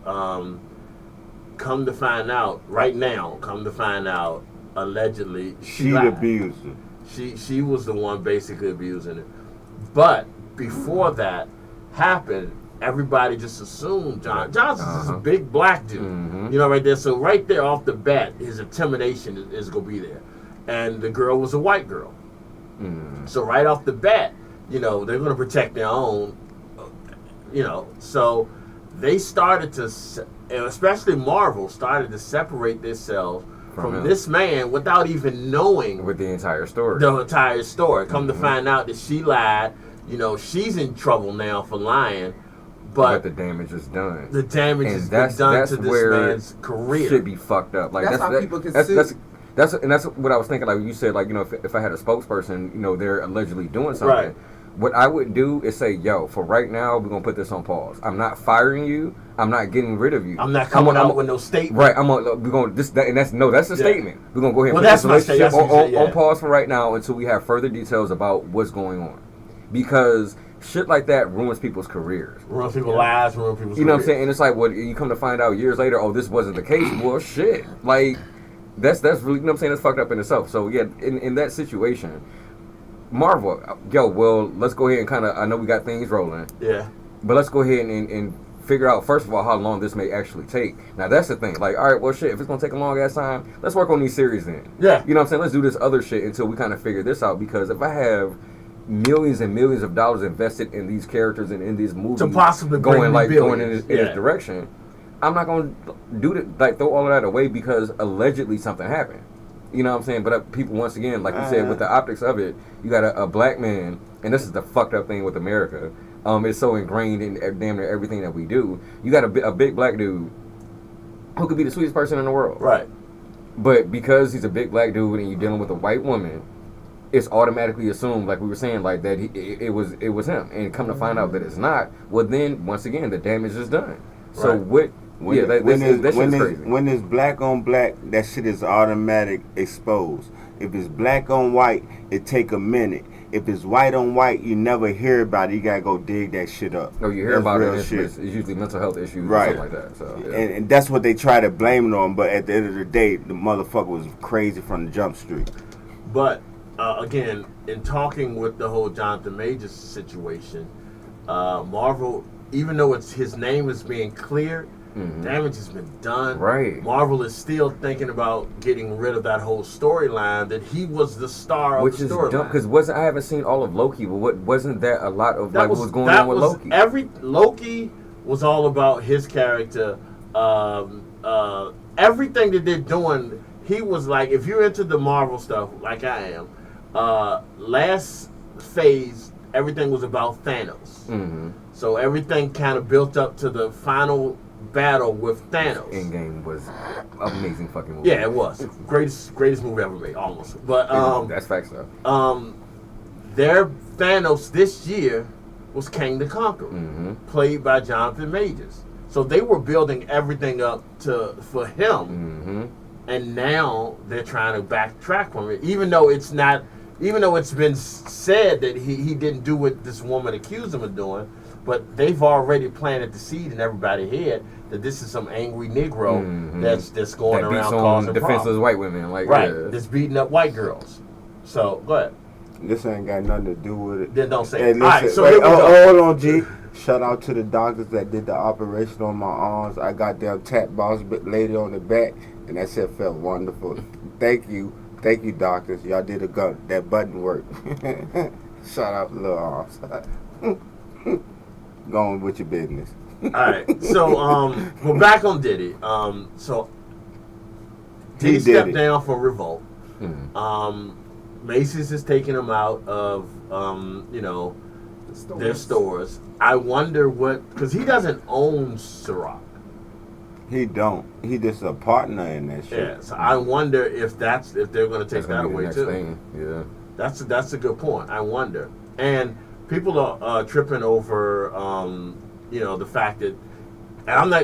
Come to find out, allegedly she abused her. She was the one basically abusing it. But before that happened, everybody just assumed Johnson's this big black dude. You know, right there. So right there off the bat, his intimidation is going to be there. And the girl was a white girl. So right off the bat, you know, they're going to protect their own, you know. So they started to, especially Marvel, started to separate themselves from this man without even knowing with the entire story. Come to find out that she lied. You know, she's in trouble now for lying. But the damage is done. The damage has been done to this man's career. Should be fucked up. Like that's how people can sue. That's what I was thinking. Like you said, like, you know, if I had a spokesperson, you know, they're allegedly doing something. Right. What I would do is say, yo, for right now, we're gonna put this on pause. I'm not firing you. I'm not getting rid of you. I'm not coming out with no statement. Right. We're gonna that's a statement. We're gonna go ahead and put this relationship on pause for right now until we have further details about what's going on, because shit like that ruins people's careers. Ruins people's lives. Ruins people's. You know what I'm saying? And it's like, what you come to find out years later, oh, this wasn't the case. Well, shit. Like, that's really, you know what I'm saying? That's fucked up in itself. So yeah, in that situation, Marvel, yo, well, let's go ahead and kind of, I know we got things rolling. Yeah. But let's go ahead and figure out, first of all, how long this may actually take. Now, that's the thing. Like, all right, well, shit, if it's going to take a long ass time, let's work on these series then. Yeah. You know what I'm saying? Let's do this other shit until we kind of figure this out. Because if I have millions and millions of dollars invested in these characters and in these movies, to possibly going in this direction, I'm not going to do it, like, throw all of that away because allegedly something happened. You know what I'm saying? But people, once again, like you said, with the optics of it, you got a black man, and this is the fucked up thing with America. It's so ingrained in damn near everything that we do. You got a big black dude who could be the sweetest person in the world. Right. But because he's a big black dude and you're dealing with a white woman, it's automatically assumed, like we were saying, like that it was him. And come to find out that it's not, well then, once again, the damage is done. So right. When it's black on black, that shit is automatic exposed. If it's black on white, it take a minute. If it's white on white, you never hear about it. You gotta go dig that shit up. Oh, you hear about it? It's usually mental health issues, right? Or something like that. So, yeah. And that's what they try to blame it on. But at the end of the day, the motherfucker was crazy from the jump street. But again, in talking with the whole Jonathan Majors situation, Marvel, even though his name is being cleared. Damage has been done. Right. Marvel is still thinking about getting rid of that whole storyline that he was the star of the storyline. Which is dumb, because I haven't seen all of Loki, but wasn't that a lot of what was going on with Loki? Loki was all about his character. Everything that they're doing, he was like, if you're into the Marvel stuff, like I am, last phase, everything was about Thanos. So everything kind of built up to the final battle with Thanos. Endgame was amazing fucking movie. Yeah, it was. Greatest movie ever made, almost. But that's facts though. Their Thanos this year was King the Conqueror, played by Jonathan Majors. So they were building everything up for him, and now they're trying to backtrack from it, even though it's been said that he didn't do what this woman accused him of doing. But they've already planted the seed in everybody's head that this is some angry Negro that's going around causing defenseless problems. White women, like that's beating up white girls. So go ahead. This ain't got nothing to do with it. Then don't say. Hey, All right, so wait, here we go. hold on, G. Shout out to the doctors that did the operation on my arms. I got them tap boss lady on the back, and that shit felt wonderful. Thank you, doctors. Y'all did that button work. Shout out to little arms. Go on with your business. All right, so we're back on Diddy. So Diddy stepped down for revolt. Macy's is taking him out of their stores. I wonder because he doesn't own Ciroc. He don't. He just a partner in that shit. Yeah, so I wonder if they're going to take that away too. Thing. Yeah, that's a good point. I wonder, and people are tripping over the fact that, and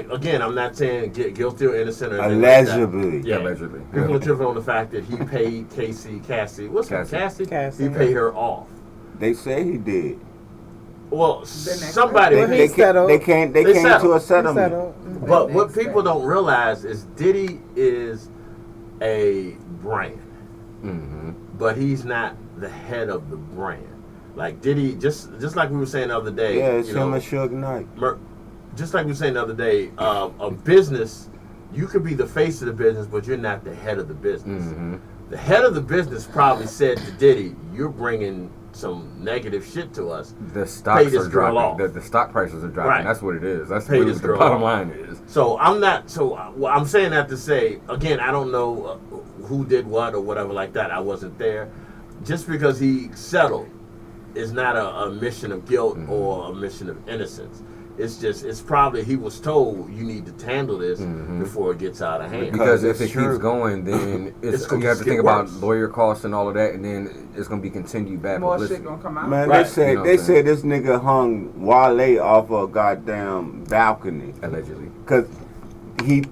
I'm not saying guilty or innocent or anything allegedly. Like that. Yeah, allegedly. People are tripping on the fact that he paid Cassie. What's her Cassie? He paid her off. They say he did. Well, somebody they came to a settlement. But what people don't realize is Diddy is a brand, but he's not the head of the brand. Like Diddy, just like we were saying the other day. Yeah, it's him and Suge Knight. Just like we were saying the other day, a business, you could be the face of the business, but you're not the head of the business. The head of the business probably said to Diddy, "You're bringing some negative shit to us. The stocks are dropping. The stock prices are dropping. Right. That's what it is. That's really what the bottom line is. So I'm saying that to say, again, I don't know who did what or whatever like that. I wasn't there. Just because he settled is not a mission of guilt or a mission of innocence. It's probably he was told you need to handle this before it gets out of hand. Because if it keeps going, then you have to think about lawyer costs and all of that, and then it's going to be continued bad publicity. More shit gonna come out. Man, they say this nigga hung Wale off a goddamn balcony. Allegedly. Because he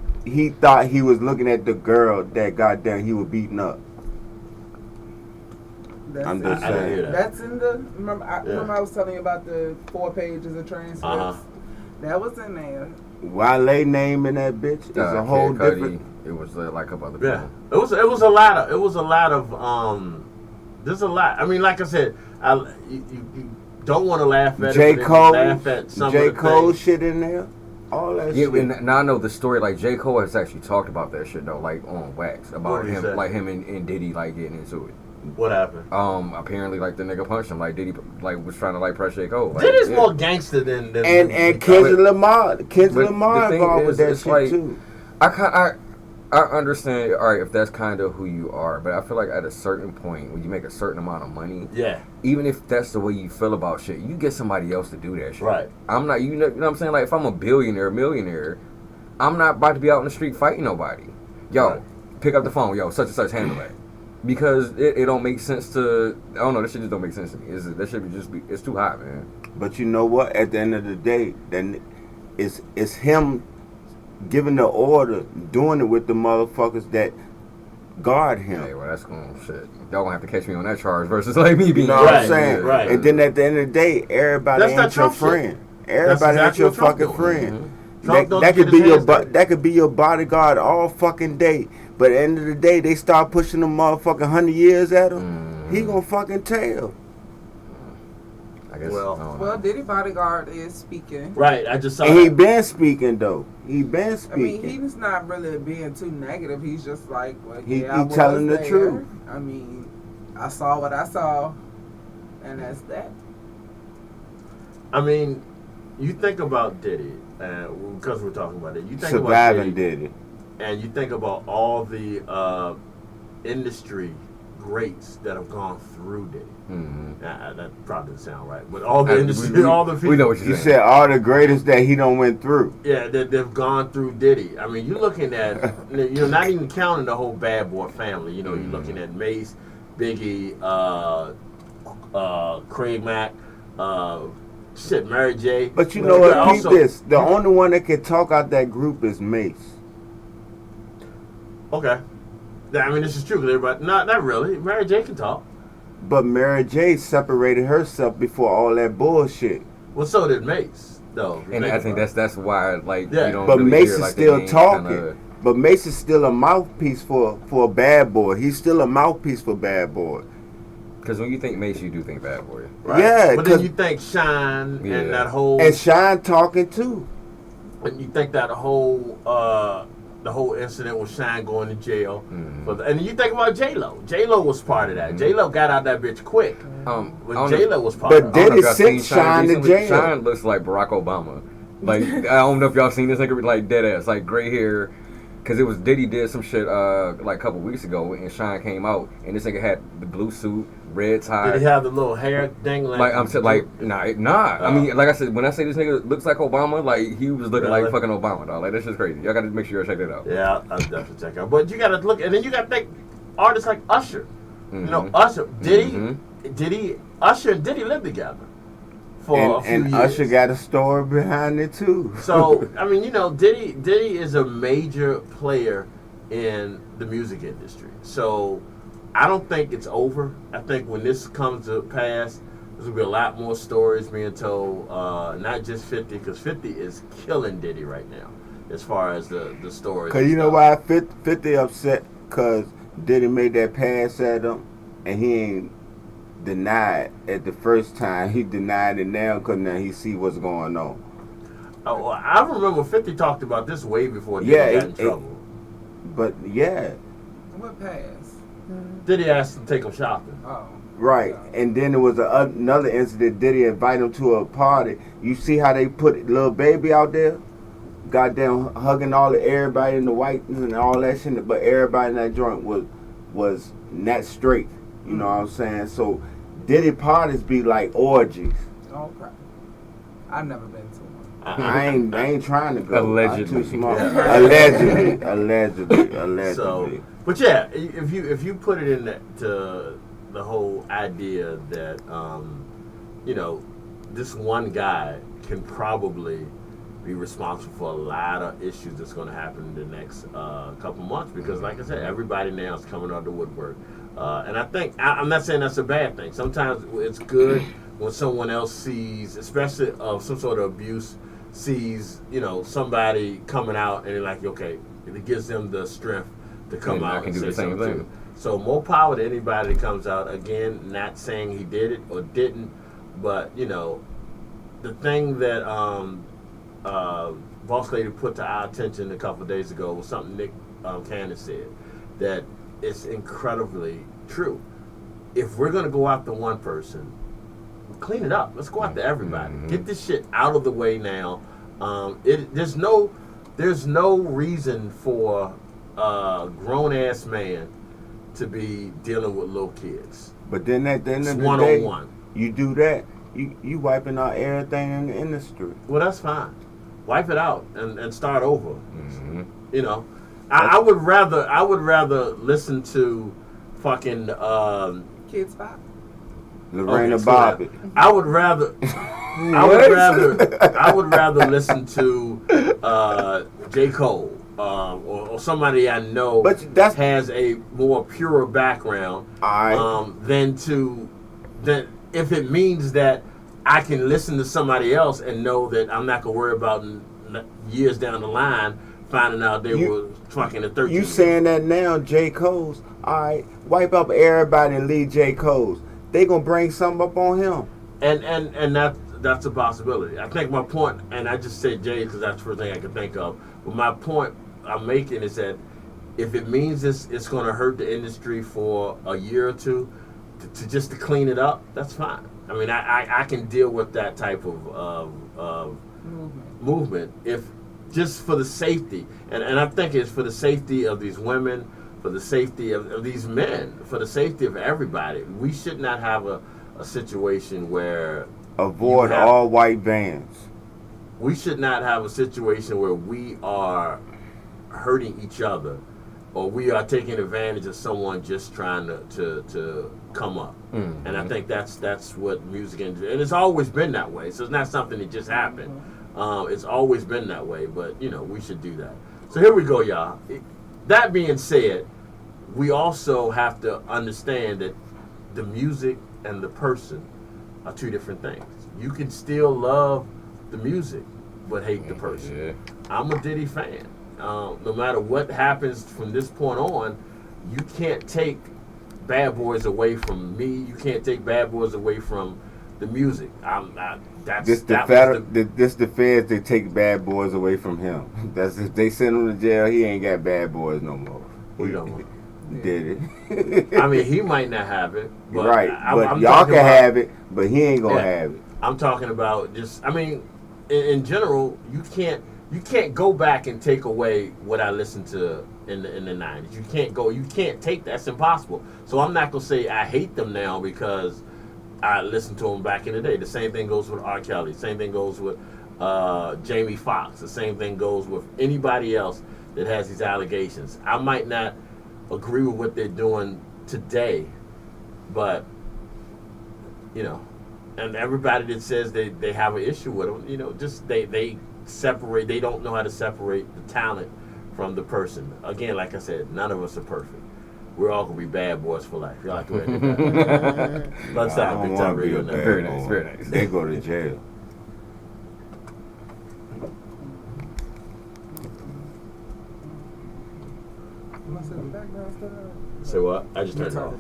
thought he was looking at the girl that goddamn he was beating up. I'm just saying. That's in the. Remember I was telling you about the 4 pages of transcripts. That was in there. Wale name in that bitch is a whole different. It was like a couple other people. Yeah, it was a lot of. There's a lot. I mean, like I said, you don't want to laugh at J. it. Cole, laugh at some J. of the Cole things. shit in there. All that shit. And now I know the story. Like J. Cole has actually talked about that shit though, like on wax about him, like him and Diddy like getting into it. What happened? Apparently, like the nigga punched him. Like Diddy, like was trying to like press J. Cole. Like, Diddy's more gangster than and Kendrick Lamar involved with that shit like, too. I understand. All right, if that's kind of who you are, but I feel like at a certain point when you make a certain amount of money, even if that's the way you feel about shit, you get somebody else to do that shit. Right. I'm not. You know what I'm saying? Like if I'm a millionaire, I'm not about to be out in the street fighting nobody. Yo, pick up the phone. Yo, such and such, handle that. Because it don't make sense to. I don't know. That shit just don't make sense to me. That should be it's too hot, man. But you know what? At the end of the day, then it's him giving the order, doing it with the motherfuckers that guard him. Hey, well, that's going shit. Y'all gonna have to catch me on that charge versus like me being. You know what I'm saying? Right. And then at the end of the day, everybody ain't your friend. Everybody ain't your fucking friend. That could be your bodyguard all fucking day. But at the end of the day, they start pushing the motherfucking 100 years at him. He gonna fucking tell. I guess. Well, Diddy bodyguard is speaking. Right, I just saw. And he been speaking though. He been speaking. I mean, he's not really being too negative. He's just like, well, he telling the truth. I mean, I saw what I saw, and that's that. I mean, you think about Diddy, because we're talking about it. You think Surviving about Diddy. And you think about all the industry greats that have gone through Diddy. That probably doesn't sound right, but all the industry, all the people. We know what you're saying. You said all the greatest that he done went through. Yeah, they've gone through Diddy. I mean, you're looking at, you're not even counting the whole Bad Boy family. You know, you're looking at Mace, Biggie, Craig Mack, Mary J. But you know what? Keep this. The only one that can talk out that group is Mace. Okay. I mean, this is true. Everybody, not really. Mary J can talk. But Mary J separated herself before all that bullshit. Well, so did Mace, though. And I think that's why, like, yeah. you don't But really Mace hear, is like, still talking. Kinda... But Mace is still a mouthpiece for a Bad Boy. He's still a mouthpiece for Bad Boy. Because when you think Mace, you do think Bad Boy. Right? Yeah, but then you think Shine and that whole and Shine talking too. And you think that the whole incident with Shine going to jail, and you think about J-Lo. J-Lo was part of that. J-Lo got out that bitch quick. When J-Lo was part of it. But then it sent Shine to jail. Shine looks like Barack Obama. Like, I don't know if y'all seen this nigga, like dead ass, like gray hair. Because it was Diddy did some shit like a couple weeks ago, and Shine came out, and this nigga had the blue suit, red tie. Did he have the little hair dangling? Like, I'm saying, like, nah. I mean, like I said, when I say this nigga looks like Obama, like, he was looking like fucking Obama, dog. Like, that's just crazy. Y'all gotta make sure y'all check that out. Yeah, I'll definitely check it out. But you gotta look, and then you gotta think artists like Usher. You know, Usher, Usher and Diddy lived together for a few years. Usher got a story behind it too. So, I mean, you know, Diddy is a major player in the music industry. So, I don't think it's over. I think when this comes to pass, there's going to be a lot more stories being told, not just 50, because 50 is killing Diddy right now as far as the stories. Because you know why 50 upset? Because Diddy made that pass at him, and he ain't denied at the first time. He denied it now because now he see what's going on. Oh, I remember 50 talked about this way before Diddy got in trouble. But yeah. What pass? Diddy asked him to take him shopping. Oh. Right. And then there was another incident. Diddy invited him to a party. You see how they put Lil Baby out there? Goddamn hugging everybody in the white and all that shit. But everybody in that joint was not straight. You know what I'm saying? So Diddy parties be like orgies. Okay. I've never been to one. I ain't trying to go. Allegedly. I'm too smart. Allegedly. So, but yeah, if you put it into the whole idea that you know, this one guy can probably be responsible for a lot of issues that's going to happen in the next couple months, because like I said, everybody now is coming out of the woodwork. And I think, I'm not saying that's a bad thing. Sometimes it's good when someone else sees, especially of some sort of abuse, sees, you know, somebody coming out and they're like, okay, it gives them the strength to come out and say something too. So more power to anybody that comes out. Again, not saying he did it or didn't, but, you know, the thing that Boss Lady put to our attention a couple of days ago was something Nick Cannon said, that it's incredibly true. If we're going to go after one person, clean it up. Let's go after everybody. Get this shit out of the way now. There's no reason for a grown-ass man to be dealing with little kids. But then at the end of the one-on-one. day, you do that, you wiping out everything in the industry. Well, that's fine. Wipe it out and start over. You know, I would rather listen to fucking Kids Pop. Lorena Bobbitt. I would rather listen to J. Cole or somebody I know has a more pure background than if it means that I can listen to somebody else and know that I'm not gonna worry about years down the line finding out they were fucking a 13. You saying that now, J. Cole's, all right, wipe up everybody and leave J. Cole's. They gonna bring something up on him. And that's a possibility. I think my point, and I just said Jay because that's the first thing I could think of, but my point I'm making is that if it means it's gonna hurt the industry for a year or two, to clean it up, that's fine. I mean, I can deal with that type of movement if just for the safety, and I think it's for the safety of these women, for the safety of these men, for the safety of everybody. We should not have a situation where avoid all white vans. We should not have a situation where we are hurting each other or we are taking advantage of someone just trying to come up. And I think that's what music industry, and it's always been that way. So it's not something that just happened. It's always been that way, but you know, we should do that. So here we go, y'all. That being said, we also have to understand that the music and the person are two different things. You can still love the music, but hate the person. Yeah. I'm a Diddy fan. No matter what happens from this point on, you can't take Bad Boys away from me. You can't take Bad Boys away from the music. This the feds. They take Bad Boys away from him. That's if they send him to jail. He ain't got Bad Boys no more. We don't. Did it? I mean, he might not have it, but right. But I'm y'all can have it, but he ain't gonna have it. I'm talking about just. I mean, in general, you can't go back and take away what I listened to in the 90s. You can't take that. It's impossible. So I'm not gonna say I hate them now because I listened to them back in the day. The same thing goes with R. Kelly. The same thing goes with Jamie Foxx. The same thing goes with anybody else that has these allegations. I might not agree with what they're doing today, but and everybody that says they have an issue with them, just they separate. They don't know how to separate the talent from the person. Again, like I said, none of us are perfect. We're all gonna be bad boys for life. Y'all have to admit that. LunchTyme Big Time Radio. Very nice, very nice. They go to jail. Say what? I just turned it off.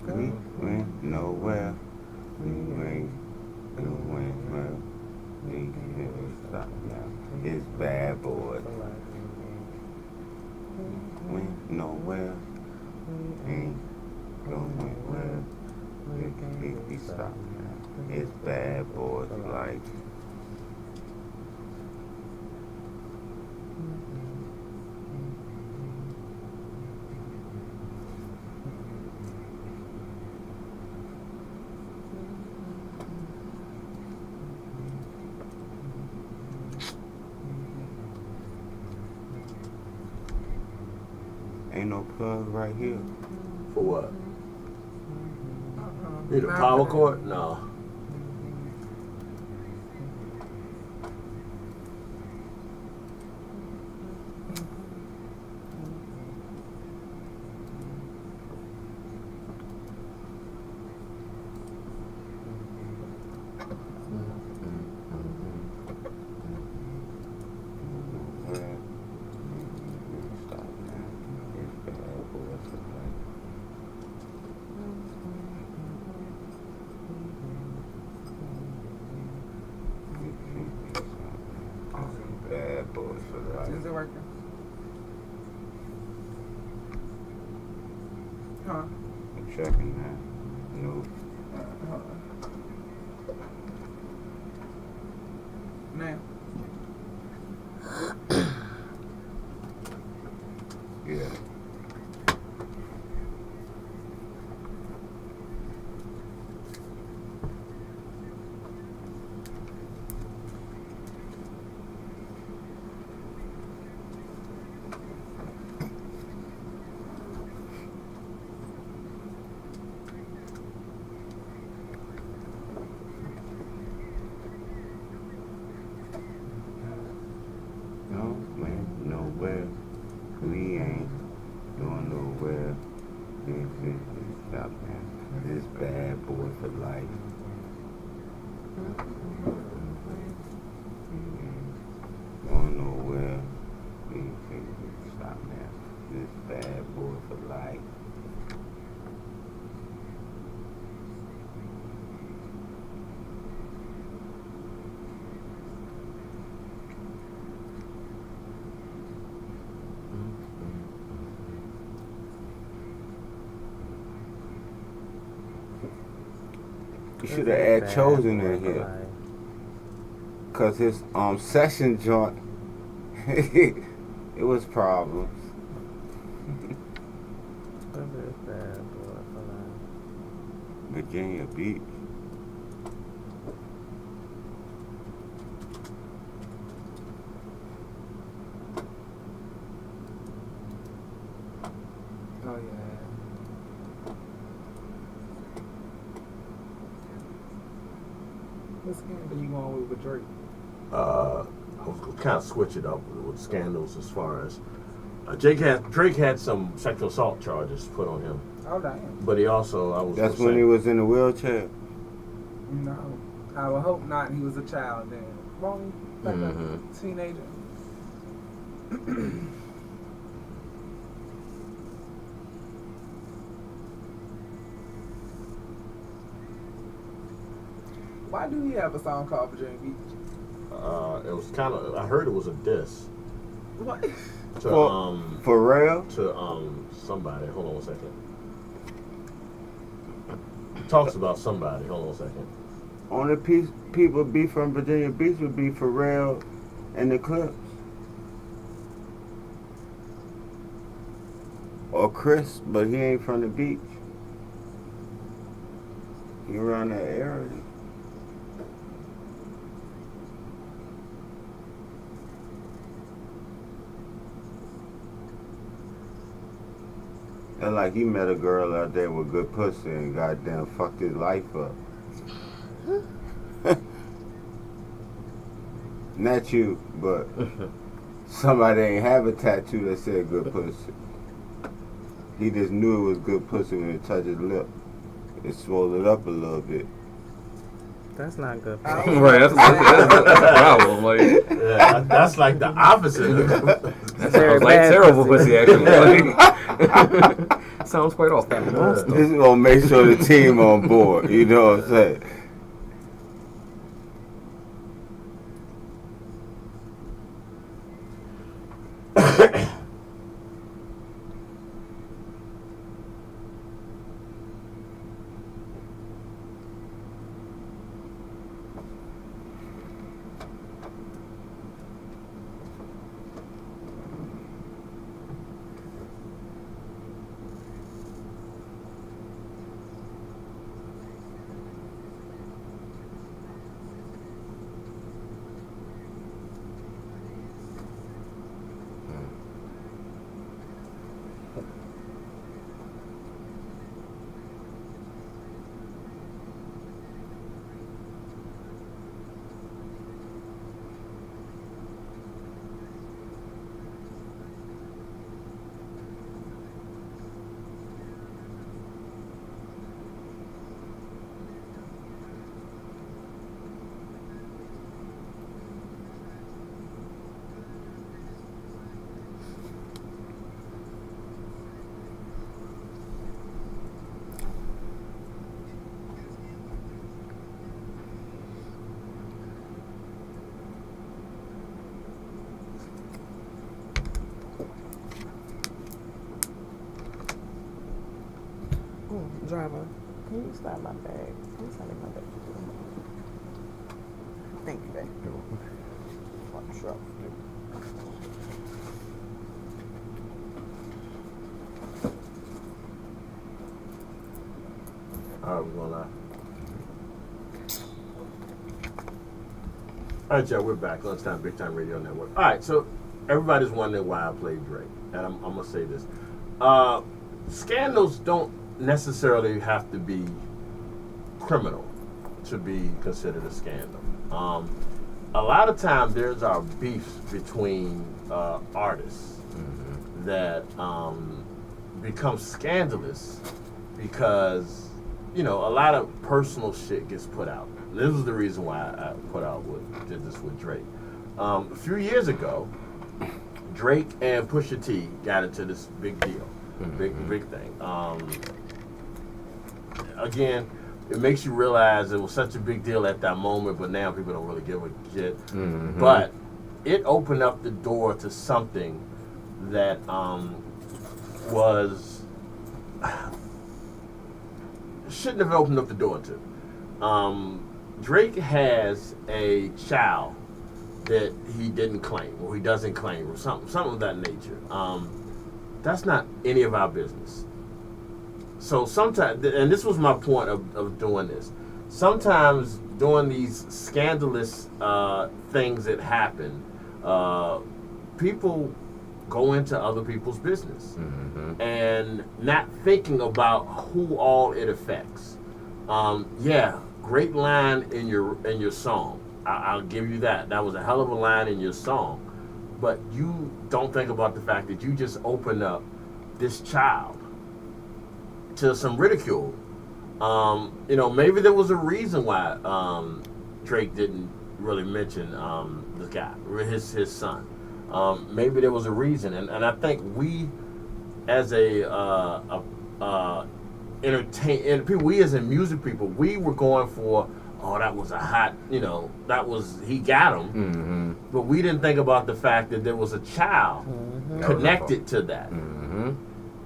We went nowhere. We ain't going well. We can't stop now. It's Bad Boys. Went nowhere. Ain't going well. We stop now. It's Bad Boys like. Ain't no plug right here. For what? Need a power cord? No. Bad Boys for life. Is it working? Huh? I'm checking that. No. Hold on. Now. Yeah. No, man, nowhere. We ain't going nowhere. Stop, man. This Bad Boy for life. Going nowhere. Stop, man. This Bad Boy for life. You should have had Chosen in here. Cause his session joint, it was problems. Virginia Beach. Oh yeah. What scandal you going with Drake? I was gonna kind of switch it up with scandals as far as Drake had some sexual assault charges put on him. Oh damn. But he also That's when he was in the wheelchair. No, I would hope not. He was a child then. Wrong, like Mm-hmm. a teenager. Why do he have a song called Virginia Beach? It was kind of. I heard it was a diss What? to For real? to somebody. Hold on one second. Talks about somebody. Hold on one second. Only people be from Virginia Beach would be Pharrell and the Clips. Or Chris, but he ain't from the beach. He around that area. And like he met a girl out there with good pussy and goddamn fucked his life up. Not you, but somebody ain't have a tattoo that said good pussy. He just knew it was good pussy when it touched his lip. It swelled it up a little bit. That's not good. Right, that's a problem. Like, Yeah, that's like the opposite. that sounds like terrible pussy, actually. Like, sounds quite off. This is gonna make sure the team on board. You know what I'm saying? Driver, can you stop my bag? Can you stop my bag? Thank you, babe. Watch out. All right, we're going live. All right, y'all, we're back. Lunchtime, Big Time Radio Network. All right, so everybody's wondering why I played Drake, and I'm going to say this. Scandals don't necessarily have to be criminal to be considered a scandal. A lot of times there's our beefs between artists that become scandalous because, you know, a lot of personal shit gets put out. This is the reason why I did this with Drake. A few years ago, Drake and Pusha T got into this big deal, big thing. Again, it makes you realize it was such a big deal at that moment, but now people don't really give a shit. But it opened up the door to something that shouldn't have opened up the door to. Drake has a child that he didn't claim or he doesn't claim or something of that nature. That's not any of our business. So sometimes, and this was my point of doing this, sometimes doing these scandalous things that happen, people go into other people's business and not thinking about who all it affects. Yeah, great line in your song. I'll give you that. That was a hell of a line in your song. But you don't think about the fact that you just opened up this child to some ridicule. Maybe there was a reason why Drake didn't really mention this guy, his son. Maybe there was a reason, and I think we, as we as in music people, we were going for, oh, that was a hot, he got him, but we didn't think about the fact that there was a child connected to that.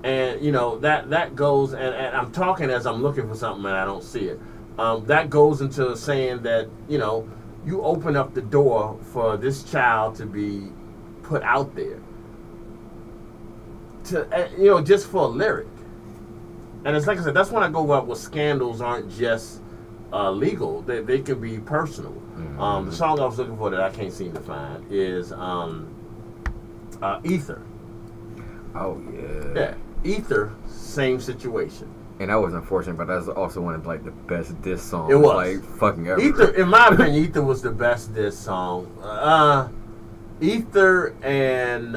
And that goes, and I'm talking as I'm looking for something and I don't see it. That goes into saying that you open up the door for this child to be put out there to just for a lyric. And it's like I said, that's when I go up with scandals aren't just legal; they can be personal. The song I was looking for that I can't seem to find is Ether. Oh yeah. Yeah. Ether, same situation. And that was unfortunate, but that's also one of like the best diss songs. It was like fucking ever. Ether, in my opinion, Ether was the best diss song. Ether and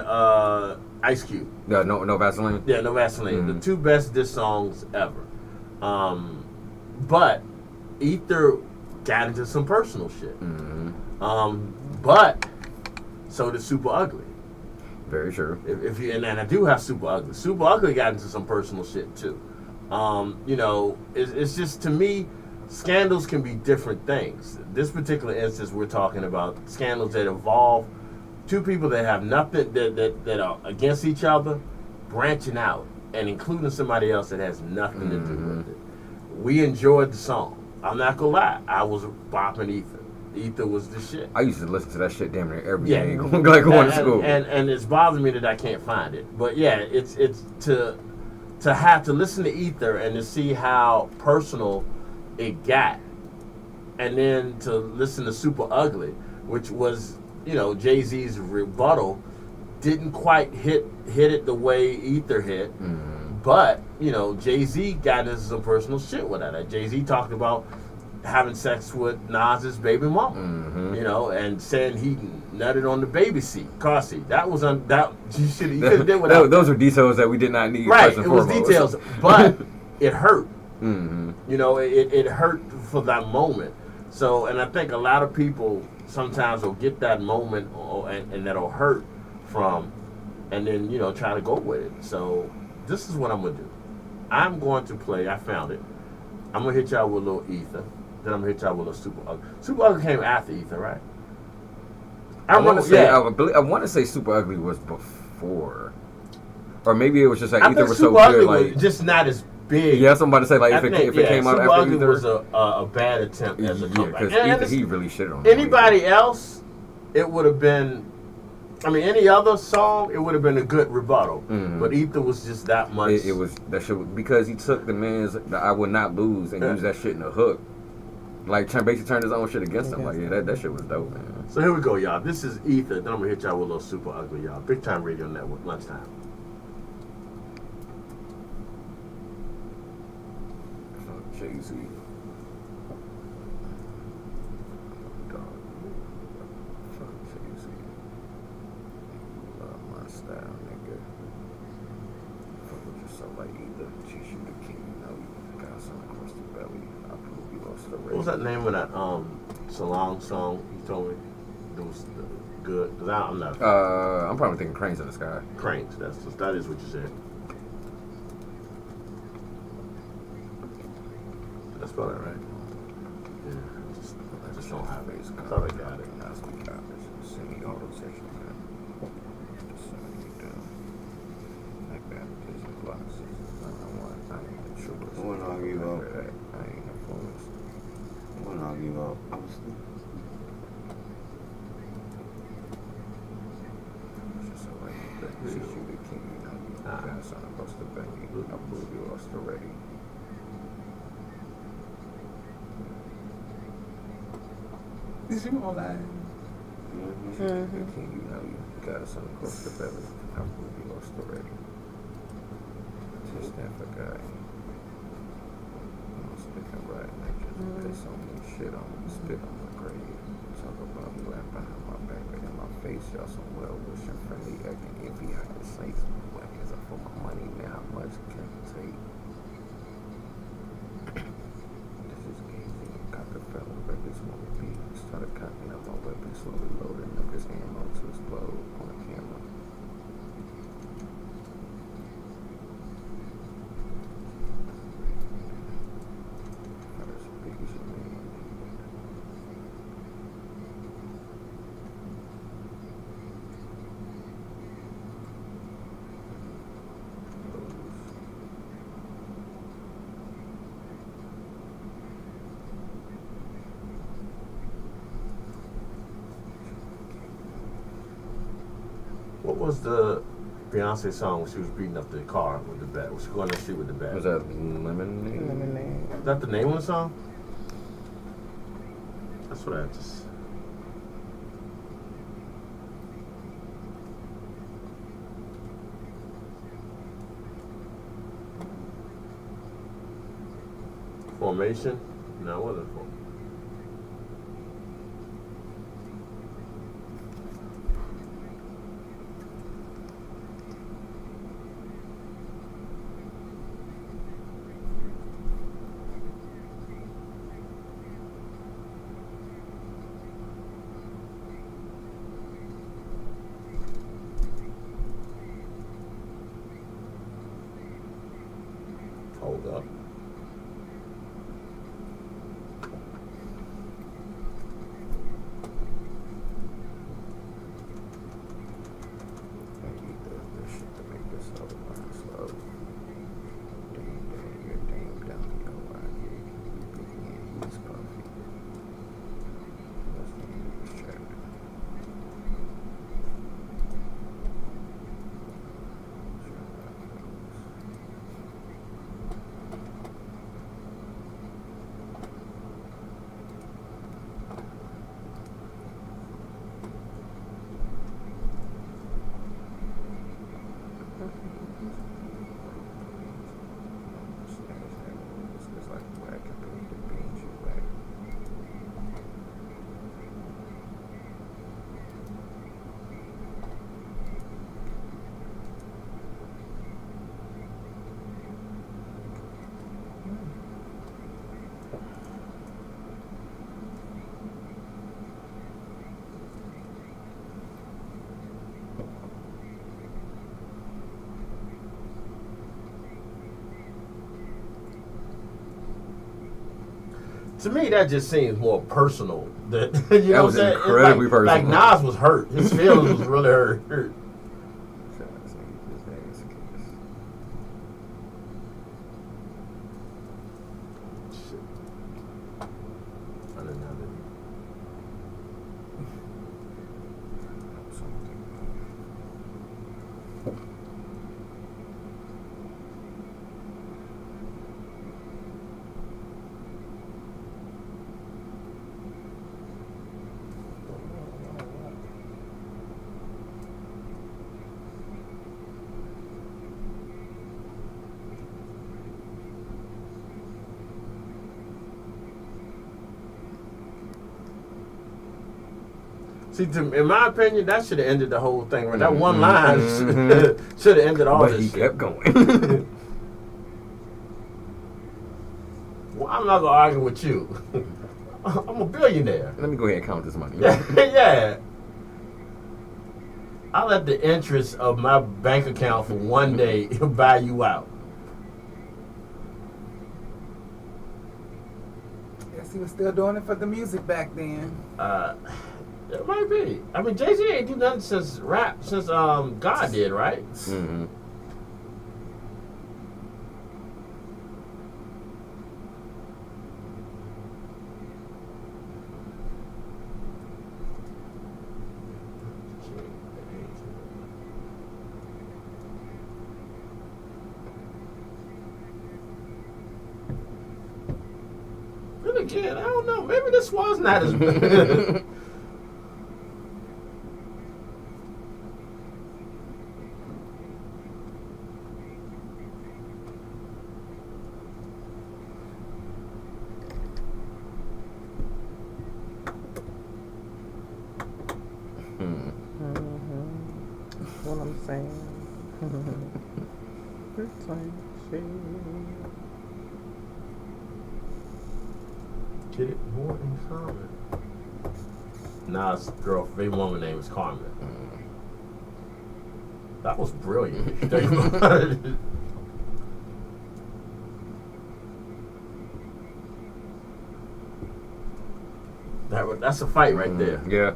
Ice Cube. No Vaseline. Yeah, No Vaseline. The two best diss songs ever. But Ether got into some personal shit. But so did Super Ugly. Very true. If you and I do have Super Ugly. Super Ugly got into some personal shit too. It's just, to me, scandals can be different things. This particular instance, we're talking about scandals that involve two people that have nothing that are against each other, branching out and including somebody else that has nothing to do with it. We enjoyed the song. I'm not gonna lie. I was bopping Ether. Ether was the shit. I used to listen to that shit damn near every day going to school. And it's bothering me that I can't find it. But yeah, it's to have to listen to Ether and to see how personal it got, and then to listen to Super Ugly, which was Jay-Z's rebuttal, didn't quite hit it the way Ether hit, but Jay-Z got into some personal shit with that. Jay-Z talked about having sex with Nas's baby mama, and saying he nutted on the baby car seat. That was you could have did without. Those are details that we did not need. Right, it was details, but it hurt. It hurt for that moment. So, and I think a lot of people sometimes will get that moment and that'll hurt from, and then try to go with it. So, this is what I'm gonna do. I'm going to play. I found it. I'm gonna hit y'all with a little Ether. Then I'm gonna hit y'all with a Super Ugly. Super Ugly came after Ether, right? I want to say Super Ugly was before, or maybe it was just like Ether was so good, like just not as big. Yeah, I'm about to say like if it came out Super after Ugly Ether, was a bad attempt as a comeback. Because he really shit on anybody else, it would have been. I mean, any other song, it would have been a good rebuttal. But Ether was just that much. It was that shit because he took the man's "I Would Not Lose" and used that shit in the hook. Like, basically turned his own shit against him. Like, yeah, that shit was dope, man. So here we go, y'all. This is Ether. Then I'm gonna hit y'all with a little Super Ugly, y'all. Big Time Radio Network, lunchtime. Fuck Jay-Z. Dog. Fuck Jay-Z. Love my style, nigga. Fuck with yourself like Ether. Teach you the king. You got something across the belly. I prove you lost the race. What was that name of that Salam song you told me? It was good. Cause I'm not. I'm probably thinking Cranes in the Sky. Cranes. That is what you said. Did I spell that right? Yeah. I just don't have it. I thought I got it. Semi-auto section, man. Just sending me down. Like that. Vision glasses. I ain't sure what's When I give up. I ain't influenced. When I give up. This is you, the king, you know. Grandson across the venue. I believe you lost already. Is you online? This is you, the king, you know. You got son across the belly. I believe you lost already. Just that for guy. I'm speaking right now. Just piss on me, shit on me, spit on my grave. Talk about me right behind my back, but in my face, y'all some well-wishing, friendly, acting envy, hiding saints. Black as I for my money, man, how much can it take? This is easy. Got the fellow records want to be. Started cocking up my weapon, slowly loading up this ammo to explode on the camera. What was the Beyonce song when she was beating up the car with the bat? Was she going down the street with the bat? Was that Lemonade? Lemonade. Is that the name of the song? That's what I just. Formation? No, it wasn't Formation. Hold up. To me, that just seems more personal. That you know was what I'm saying? incredibly It's like personal. Nas was hurt. His feelings was really hurt. Shit. I didn't know that. See, in my opinion, that should have ended the whole thing. Right? That one line should have ended all But this he shit. kept going. Well, I'm not gonna argue with you. I'm a billionaire. Let me go ahead and count this money. Yeah. I let the interest of my bank account for one day buy you out. Guess he was still doing it for the music back then. It might be. I mean, Jay-Z ain't do nothing since God did, right? Mm-hmm. again. I don't know. Maybe this was not as bad. What I'm saying. Good time, Get it more in common. Nas' girl, baby woman name is Carmen. That was brilliant. If you think about it. That's a fight right there. Yeah.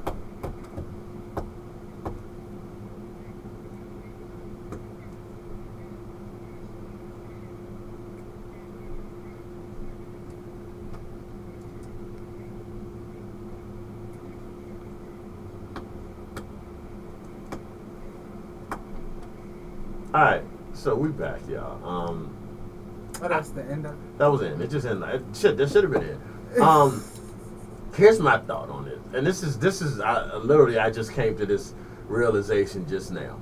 All right, so we back, y'all. Oh, that's the end of it. That was it. It just ended. Shit, that should have been it. Here's my thought on it, and this is literally I just came to this realization just now.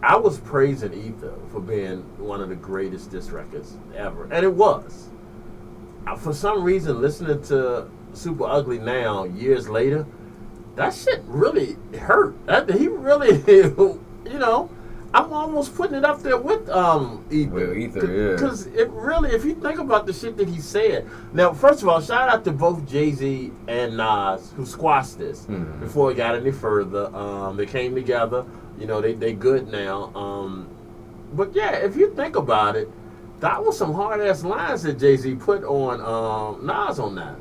I was praising Ether for being one of the greatest diss records ever, and it was. For some reason, listening to Super Ugly now, years later, that shit really hurt. He really, you know. I'm almost putting it up there with Ether. Well, Ether, yeah. Because it really, if you think about the shit that he said. Now, first of all, shout out to both Jay-Z and Nas who squashed this before it got any further. They came together. You know, they good now. But yeah, if you think about it, that was some hard ass lines that Jay-Z put on Nas on that.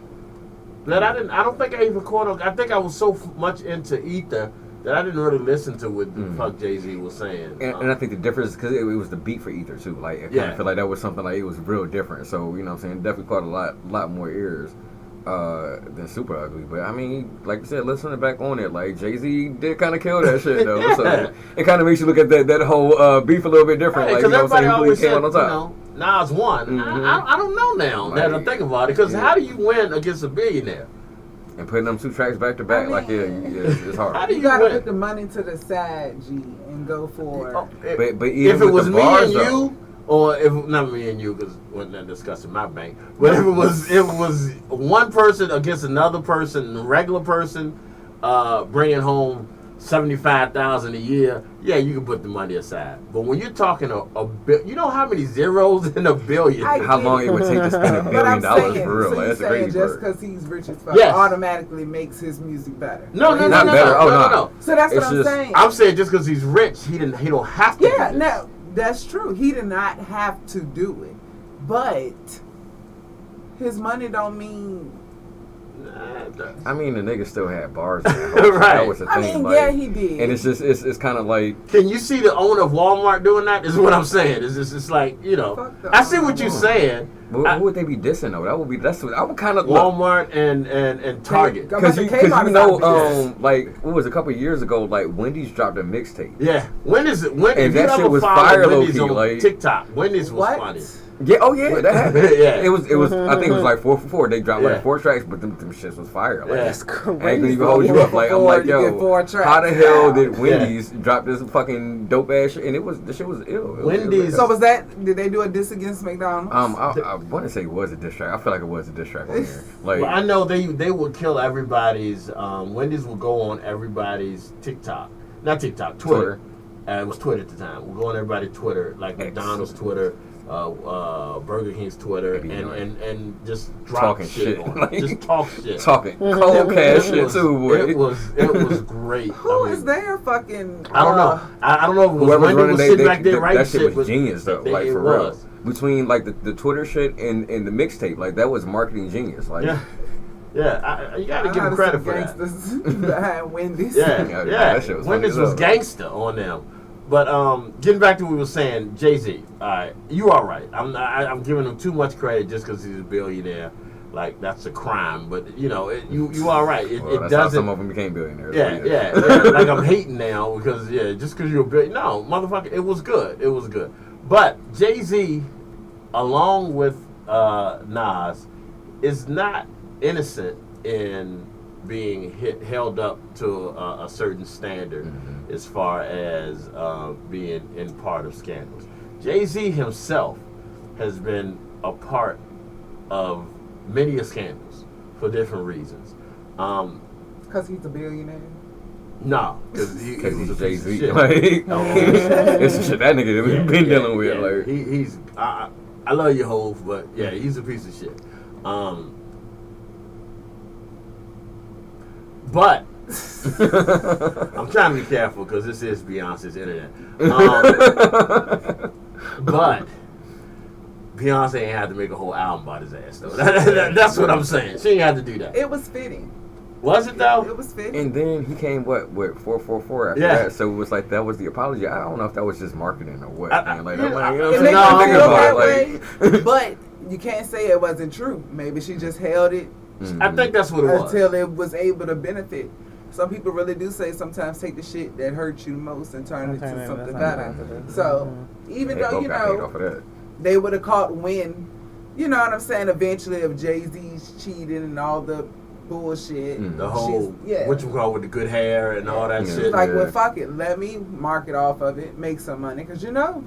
That I don't think I even caught on. I think I was so much into Ether that I didn't really listen to what the fuck Jay-Z was saying. And I think the difference is because it was the beat for Ether too. Like I kind of feel like that was something like it was real different. So you know what I'm saying, definitely caught a lot more ears than Super Ugly. But I mean, like I said, listening back on it, like Jay-Z did kind of kill that shit though. So it kind of makes you look at that whole beef a little bit different. Right, like you know what I'm saying, always who came said, on top. you know, Nas won. I don't know now that I think about it, because how do you win against a billionaire? And putting them two tracks back to back, it's hard. How do You gotta win? put the money to the side, G, and go for. But even if it with was the me bars, and you, or if not me and you, because we're not discussing my bank. But if it was one person against another person, a regular person, bringing home $75,000 a year, yeah, you can put the money aside. But when you're talking you know how many zeros in a billion? how long it would take to spend $1 billion for real? So Like, you're that's the saying crazy just part. because he's rich as fuck Yes. automatically makes his music better? No. Not better. Oh, no. So that's It's what I'm just- saying. I'm saying just because he's rich, he don't have to. Yeah, do this. no, that's true. He did not have to do it, but his money don't mean. I mean, the nigga still had bars. In that, whole, Right. That was the thing. I mean, like, yeah, he did. And it's just, it's kind of like. Can you see the owner of Walmart doing that? Is what I'm saying. It's like, you know. Fuck the I see owner what of you're Walmart. saying. Who would they be dissing though? That would be I would kind of Walmart and Target. Go- because But you the Kmart is know out like what was it, a couple of years ago, like Wendy's dropped a mixtape. Yeah. When is it? When And if that you shit ever was follow fire Wendy's low-key, on like- TikTok? Wendy's was What? funny. Yeah, that happened. Yeah. It was I think it was like 4 for 4. They dropped Yeah. like 4 tracks, but them shits was fire. Like, Yeah. I That's ain't crazy. gonna even hold you up. Like I'm like, You get yo, 4 tracks. how the hell Wow. did Wendy's drop this fucking dope ass shit? And the shit was ill. Wendy's- So was that? Did they do a diss against McDonald's? I want to say it was a diss track. I feel like it was a diss track on there. Like, Well, I know they would kill everybody's. Wendy's will go on everybody's TikTok, not TikTok, Twitter. It was Twitter at the time. We'll go on everybody's Twitter, like X. McDonald's Twitter, Burger King's Twitter, and just drop Talking shit shit. on Like, it. Just talk shit. talking cold cash shit too, boy. It was great. Who I mean, is their fucking? I don't know. I don't know if it was Whoever's Wendy running was sitting back there writing that shit was but genius though. it Like for was. real. Between like the Twitter shit and the mixtape, like that was marketing genius. Like Yeah, you got to give him credit for that. Gangsters behind Wendy's. Yeah, Yeah, that shit was funny Wendy's as was hell. gangster on them. But getting back to what we were saying, Jay-Z, all right, you all right. I'm giving him too much credit just because he's a billionaire. Like, that's a crime. But, you know, you all right. It Well, that's how doesn't... some of them became billionaires. Yeah. Like, I'm hating now because, just because you're a billionaire. No, motherfucker, it was good. It was good. But Jay-Z, along with Nas, is not innocent in being held up to a certain standard as far as being in part of scandals. Jay-Z himself has been a part of many scandals for different reasons. Because he's a billionaire. No, because he's a Jay-Z. Shit. Like, it's the shit that nigga been dealing with. Yeah. Like, He's I love you, Hov, but yeah, he's a piece of shit. But I'm trying to be careful because this is Beyonce's internet. But Beyonce ain't had to make a whole album about his ass though. That's what I'm saying. She ain't had to do that. It was fitting. Was it though? It was fitting. and then he came with 444 after Yeah. that, so it was like that was the apology. I don't know if that was just marketing or what. Man. Like, Yeah, I'm like, you know it what makes I'm me saying? feel No, that like, way, but you can't say it wasn't true. Maybe she just held it I think that's what it was. until it was able to benefit. Some people really do say sometimes take the shit that hurts you the most and turn it into something better. So even they though both you got paid know off of that. they would have caught wind, you know what I'm saying? Eventually, of Jay-Z's cheating and all the bullshit. The whole yeah. what you call with the good hair and all that Yeah. shit. Like, Yeah. well, fuck it. Let me market off of it, make some money, cause you know,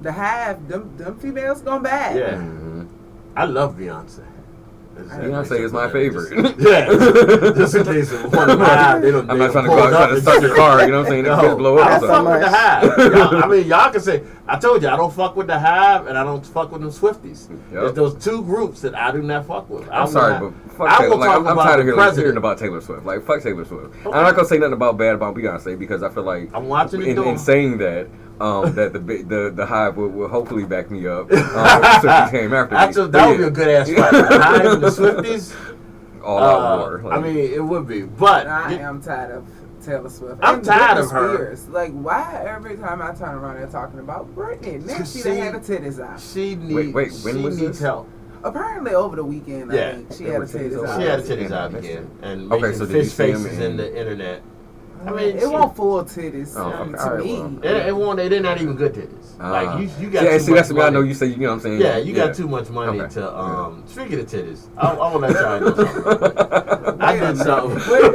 the Hive, them females gone bad. Yeah. Mm-hmm. I love Beyonce. Beyonce is my favorite. Yeah, just in case of one of my, they don't. I'm not trying to go out trying to start the car. You know what I'm saying? No, Just blow I up. don't or fuck something. with the Hive. Y'all, I mean, y'all can say. I told you I don't fuck with the Hive, and I don't fuck with them Swifties. Yep. There's those two groups that I do not fuck with. I'm sorry, but fuck I Taylor. will Like, talk I'm about tired of the hearing president. about Taylor Swift. Like, fuck Taylor Swift. Okay. I'm not gonna say nothing about bad about Beyonce because I feel like I'm watching it in saying that. That the Hive will hopefully back me up. Swifties came after me. Actually, that would be a good ass fight. The Hive and the Swifties. All out war. Like, I mean, it would be, but I am tired of Taylor Swift. I'm And tired Britney of her. Spears. Like, why every time I turn around they're talking about Britney? Next she done had her titties out. She needs. Wait, when she was needs this? help. Apparently over the weekend, Yeah. I think she had her titties out. She had her titties Yeah, out that's again, it. and Okay, making so did you fish see him faces in- in the internet. I mean, it won't full titties Oh, to okay. All right, me. well. It won't. They're not even good titties. Like you got. Yeah, too see, much that's what I know. money. You say, you know what I'm saying? Yeah, you got too much money Okay. to. Speaking of titties, I want to let y'all know something. I did something. Wait.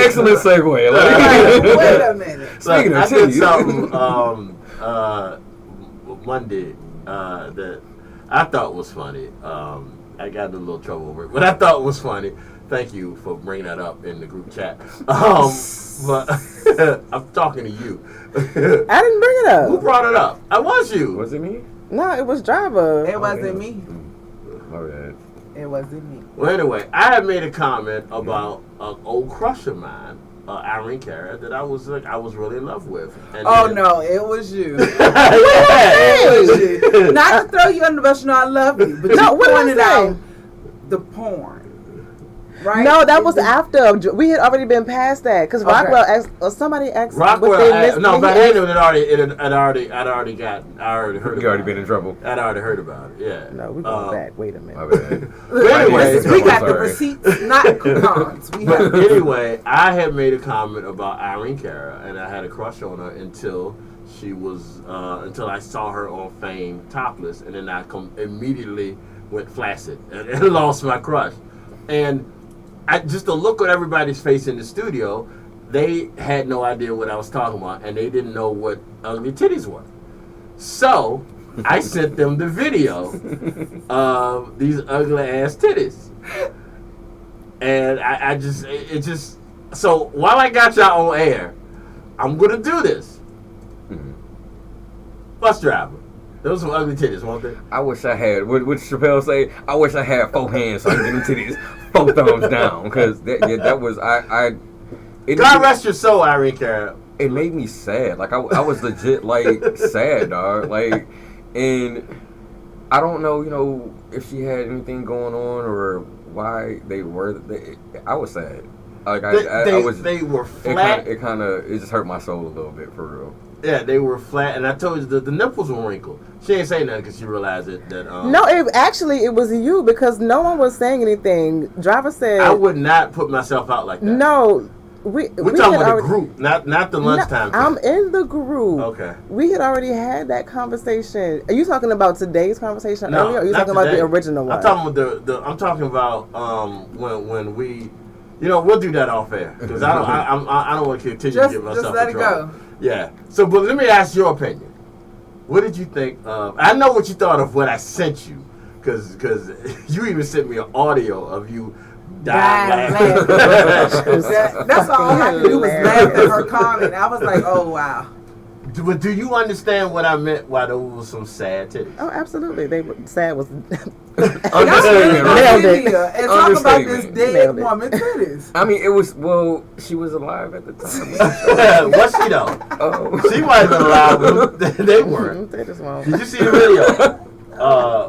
Excellent segue. Wait Like, a minute. Speaking of I did titties. something Monday that I thought was funny. I got in a little trouble over it, but I thought was funny. Thank you for bringing that up in the group chat. But I'm talking to you. I didn't bring it up. Who brought it up? I was you. Was it me? No, it was Java. It wasn't me. My bad. It wasn't me. Well, anyway, I had made a comment about an old crush of mine, Irene Cara, that I was really in love with. And Oh then- no, it was you. Yeah. It was you. Not to throw you under the bus, you know I love you, but No, you what did I pointed say? out the porn. Right? No, that was after. We had already been past that because Okay. Rockwell asked, or somebody asked. Rockwell, what they missed- no, he but asked- I'd already heard You already been in trouble. I'd already heard about it. Yeah. No, we're going back. Wait a minute. My bad. But anyway, we got the Sorry. receipts, not coupons. We have But anyway, I had made a comment about Irene Cara, and I had a crush on her until she was until I saw her on Fame topless, and then I immediately went flaccid and lost my crush. And just to look at everybody's face in the studio, they had no idea what I was talking about, and they didn't know what ugly titties were. So I sent them the video of these ugly ass titties. And I just so while I got y'all on air, I'm gonna do this. Bus driver. Those some ugly titties, won't they? I wish I had. What Chappelle say? I wish I had 4 hands so I could get them titties 4 thumbs down. Because that was it God rest your soul, Irene Cara. It made me sad. Like I was legit like sad, dog. Like, and I don't know, if she had anything going on or why they were. I was sad. Like I was. They were flat. It just hurt my soul a little bit for real. Yeah, they were flat, and I told you the nipples were wrinkled. She ain't say nothing because she realized that. No, it was you because no one was saying anything. Driver said, I would not put myself out like that. No, We're talking about the group, not the lunchtime. No, I'm in the group. Okay. We had already had that conversation. Are you talking about today's conversation earlier? Or are you talking about the original one? I'm talking about I'm talking about when we, we'll do that off air because I don't want to continue to get myself in trouble. Just let it go. Yeah. So, but let me ask your opinion. What did you think of? I know what you thought of what I sent you, because you even sent me an audio of you dying laughing. That's all I could do was laugh at her comment. I was like, oh wow. But do you understand what I meant? Why there was some sad titties? Oh, absolutely. They were sad was Understatement. Nailed it. And talk about this dead woman titties. I mean, she was alive at the time. Was she though? Oh. She might have been alive, but they weren't. Did you see the video?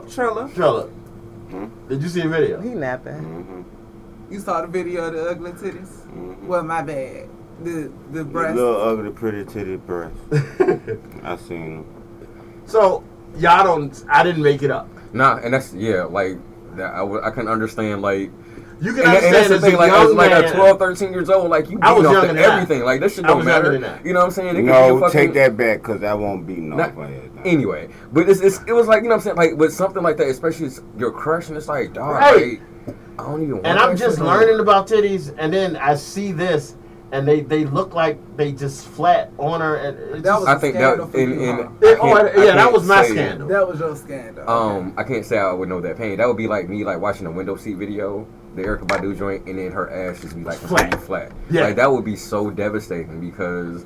Trilla. Did you see the video? He napping. Mm-hmm. You saw the video of the ugly titties? Mm-hmm. Well, my bad. The breast. Little ugly, pretty titty breast. I seen them. So I didn't make it up. Nah, and that's like that. I can understand like. You can and that's the understand thing, like at 12, 13 years old, like you beating off to everything, like that shit don't matter. You know what I'm saying? No, take that back because I won't beat off my head. Anyway, but it was like, you know what I'm saying, like with something like that, especially your crush, and it's like, dog, right. Like, I don't even. Want and I'm just learning about titties, and then I see this. And they look like they just flat on her. And that was I think that that was my scandal. That was your scandal. I can't say I would know that pain. That would be like me like watching a window seat video, the Erykah Badu joint, and then her ass just be like flat. Yeah, like that would be so devastating because.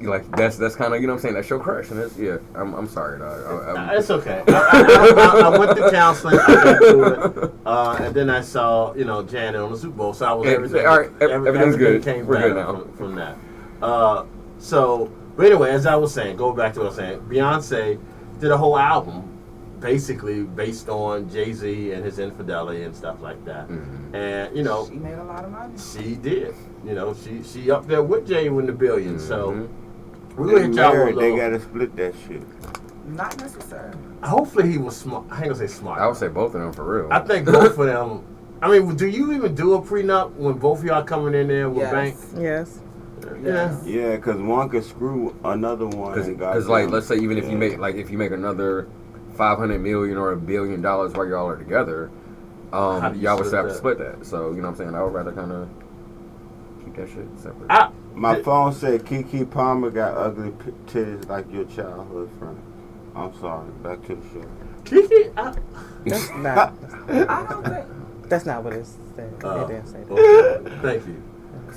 Like that's kind of, you know what I'm saying, that's your crush, and it's, I'm sorry, dog. It's okay. I went to counseling, I got through it, and then I saw Janet on the Super Bowl, so I was everything's good. Came We're good now from that. But anyway, as I was saying, go back to what I was saying. Beyonce did a whole album basically based on Jay-Z and his infidelity and stuff like that, and she made a lot of money. She did. She up there with Jay in the billions, so. They married, they gotta split that shit. Not necessarily. Hopefully he was smart. I ain't gonna say smart. I would say both of them for real. I think both of them. I mean, do you even do a prenup when both of y'all coming in there with bank? Yes. Yeah, because one could screw another one. Because like, let's say even if you make another $500 million or $1 billion while y'all are together, y'all would have to split that. So you know what I'm saying. I would rather kind of keep that shit separate. My phone said Keke Palmer got ugly titties like your childhood friend. I'm sorry. Back to the show. Keke? That's not. I don't think. That's not what it said. It didn't say that. Okay. Thank you.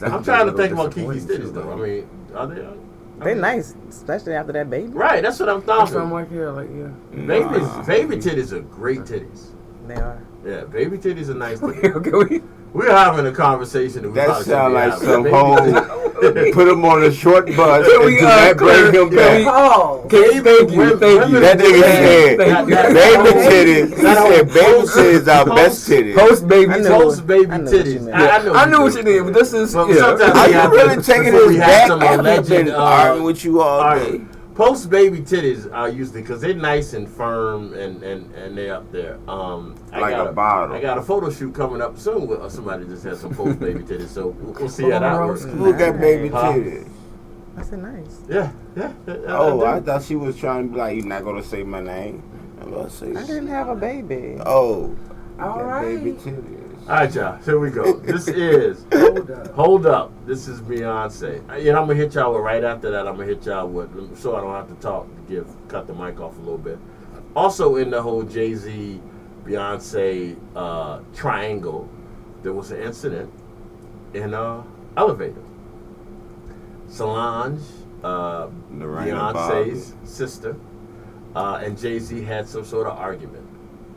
I'm trying to think about Keke's titties though. I mean, are they? They nice, especially after that baby. Right. That's what I'm thinking. I'm like, Baby titties are great titties. They are. Yeah, baby titties are nice titties. We're having a conversation. That sounds like some whole. Put him on a short bus and do not bring him back. Thank you. That nigga said baby titties. He said baby titties are best titties. Post baby titties. I knew what you did, but this is. Are you really taking this back? I've been arguing with you all day. Post baby titties are usually because they're nice and firm and they're up there. Like a bottle. I got a photo shoot coming up soon with somebody just has some post baby titties, so we'll see how that works. Who got baby titties? I said nice. Yeah. Oh, I thought she was trying to be like, you're not gonna say my name. I didn't have a baby. Oh, all right. Baby titties. All right, y'all. Here we go. This is Hold Up. This is Beyonce. I'm gonna hit y'all with right after that. I'm gonna hit y'all with so I don't have to talk. Cut the mic off a little bit. Also in the whole Jay-Z, Beyonce triangle, there was an incident in an elevator. Solange, Beyonce's sister, and Jay-Z had some sort of argument.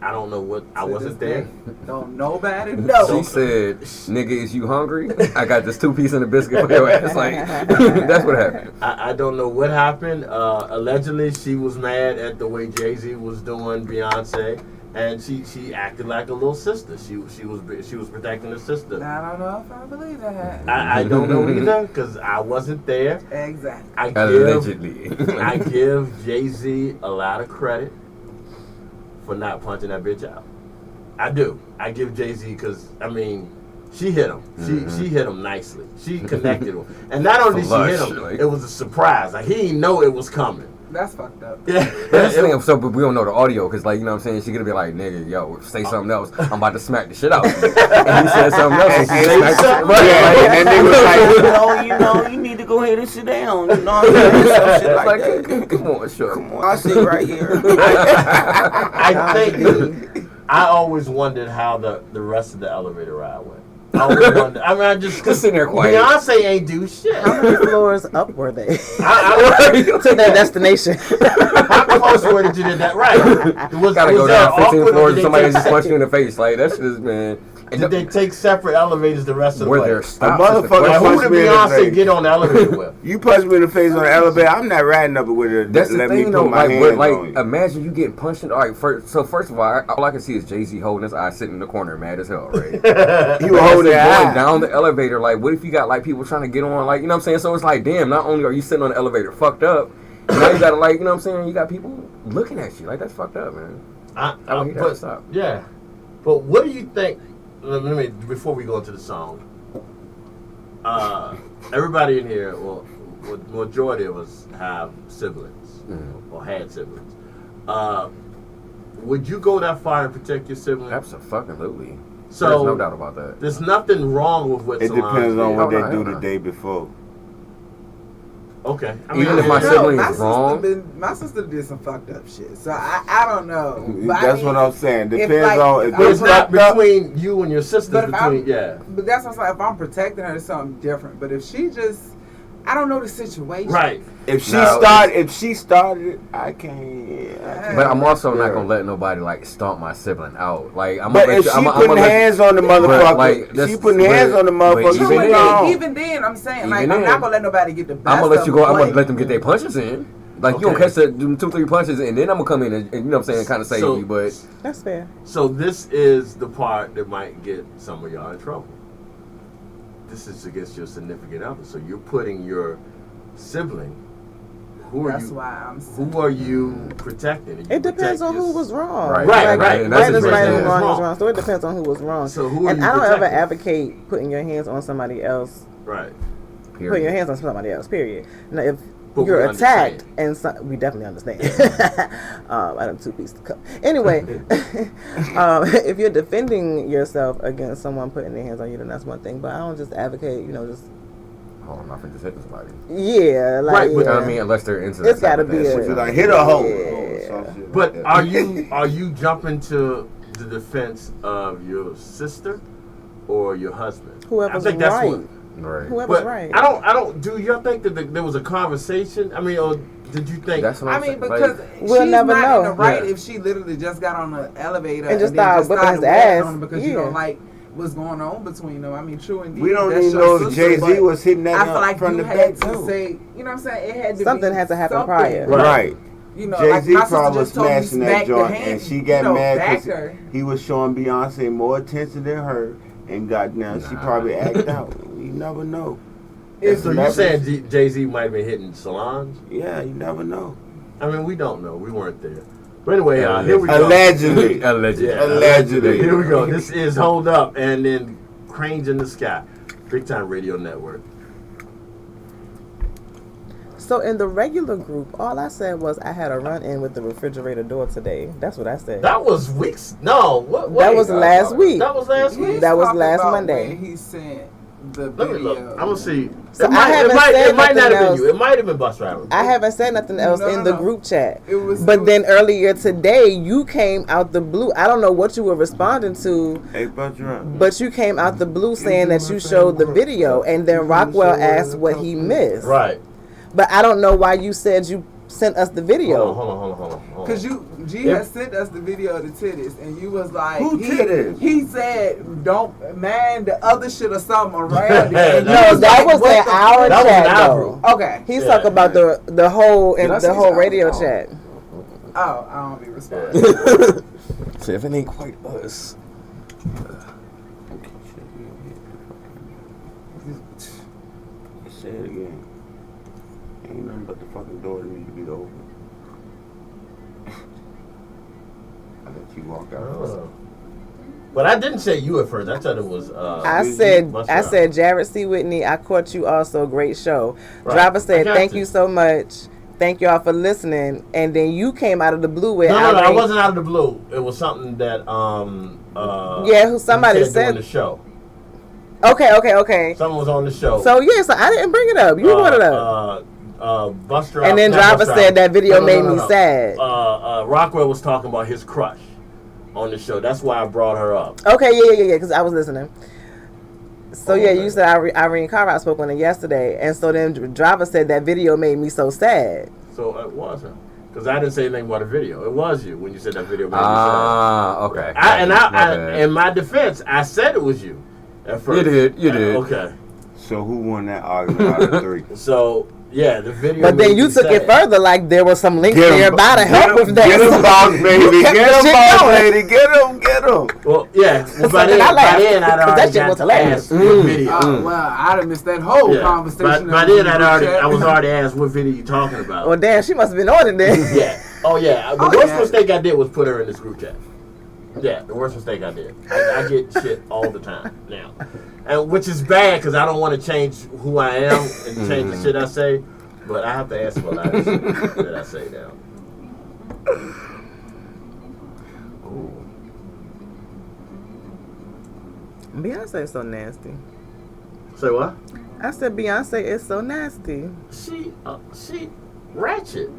I don't know what. I wasn't there. Don't nobody know. She said, "Nigga, is you hungry? I got this 2-piece and a biscuit for your ass." Like that's what happened. I don't know what happened. Allegedly, she was mad at the way Jay-Z was doing Beyonce, and she acted like a little sister. She was protecting her sister. I don't know if I believe that. I don't know either because I wasn't there. Exactly. Allegedly, I give Jay-Z a lot of credit for not punching that bitch out. I do. I give Jay-Z because, I mean, She hit him. She hit him nicely. She connected him. And not only did she hit him, it was a surprise. Like, he didn't know it was coming. That's fucked up. Yeah. That's the thing, so but we don't know the audio, because, like, you know what I'm saying, she could be like, nigga, yo, say something else, I'm about to smack the shit out of you. And he said something else, and she smacked the shit. Yeah, and they was like, you know, you need to go ahead and sit down. You know what I'm saying? Some shit like that. Come on, sure. Come on, I sit right here. I think I always wondered how the rest of the elevator ride went. I always wondered. I mean, I just sitting there quiet. Beyonce ain't do shit. How many floors up were they? To their destination. How close were they to that? Right. Gotta go down 15 floors and somebody just punch you in the face. Like, that shit is, man. And did they take separate elevators the rest of the way? Were there stops? Like, who did Beyonce get on the elevator with? You punch me in the face on the elevator, I'm not riding up with her. That's let the me thing, put though. my hands on you. Imagine you getting punched in. All right, first of all I can see is Jay-Z holding his eye, sitting in the corner, mad as hell, right? He was holding his going eye down the elevator. Like, what if you got like people trying to get on? Like, you know what I'm saying? So it's like, damn. Not only are you sitting on the elevator fucked up, now you gotta, like, you know what I'm saying? You got people looking at you. Like, that's fucked up, man. I hate that stop. Yeah, but what do you think? Let me, before we go into the song, everybody in here, well, majority of us have siblings or had siblings. Would you go that far and protect your siblings? Absolutely. So there's no doubt about that. There's nothing wrong with what It Solange depends on did. what they do the day before. Okay. I Even if my sibling is wrong. My sister did some fucked up shit, so I don't know. But That's what I'm saying. Depends like, on if But it's not fucked up. between you and your sister. But Between But that's what I'm saying. If I'm protecting her, it's something different. But if she just, I don't know the situation. Right. If she started, I can't. But I'm also not gonna let nobody like stomp my sibling out. Like, But if she putting hands on the motherfucker, like, she putting hands on the motherfucker. Even then, I'm saying, like, I'm not gonna let nobody get the best. I'm gonna let you go. I'm gonna like, let them get their punches in. Like, you don't catch the 2-3 punches, and then I'm gonna come in and you know what I'm saying, kind of save you. But that's fair. So this is the part that might get some of y'all in trouble. This is against your significant other. So you're putting your sibling. Who are you protecting? It depends on who was wrong. Right. Right is right and wrong is wrong. So it depends on who was wrong. So who are and you I don't protecting? ever advocate putting your hands on somebody else. Right. period. Putting your hands on somebody else. Period. Now, if But you're we attacked, and we definitely understand. I done 2 pieces of cup. Anyway, if you're defending yourself against someone putting their hands on you, then that's one thing. But I don't just advocate, just. Oh, I'm not finna just hit somebody. Yeah, like right, but yeah. I mean, unless they're into that. It's gotta be like hit a hole. Yeah. But are you jumping to the defense of your sister or your husband? Whoever's I think that's right. what. Right. Whoever's But right. I don't. Do y'all think that there was a conversation? I mean, or did you think? That's what I I'm mean, saying. because We'll she's never not know. in the right Yeah. if she literally just got on the elevator And just then started whipping his wailing ass. on him because you don't like what's going on between them. I mean, true indeed. We don't that's even your know if sister, Jay-Z but was hitting that I feel like from you the had back to too. say, you know what I'm saying? It had to Something be had to happen something. prior. Right. You know, Jay-Z like my sister probably was just told me smashing that smack the joint, hand, and she got mad back because her. he was showing Beyonce more attention than her, and goddamn, she probably acted out. You never know. So you saying Jay-Z might have been hitting Solange? Yeah, you never know. I mean, we don't know. We weren't there. But anyway, here we go. Allegedly. Allegedly. Yeah, Allegedly. Here we go. This is Hold Up and then Cranes in the Sky. Big Time Radio Network. So in the regular group, all I said was I had a run-in with the refrigerator door today. That's what I said. That was weeks. No, what? That was last week. That was last week. That was Talking last about Monday. when he sent the Let me video. look. I'm gonna see. So it I might, haven't it might, said it might not nothing have been else. you. It might have been Bus Driver. I haven't said nothing else No, in no, the no. group chat. But Then earlier today, you came out the blue. I don't know what you were responding to, Hey, Butcher. but you came out the blue saying that you showed the video, and then Rockwell asked what he missed. Right. But I don't know why you said you sent us the video. Hold on. Because G had sent us the video of the titties, and you was like, Who titties? He said, "Don't man the other shit or something around it." No, that was in our That was chat in our though. group. Okay. He's talking about the whole Did I and say the whole something? radio Oh. chat. Oh, I don't be responding. So if it ain't quite us. Say it again. Ain't nothing but the fucking door that need to be open. I let you walk out. Oh. But I didn't say you at first. I said it was. I said, Jared C. Whitney, I caught you also. Great show. Right. Driver said, thank you you so much. Thank y'all for listening. And then you came out of the blue with No, I wasn't out of the blue. It was something that somebody said during the show. Okay. Someone was on the show. So so I didn't bring it up. You brought it up. Bus Driver. And then Driver said that video made me sad. Rockwell was talking about his crush on the show. That's why I brought her up. Okay, yeah, because I was listening. So you said Irene Cartwright spoke on it yesterday, and so then Driver said that video made me so sad. So it wasn't, because I didn't say anything about the video. It was you when you said that video made me sad. Okay. In my defense, I said it was you at first. You did. Okay. So who won that argument out of 3? So yeah, the video. But then you took it further, like there was some links nearby to help with that. Get him, boss, baby. Get him, boss, baby. Get him. Well, yeah. Well, by then I'd already got to ask what video. Well, I'd have missed that whole conversation. By then I was already asked what video you talking about. Well, damn, she must have been on it then. Yeah. Oh yeah. The worst mistake I did was put her in this group chat. Yeah, the worst mistake I did. I get shit all the time now. And which is bad because I don't want to change who I am and change the shit I say, but I have to ask for a lot of shit that I say now. Beyonce is so nasty. Say what? I said Beyonce is so nasty. She ratchet.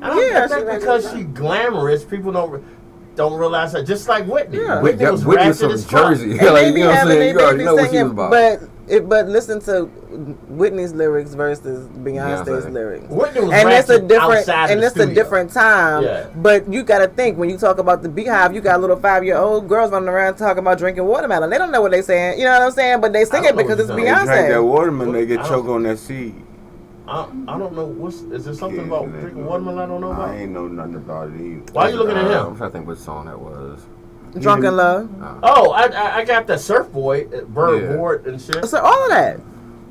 Yeah, I think because she glamorous, people don't realize that. Just like Whitney. Yeah. Whitney was Whitney's ratchet from as fuck. Jersey. Like, you know what I'm saying? You already know what she was about. But listen to Whitney's lyrics versus Beyonce's lyrics. Whitney was and it's a different different time. Yeah. But you got to think when you talk about the Beehive, you got little 5-year-old girls running around talking about drinking watermelon. They don't know what they're saying. You know what I'm saying? But they sing it because it's They drink that Beyonce. watermelon, they get choked on that seed. I don't know. Is there something about drinking watermelon I don't know about? I ain't know nothing about it either. Why are you looking at him? I'm trying to think which song that was. Drunken Love. Oh, I got that Surf Boy, Bird Board and shit. So all of that.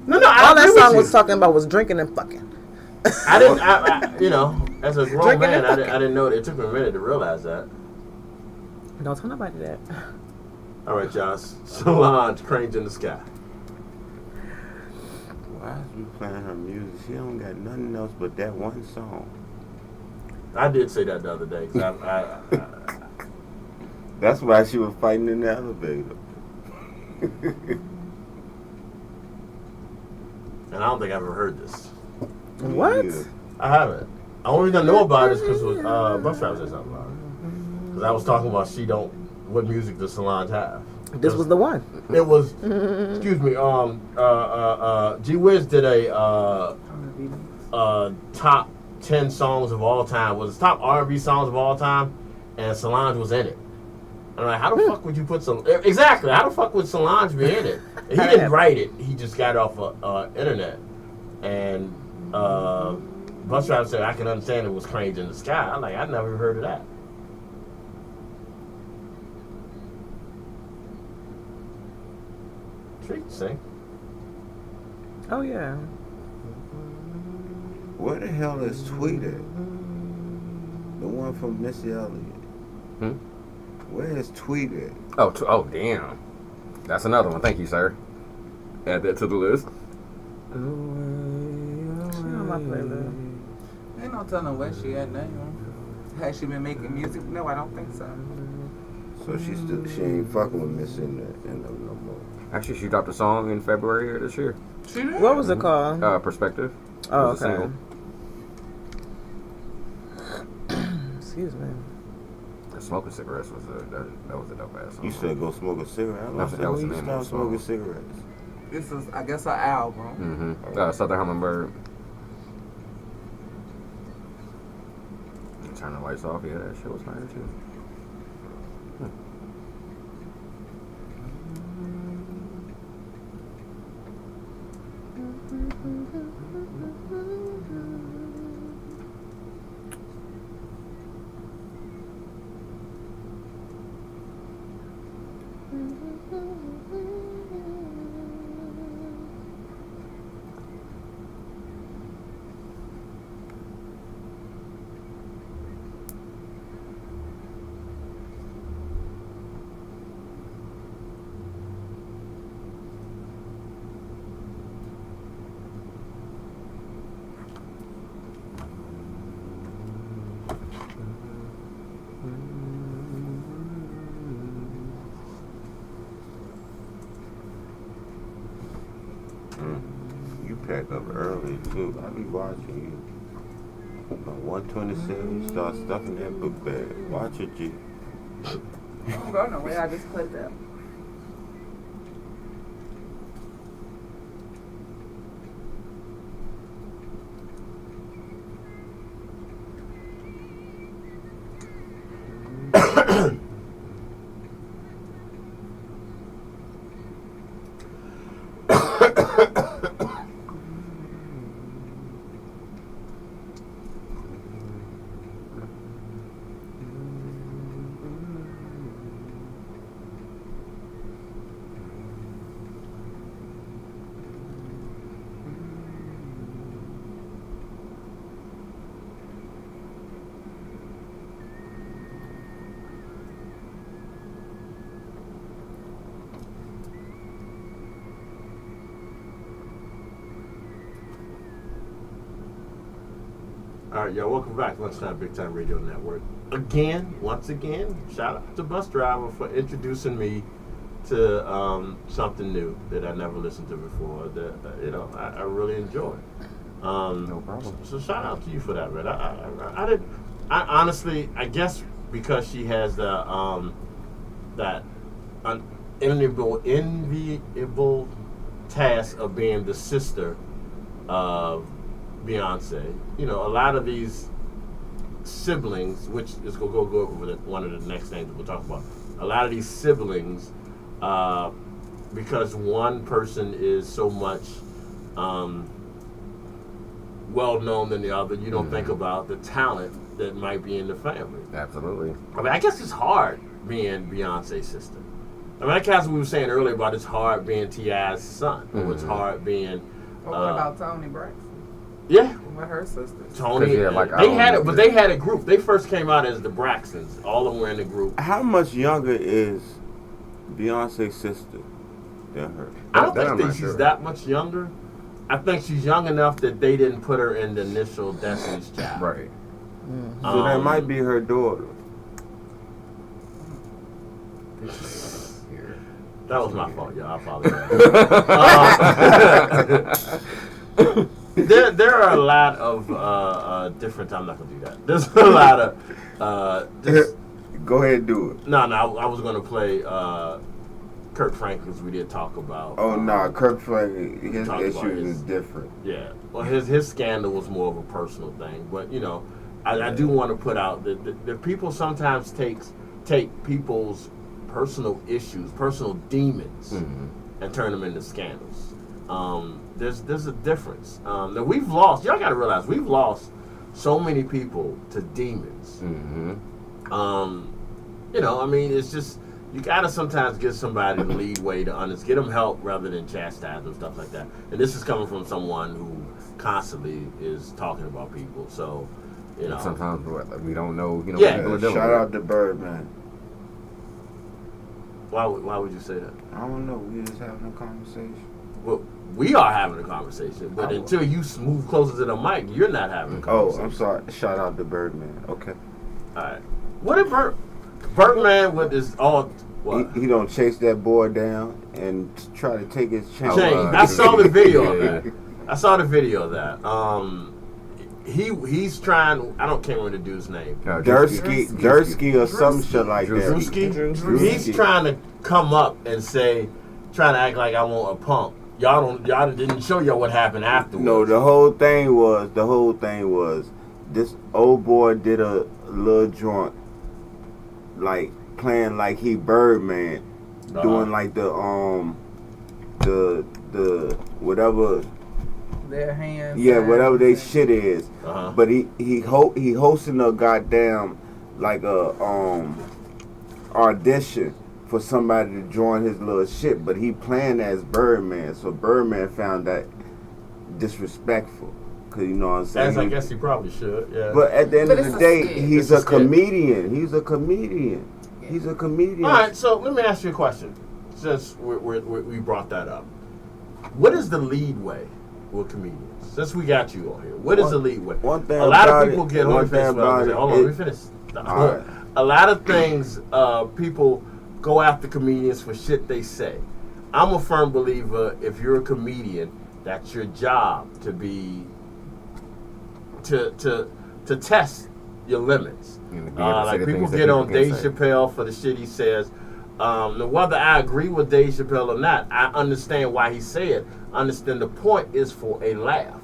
No, all that song was talking about was drinking and fucking. I didn't, as a grown man, I didn't know. It took me a minute to realize that. Don't tell nobody that. All right, Josh. Solange, Cranes in the Sky. Why is we playing her music? She don't got nothing else but that one song. I did say that the other day. That's why she was fighting in the elevator. And I don't think I've ever heard this. What? Yeah. I haven't. The only reason I know about it is because Bus Driver said something about it. Because I was talking about what music does Solange have? This was the one. It was, excuse me, G Wiz did a top 10 songs of all time. Was it top R&B songs of all time? And Solange was in it. I'm like, how the fuck would you put exactly, how the fuck would Solange be in it? And he didn't write it. He just got it off internet. And Bus Driver said, I can understand it was Cranes in the Sky. I'm like, I never heard of that. Treat sing. Oh, yeah. Where the hell is Tweet at? The one from Missy Elliott. Where is Tweet at? Oh, damn. That's another one. Thank you, sir. Add that to the list. She on my playlist. Ain't no telling where she at now. Has she been making music? No, I don't think so. So she ain't fucking with Missy in the no more. Actually, she dropped a song in February of this year. She did? What was it called? Perspective. Oh, It was a okay. single. Excuse me. Smoking Cigarettes was that was a dope ass song. You said go smoke a cigarette. I That was the when you name of start the song. smoking cigarettes. This is, I guess, her album. Southern Hummingbird. Turn the lights off. Yeah, that shit was fire too. You pack up early too. I be watching you. 127, you start stuffing that book bag. Watch it, G. I don't go nowhere. I just put it up. All right, y'all, welcome back to LunchTyme Big Time Radio Network. Once again, shout out to Bus Driver for introducing me to something new that I never listened to before that, I really enjoy. No problem. So shout out to you for that, man. I honestly, I guess because she has the that enviable task of being the sister of Beyonce. A lot of these siblings, which is going to go over one of the next things we'll talk about. A lot of these siblings, because one person is so much well known than the other, you don't think about the talent that might be in the family. Absolutely. I mean, I guess it's hard being Beyonce's sister. I mean, that's what we were saying earlier about it's hard being T.I.'s son. Or it's hard being... But what about Toni Braxton? Yeah. With her sisters. Toni, Yeah, like, they had it, but they had a group. They first came out as the Braxtons. All of them were in the group. How much younger is Beyonce's sister than her? I don't That I'm think not she's sure. that much younger. I think she's young enough that they didn't put her in the initial Destiny's Child. Right. So that might be her daughter. That was my fault, y'all. I apologize. There are a lot of different. I'm not gonna do that. There's a lot of. Go ahead and do it. No, I was gonna play Kirk Franklin's. We did talk about. Oh, no, Kirk Franklin, his talked about issues his- is different. Yeah. Well, his scandal was more of a personal thing, but I do want to put out that people sometimes take people's personal issues, personal demons, and turn them into scandals. There's a difference. That we've lost. Y'all got to realize we've lost so many people to demons. I mean, it's just you got to sometimes give somebody the leeway to get them help rather than chastise them, stuff like that. And this is coming from someone who constantly is talking about people. So, Sometimes we don't know, Yeah. what people are dealing Shout with. out to Birdman. Why would you say that? I don't know. We just having a conversation. Well, we are having a conversation, but until you move closer to the mic, you're not having a Oh, conversation. I'm sorry. Shout out to Birdman. Okay. All right. What did Birdman with his all? What? He don't chase that boy down and try to take his chain. Chain. I saw the video of that. I saw the video of that. He's trying. I can't remember the dude's name. Dursky or some shit like that. Drewski. He's trying to come up and trying to act like I want a pump. Y'all didn't show y'all what happened afterwards. No, the whole thing was this old boy did a little joint, like playing like he Birdman, doing like the whatever. Their hands. Yeah, whatever they shit is. Uh-huh. But he hosting a goddamn like a audition for somebody to join his little shit, but he playing as Birdman, so Birdman found that disrespectful. Cause you know what I'm saying. As I guess he probably should. Yeah. But at the end of it's the a day, skit. he's It's a a skit. comedian. He's a comedian. He's a comedian. All right. So let me ask you a question. Since we brought that up, what is the lead way with comedians? Since we got you on here, what is the lead way? One thing a lot about of people it- get one on thing about it, Hold on, let me finish. All right. A lot of things people go after comedians for shit they say. I'm a firm believer if you're a comedian, That's your job to be to test your limits. Like people get on Dave Chappelle for the shit he says. Whether I agree with Dave Chappelle or not, I understand why he said. I understand the point is for a laugh.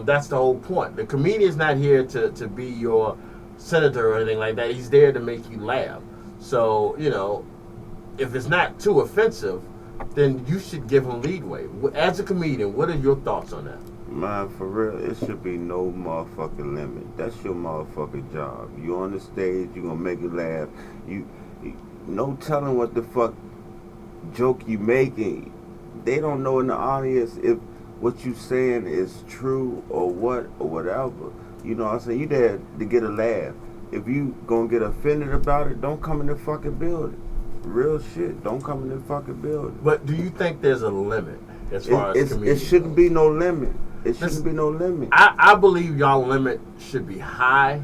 That's the whole point. The comedian's not here to be your senator or anything like that. He's there to make you laugh. So, if it's not too offensive, then you should give him leadway. As a comedian, what are your thoughts on that? Man, for real, it should be no motherfucking limit. That's your motherfucking job. You on the stage, you gonna make it laugh. You no telling what the fuck joke you making. They don't know in the audience if what you saying is true or what or whatever. You know what I'm saying? You there to get a laugh. If you gonna get offended about it, don't come in the fucking building. Real shit, don't come in the fucking building. But do you think there's a limit as far as comedians? It shouldn't be no limit. It shouldn't be no limit. I believe y'all limit should be high.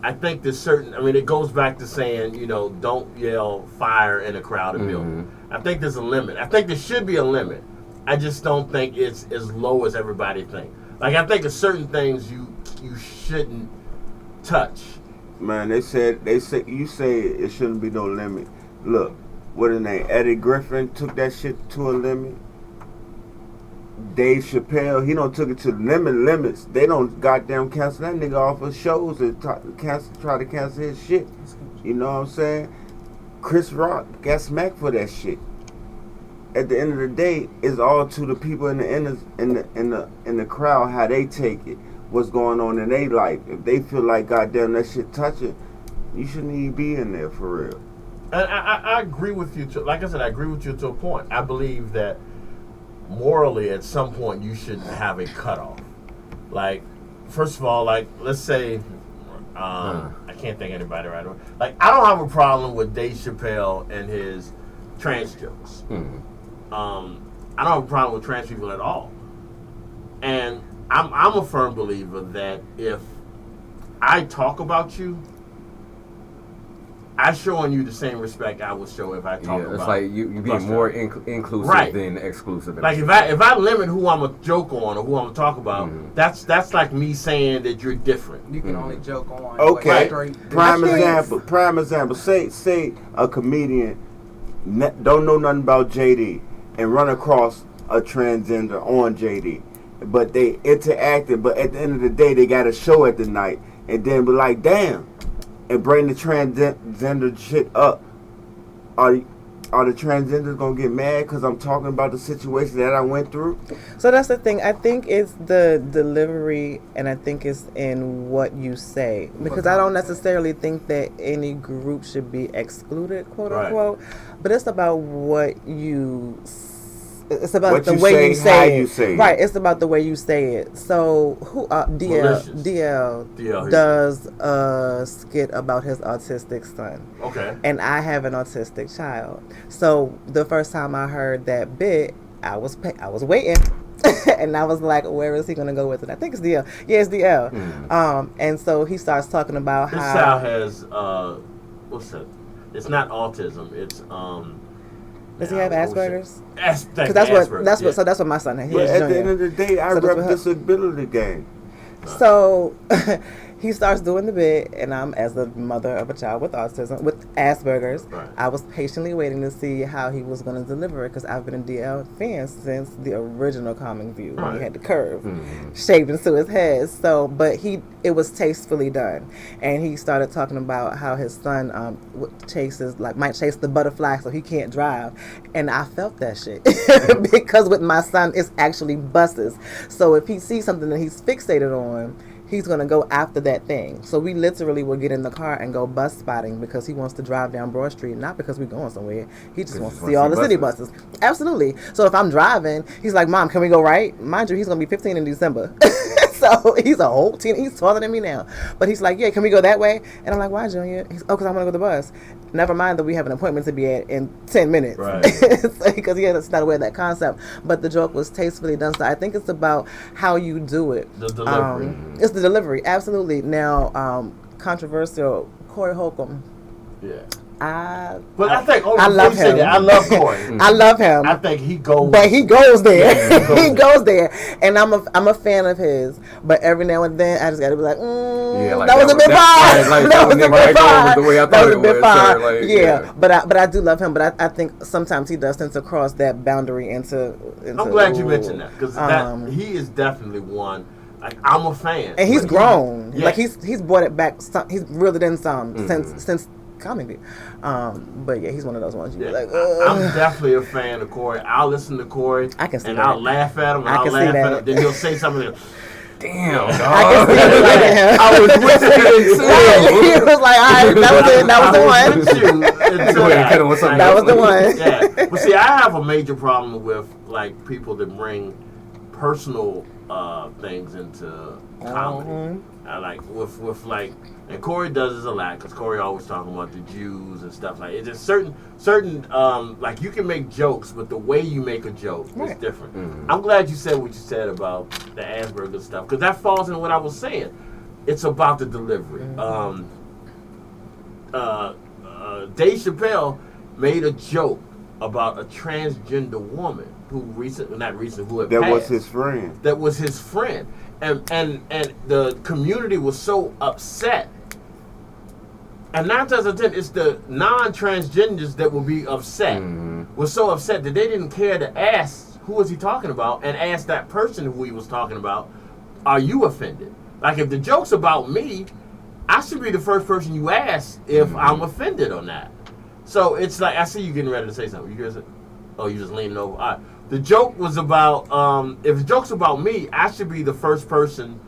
I think there's certain, it goes back to saying, don't yell fire in a crowded building. I think there's a limit. I think there should be a limit. I just don't think it's as low as everybody thinks. Like, I think there's certain things you shouldn't touch. Man, you say it shouldn't be no limit. Look, what his name? Eddie Griffin took that shit to a limit. Dave Chappelle, he don't took it to limits. They don't goddamn cancel that nigga off of shows and try to cancel his shit. You know what I'm saying? Chris Rock got smacked for that shit. At the end of the day, it's all to the people in the crowd how they take it, what's going on in their life. If they feel like goddamn that shit touching, you shouldn't even be in there for real. And I agree with you. Like I said, I agree with you to a point. I believe that morally, at some point, you should have a cutoff. Like, first of all, like, let's say, I can't think of anybody right away. Like, I don't have a problem with Dave Chappelle and his trans jokes. I don't have a problem with trans people at all. And I'm a firm believer that if I talk about you, I showing you the same respect I would show if I talk about. It's like you being more inclusive than exclusive. Like if I limit who I'm a joke on or who I'm gonna talk about, that's like me saying that you're different. You can only joke on. Okay. Prime example. Say a comedian don't know nothing about JD and run across a transgender on JD, but they interacted. But at the end of the day, they got a show at the night, and then be like, damn. And bring the transgender shit up. Are the transgenders gonna get mad because I'm talking about the situation that I went through? So that's the thing. I think it's the delivery, and I think it's in what you say. Because I don't necessarily think that any group should be excluded, quote unquote. But it's about what you say. It's about the way you say it. Right, it's about the way you say it. So, DL does a skit about his autistic son. Okay. And I have an autistic child. So, the first time I heard that bit, I was waiting. And I was like, where is he going to go with it? I think it's DL. Yeah, it's DL. And so he starts talking about this how... This child has, what's that? It's not autism, it's... Does he have Asperger's? Because that's what my son has. But at the end of the day, I rep disability game. So he starts doing the bit, and I'm, as the mother of a child with autism, with Asperger's, I was patiently waiting to see how he was going to deliver it, because I've been a DL fan since the original Comic View, when he had the curve shaved into his head. So, but it was tastefully done, and he started talking about how his son might chase the butterfly so he can't drive, and I felt that shit because with my son, it's actually buses. So if he sees something that he's fixated on, he's going to go after that thing. So we literally will get in the car and go bus spotting because he wants to drive down Broad Street, not because we're going somewhere. He just wants to see all the city buses. Absolutely. So if I'm driving, he's like, Mom, can we go right? Mind you, he's going to be 15 in December. So he's a whole teen. He's taller than me now. But he's like, yeah, can we go that way? And I'm like, why, Junior? He's, because I want to go to the bus. Never mind that we have an appointment to be at in 10 minutes. Right. Because he's not aware of that concept. But the joke was tastefully done. So I think it's about how you do it. The delivery. It's the delivery, absolutely. Now, controversial, Corey Holcomb. Yeah. But I think I love him. I love Corey. I love him. I think he goes. But he goes there. He goes there. And I'm a fan of his. But every now and then I just gotta be like, that was a bit far. That was a bit far. The way I thought it was. Yeah. But I do love him. But I think sometimes he does tend to cross that boundary into I'm glad you mentioned that because he is definitely one. Like I'm a fan. And he's grown. Yeah. Like he's brought it back. He's reeled it in some since comedy. But yeah, he's one of those ones you be like, I'm definitely a fan of Corey. I'll listen to Corey. I can see and that. I'll laugh at him. And I'll laugh at him. Then he'll say something. Damn, dog. I can see it like him. I was whispering too. He was like, all right, that was it. That was the one. That was the one. Yeah. But see, I have a major problem with like people that bring personal things into comedy. I like with like, and Corey does this a lot because Corey always talking about the Jews and stuff like. It's just certain like you can make jokes, but the way you make a joke is different. I'm glad you said what you said about the Asperger stuff because that falls into what I was saying. It's about the delivery. Dave Chappelle made a joke about a transgender woman who had that passed. was his friend. That was his friend. And the community was so upset. And 9 times out of 10, it's the non-transgenders that will be upset. Was so upset that they didn't care to ask who was he talking about and ask that person who he was talking about, are you offended? Like if the joke's about me, I should be the first person you ask if I'm offended or not. So it's like, I see you getting ready to say something. You guys, you just leaning over. All right. The joke was about, if the joke's about me, I should be the first person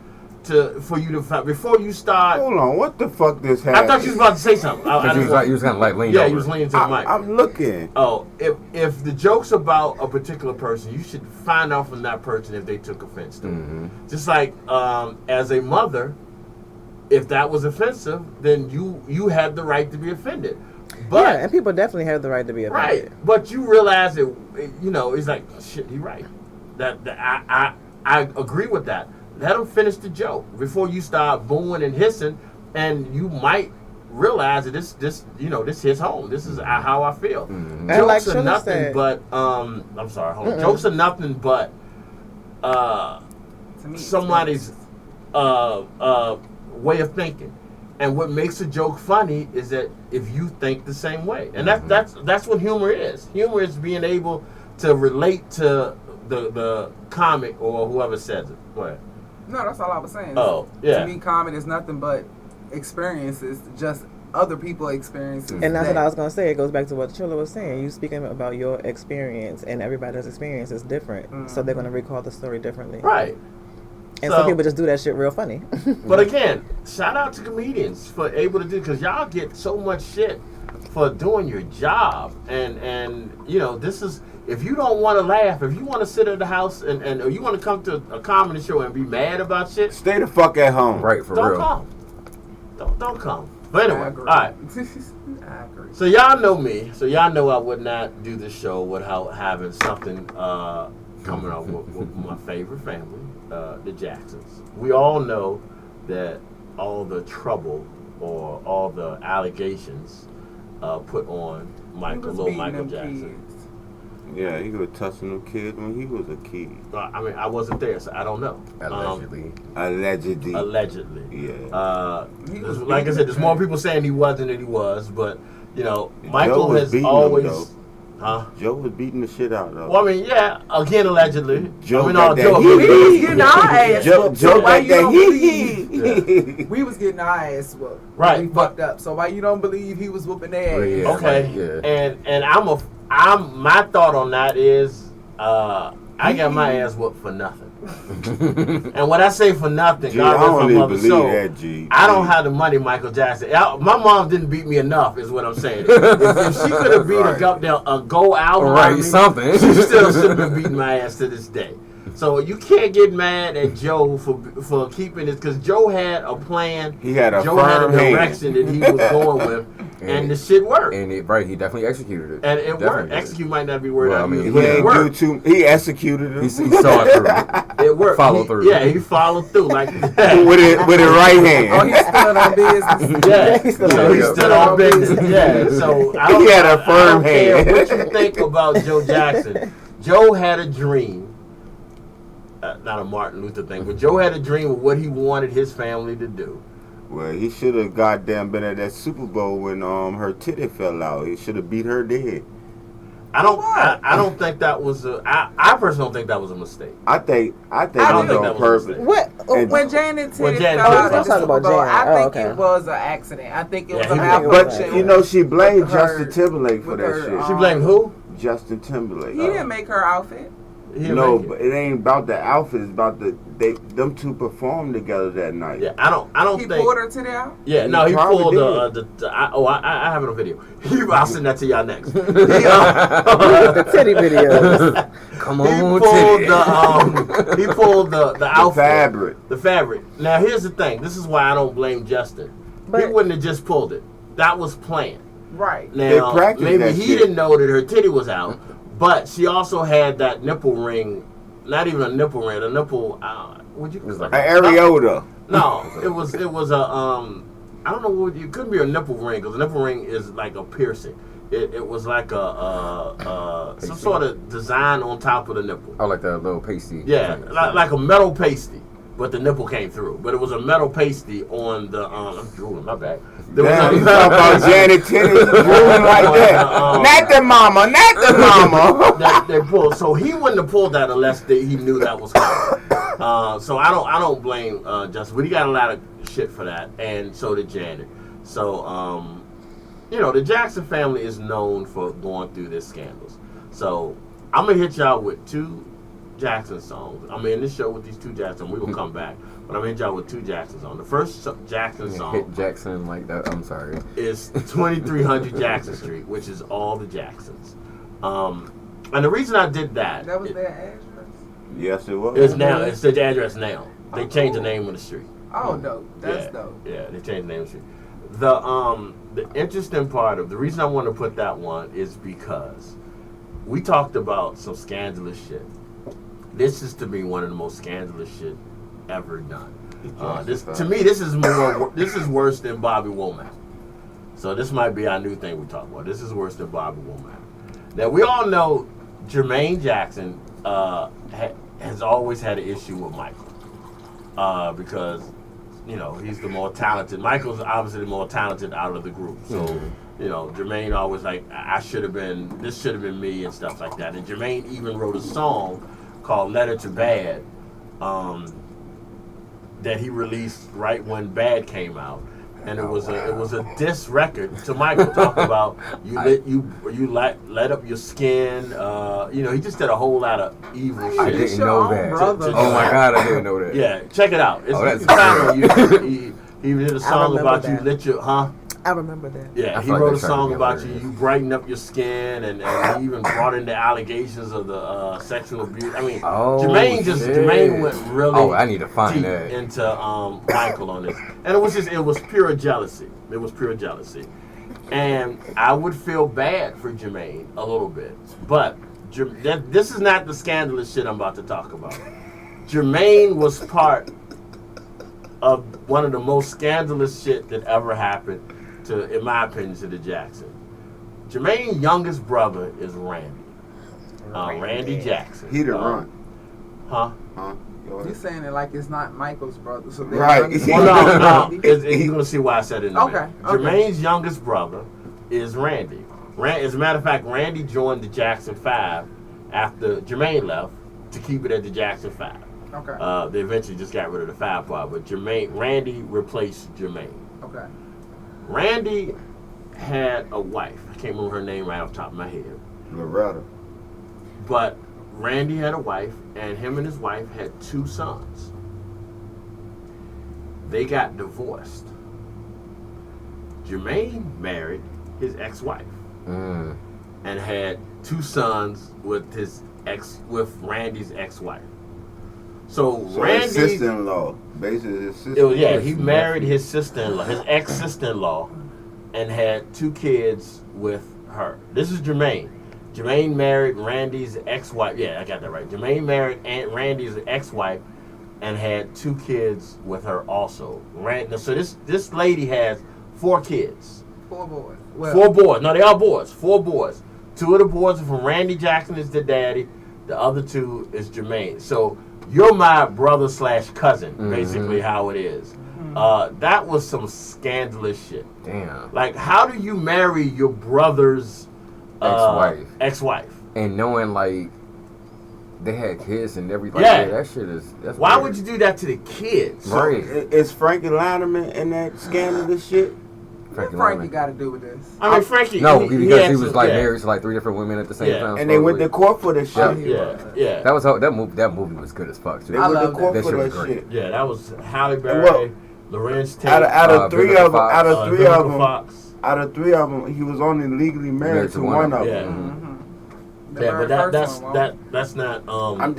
for you to, before you start. Hold on, what the fuck this happened? I thought you was about to say something. He was kind of like leaning over. Yeah, he was leaning to the mic. I'm looking. Oh, if the joke's about a particular person, you should find out from that person if they took offense to it. Just like, as a mother, if that was offensive, then you had the right to be offended. But, yeah, and people definitely have the right to be offended. Right, but you realize that, it's like, shit, he's right. That I agree with that. Let him finish the joke before you start booing and hissing, and you might realize that this hits home. This is how I feel. Jokes like are nothing said. but I'm sorry, hold on. Jokes are nothing but somebody's way of thinking. And what makes a joke funny is that if you think the same way, and that's what humor is. Humor is being able to relate to the comic or whoever says it. Go ahead. No, that's all I was saying. Oh, yeah. To me, comedy is nothing but experiences, just other people's experiences. And that's what I was going to say. It goes back to what Chilla was saying. You speaking about your experience, and everybody's experience is different, so they're going to recall the story differently. Right. And some people just do that shit real funny. But again, shout out to comedians for able to do, because y'all get so much shit for doing your job. And this is, if you don't want to laugh, if you want to sit at the house and or you want to come to a comedy show and be mad about shit, stay the fuck at home. Right, for don't real. Come. Don't come. But anyway, all right. I agree. So y'all know me. So y'all know I would not do this show without having something coming up with my favorite family, the Jacksons. We all know that all the trouble or all the allegations put on Little Michael Jackson. Kids. Yeah, he was touching them kids when he was a kid. I mean, I wasn't there, so I don't know. Allegedly. Yeah. Like I beating said, there's more people saying he wasn't than he was, but Michael has always. Joe was beating the shit out of him. Well, I mean, yeah. Again, allegedly. Joe We was getting our ass whooped. So why you don't believe? We was getting our ass whooped. Right. We fucked up. So why you don't believe he was whooping their ass? Yeah. Okay. Yeah. And my thought on that is I got my ass whooped for nothing. And when I say for nothing, G, I God don't rest my mother's believe soul, that, G. I don't have the money Michael Jackson. My mom didn't beat me enough, is what I'm saying. If she could have beat a Go album, right, something, she still should have been beating my ass to this day. So you can't get mad at Joe for keeping this, because Joe had a plan. He had a Joe had a firm hand. direction that he was going with, and the shit worked. And he definitely executed it. And it worked. Execute might not be word. Well, I mean, he ain't do too. He executed it. He saw it through. It worked. Follow through. Yeah, he followed through like that. with his right hand. Oh, he stood on business. Yeah, so he Yeah. stood on business. Yeah, so He had a firm care hand. what you think about Joe Jackson. Joe had a dream. Not a Martin Luther thing, but Joe had a dream of what he wanted his family to do. Well, he should have goddamn been at that Super Bowl when her titty fell out. He should have beat her dead. I don't think that was I personally don't think that was a mistake. I think I it don't was think on that was a purpose. mistake. What And- when Janet When Titty Janet fell Titty out fell of the out. Super Bowl, Janet. I think okay. it was an accident. I think it was Yeah, a he- malfunction. But you know, she blamed with her- Justin Timberlake for with that her, shit. She blamed who? Justin Timberlake. he didn't make her outfit. He didn't No, make it. but it ain't about the outfit. It's about them two performed together that night. Yeah, I don't He think. pulled her titty out. Yeah, no, he probably pulled did. I have it on video. I'll send that to y'all next. He, The titty videos. Come he on, pulled titty. he pulled the outfit, fabric. the fabric. Now here's the thing. This is why I don't blame Justin. He But- wouldn't have just pulled it. That was planned. Right. Now practiced maybe that he shit. didn't know that her titty was out, but she also had that nipple ring. Not even a nipple ring. A nipple. Would you? It was like An areola. No, it was a I don't know what it couldn't be a nipple ring because a nipple ring is like a piercing. It was like some sort of design on top of the nipple. Oh, like that little pasty. Yeah, thing. like a metal pasty, but the nipple came through. But it was a metal pasty on the I'm drooling, my bad. There was Damn, a- you talk about Janet Titty drooling like that. Not the mama, not the mama. they pulled. So he wouldn't have pulled that unless he knew that was coming. So I don't blame Justin, but he got a lot of shit for that, and so did Janet. So the Jackson family is known for going through this scandals. So I'm gonna hit y'all with two Jackson songs. I'm in this show with these two Jackson. We will come back, but I'm gonna hit y'all with two Jackson songs. The first Jackson song Hit Jackson like that. I'm sorry. is 2300 Jackson Street, which is all the Jacksons. And the reason I did that, That was their address. Yes, it was. it's the address now. They changed the name of the street. Oh, dope. That's yeah, dope. Yeah, they changed the name of the street. The interesting part of the reason I want to put that one is because we talked about some scandalous shit. This is to me one of the most scandalous shit ever done. This is worse than Bobby Womack. So this might be our new thing we talk about. This is worse than Bobby Womack. Now we all know Jermaine Jackson has always had an issue with Michael because he's the more talented. Michael's obviously the more talented out of the group. So Jermaine always like this should have been me and stuff like that. And Jermaine even wrote a song called "Letter to Bad" that he released right when Bad came out. And it was a diss record to Michael, talking about you light up your skin. He just did a whole lot of evil shit. I didn't know that. brother. Oh my God, I didn't know that. Yeah, check it out. That's found on YouTube. He did a song remember about that. you lit your I remember that. Yeah, I he feel like wrote a they're trying song to be about hilarious. you brighten up your skin, and he even brought in the allegations of the sexual abuse. I mean, Oh, Jermaine shit. went really Oh, I need to find deep that. into Michael on this, and it was pure jealousy. It was pure jealousy, and I would feel bad for Jermaine a little bit, but this is not the scandalous shit I'm about to talk about. Jermaine was part of one of the most scandalous shit that ever happened to, in my opinion, to the Jackson. Jermaine's youngest brother is Randy. Randy Jackson. He the run. Huh? Huh? Go You ahead. saying it like it's not Michael's brother, so they're Right. youngest Well, brother. no. You're gonna see why I said it in a minute. Okay. Jermaine's youngest brother is Randy. As a matter of fact, Randy joined the Jackson 5 after Jermaine left to keep it at the Jackson 5. Okay. They eventually just got rid of the 5 part, but Randy replaced Jermaine. Okay. Randy had a wife. I can't remember her name right off the top of my head. Loretta. But Randy had a wife, and him and his wife had 2 sons. They got divorced. Jermaine married his ex-wife Mm. and had 2 sons with Randy's ex-wife. So His Randy's sister-in-law. Basically, his sister. he married his sister-in-law, his ex-sister-in-law, and had 2 kids with her. This is Jermaine. Jermaine married Randy's ex-wife. Yeah, I got that right. Jermaine married Aunt Randy's ex-wife and had 2 kids with her also. So this lady has 4 kids. 4 boys. 4 boys. No, they are boys. 4 boys. 2 of the boys are from Randy Jackson is the daddy. The other 2 is Jermaine. So you're my brother/cousin, basically how it is. That was some scandalous shit. Damn. Like, how do you marry your brother's ex-wife? And knowing, like, they had kids and everything. Yeah. That shit is... Why weird. would you do that to the kids? Right. Is Frankie Lineman in that scandalous shit? What Frankie got to do with this? I mean, Frankie... No, because he was, like, yeah. married to, like, 3 different women at the same time. And they went to court for this shit. Yeah. That movie was good as fuck, too. They went to love court that. for That that shit was shit. Yeah, that was Halle Berry, Well, Lorenz Tate, Out of 3 of them, Fox. out of 3 of them, he was only legally married to one of Yeah. them. Yeah, but that's not.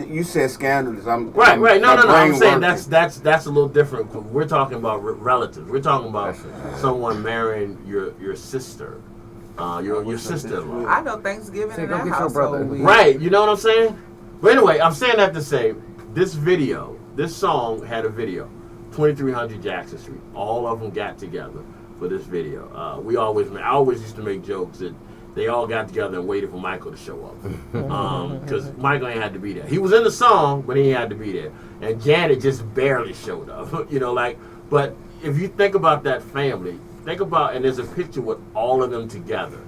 You said scandalous. Right. No. I'm saying working. that's a little different. We're talking about relatives. We're talking about someone marrying your sister, your sister-in-law. I know Thanksgiving Say, in go that get your household. brother. Right. You know what I'm saying? But anyway, I'm saying that to say this song had a video, 2300 Jackson Street. All of them got together for this video. I always used to make jokes that they all got together and waited for Michael to show up. Because Michael ain't had to be there. He was in the song, but he ain't had to be there. And Janet just barely showed up. But if you think about that family, and there's a picture with all of them together.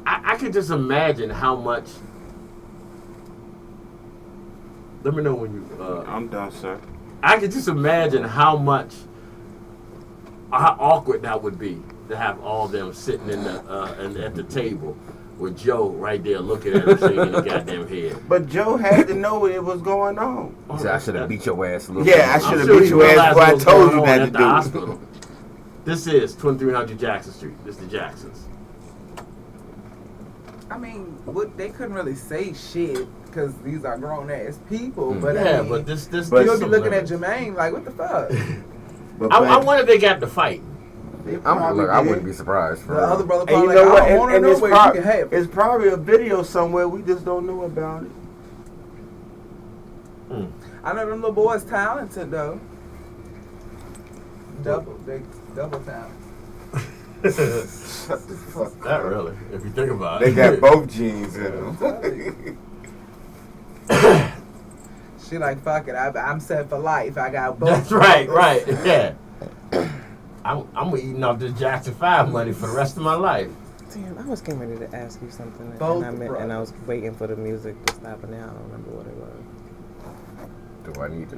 I could just imagine how much. Let me know when you. I'm done, sir. I could just imagine how awkward that would be. To have all them sitting at the table with Joe right there looking at him shaking his goddamn head. But Joe had to know what was going on. He said, I should have beat your ass a little Yeah, I bit. should have beat your ass before I told you that to at the do. hospital. This is 2300 Jackson Street. This is the Jacksons. I mean, they couldn't really say shit because these are grown ass people. But Yeah, I mean, but this you'll be looking at Jermaine like, what the fuck? I wonder if they got to fight. I wouldn't be surprised. The other brother And probably you know like, what? I don't want to And know it's, where you can have it. it's probably a video somewhere. We just don't know about it. I know them little boys talented though. Double talent. Not really, if you think about it. They got both genes in them. She like, fuck it, I'm set for life. I got both. That's right, yeah. I'm eating off this Jackson 5 money for the rest of my life. Damn, I was getting ready to ask you something, Both and I was waiting for the music to stop, and now I don't remember what it was. Do I need to?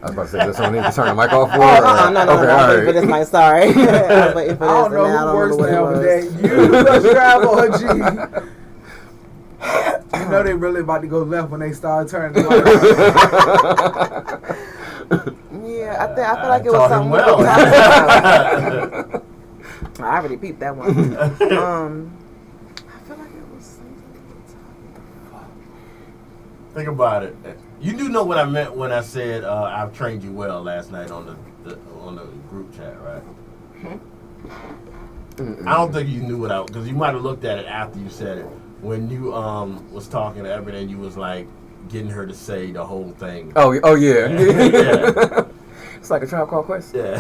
I was about to say, does someone need to turn the mic off for? No, Okay, I was all waiting right. for this mic, sorry. I was waiting for I this, don't know and now who works what it now was. with that. You bus driver or G. You know they really about to go left when they start turning the light around. Yeah, I feel like it was taught him something well. I already peeped that one. I feel like it was something. Think about it. You do know what I meant when I said I've trained you well last night on the group chat, right? I don't think you knew what because you might have looked at it after you said it. When you was talking to Ebony and you was like getting her to say the whole thing. Oh yeah. Yeah. It's like a Tribe Called Quest. Yeah.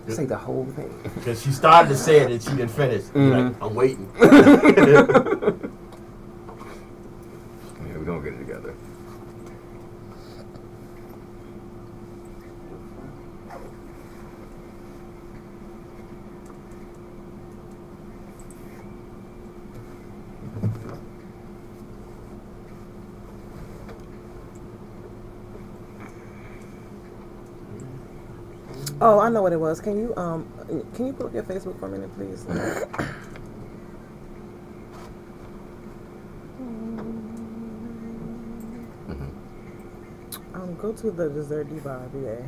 Say the whole thing. Because she started to say it and she didn't finish. Like, I'm waiting. Yeah, we're gonna get it together. Oh, I know what it was. Can you pull up your Facebook for a minute, please? Go to the Dessert Diva VA.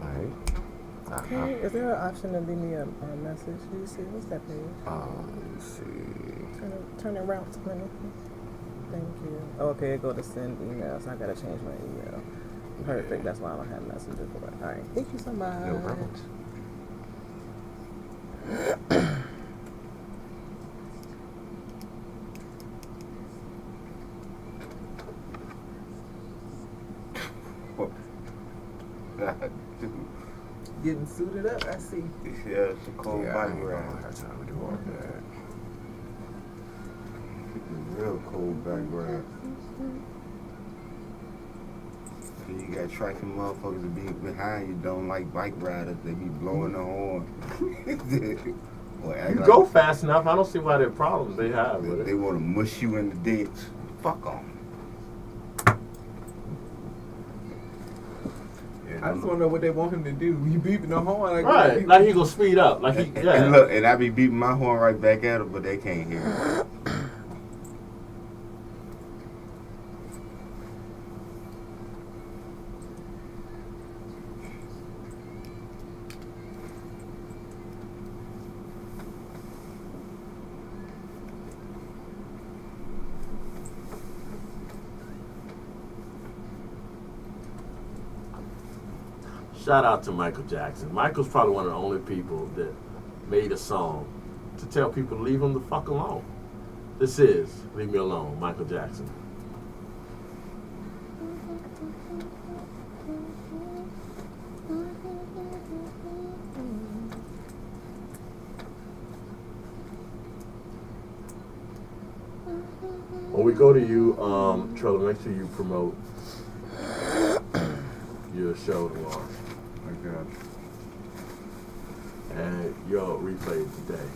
Alright. Okay, is there an option to leave me a message? Do you see? What's that page? Let me see. Turn it around to me. Thank you. Okay, go to send emails. I gotta change my email. Perfect. That's why I don't have messages for it. All right. Thank you so much. No problem. Getting suited up, I see. Yeah, it's a cold Yeah, I bike ain't ride. gonna have time to do all that. Real cold bike ride. You got tracking motherfuckers that be behind you don't like bike riders. They be blowing the horn. You go fast enough. I don't see why there are problems they have with They it. want to mush you in the ditch. Fuck off. I just want to know what they want him to do. You beeping the horn like Right, like he gonna speed up. Like he, yeah. And look, and I be beating my horn right back at them, but they can't hear me. Shout out to Michael Jackson. Michael's probably one of the only people that made a song to tell people to leave him the fuck alone. This is Leave Me Alone, Michael Jackson. When we go to you, Trella, make sure you promote your show tomorrow. Okay. And your replay today.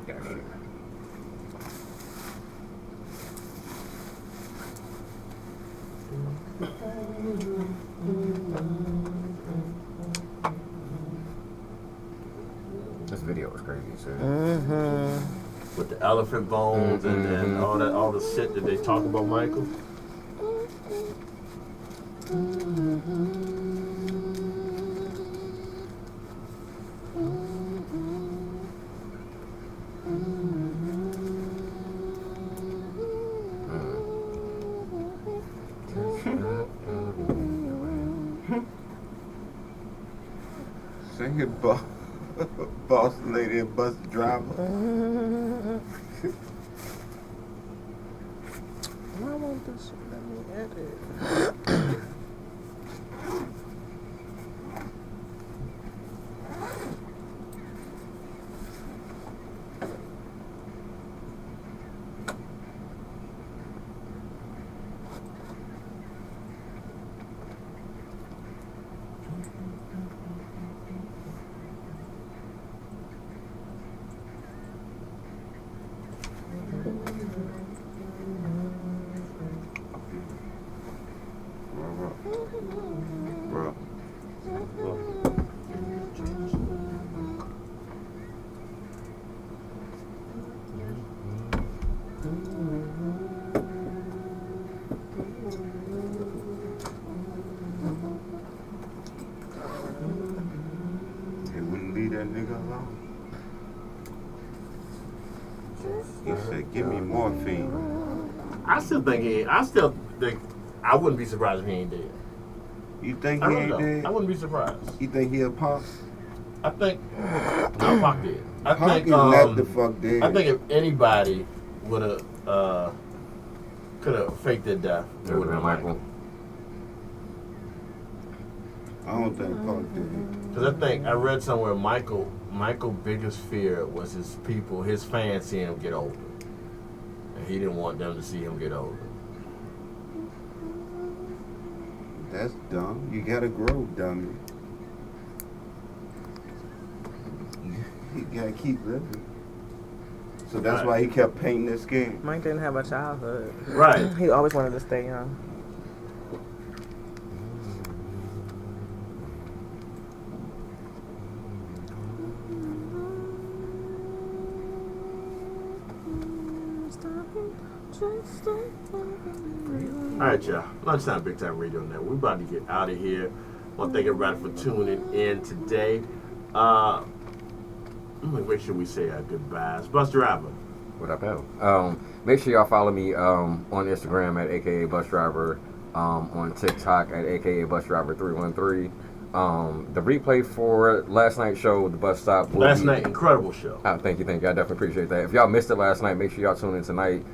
Gotcha. This video was crazy, too. Mm-hmm. With the elephant bones and all the shit that they talk about Michael. Sing it, boss lady and bus driver. Why won't this shit let me edit? Bro. They wouldn't leave that nigga alone. He said, give me morphine. I still think I wouldn't be surprised if he ain't dead. You think I he don't ain't know. dead? I wouldn't be surprised. You think he'll pop? I think no, Pac did. I Pac think is not the fuck dead. I think if anybody would have could have faked their death, It would have been Michael. I don't think Pac did. Because I think I read somewhere Michael's biggest fear was his people, his fans seeing him get older, and he didn't want them to see him get older. That's dumb. You gotta grow, dummy. You gotta keep living. So that's Right. why he kept painting his skin. Mike didn't have a childhood. Right. He always wanted to stay young. All right, y'all. Lunchtime Big Time Radio Network. We're about to get out of here. I want to thank everybody for tuning in today. Let me make sure we say our goodbyes. Bus driver. What up, hell? Make sure y'all follow me on Instagram at AKA Bus Driver, on TikTok at AKA Bus Driver 313. The replay for last night's show, the bus stop. Last night, incredible show. Thank you. I definitely appreciate that. If y'all missed it last night, make sure y'all tune in tonight.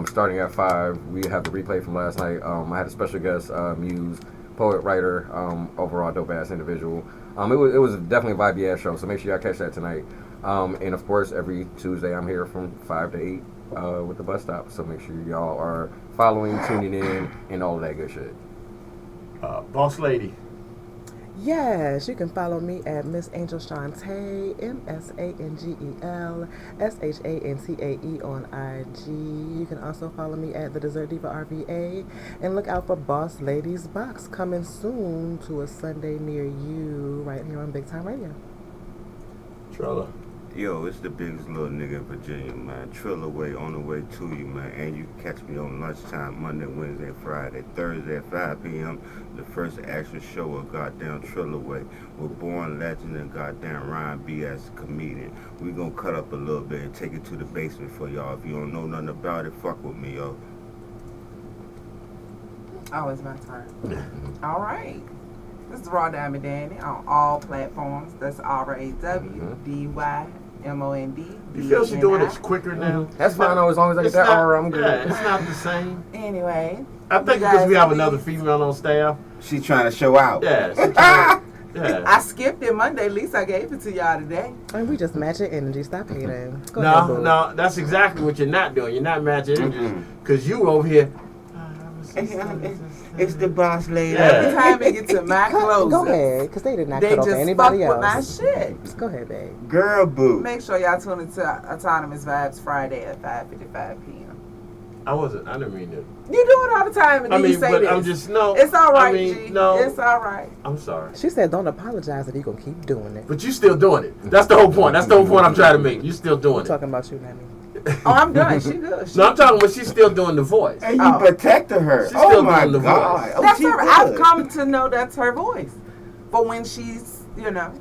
Starting at 5, we have the replay from last night. I had a special guest, Muse, poet, writer, overall dope ass individual. It was definitely a vibey ass show, so make sure y'all catch that tonight. And of course, every Tuesday I'm here from 5 to 8 with the bus stop. So make sure y'all are following, tuning in, and all of that good shit. Boss lady. Yes, you can follow me at Miss Angel Shantae, MsAngelShantae on IG. You can also follow me at The Dessert Diva RVA, and look out for Boss Ladies Box coming soon to a Sunday near you, right here on Big Time Radio. Trilla. Yo, it's the biggest little nigga in Virginia, man. Trill away on the way to you, man. And you can catch me on Lunchtime Monday, Wednesday, Friday, Thursday at 5 p.m. The first actual show of goddamn Trill away with born legend and goddamn Ryan B as a comedian. We gonna cut up a little bit and take it to the basement for y'all. If you don't know nothing about it, fuck with me, yo. Oh, it's my turn. All right. This is Raw Diamond Danny on all platforms. That's RAWDYMOND. You feel she's doing it quicker now? That's fine, though, as long as I get that R, I'm good. Yeah, it's not the same. Anyway. I think because we have another female on staff. She trying to show out. Yeah, yeah. I skipped it Monday. At least I gave it to y'all today. And we just match your energy. Stop hating. Go ahead, boo. No, that's exactly what you're not doing. You're not matching energies because you over here. It's the boss lady. Yeah. Every time they get to my clothes, Go ahead, because they did not they cut off just anybody fuck with my else. shit. Just go ahead, babe. Girl boo. Make sure y'all tune into Autonomous Vibes Friday at 5:55 p.m. I didn't mean to. You do it all the time, and then you say but this. I'm just no. It's all right, G. No, it's all right. I'm sorry. She said, "Don't apologize if you gonna keep doing it." But you still doing it. That's the whole point. That's the whole point I'm trying to make. You still doing I'm talking about you, Nanny. Oh, I'm done. She good. No, I'm talking about she's still doing the voice. And you protected her. She's still my doing the God. voice. Oh, That's she her. good. I've come to know that's her voice. For when she's, And I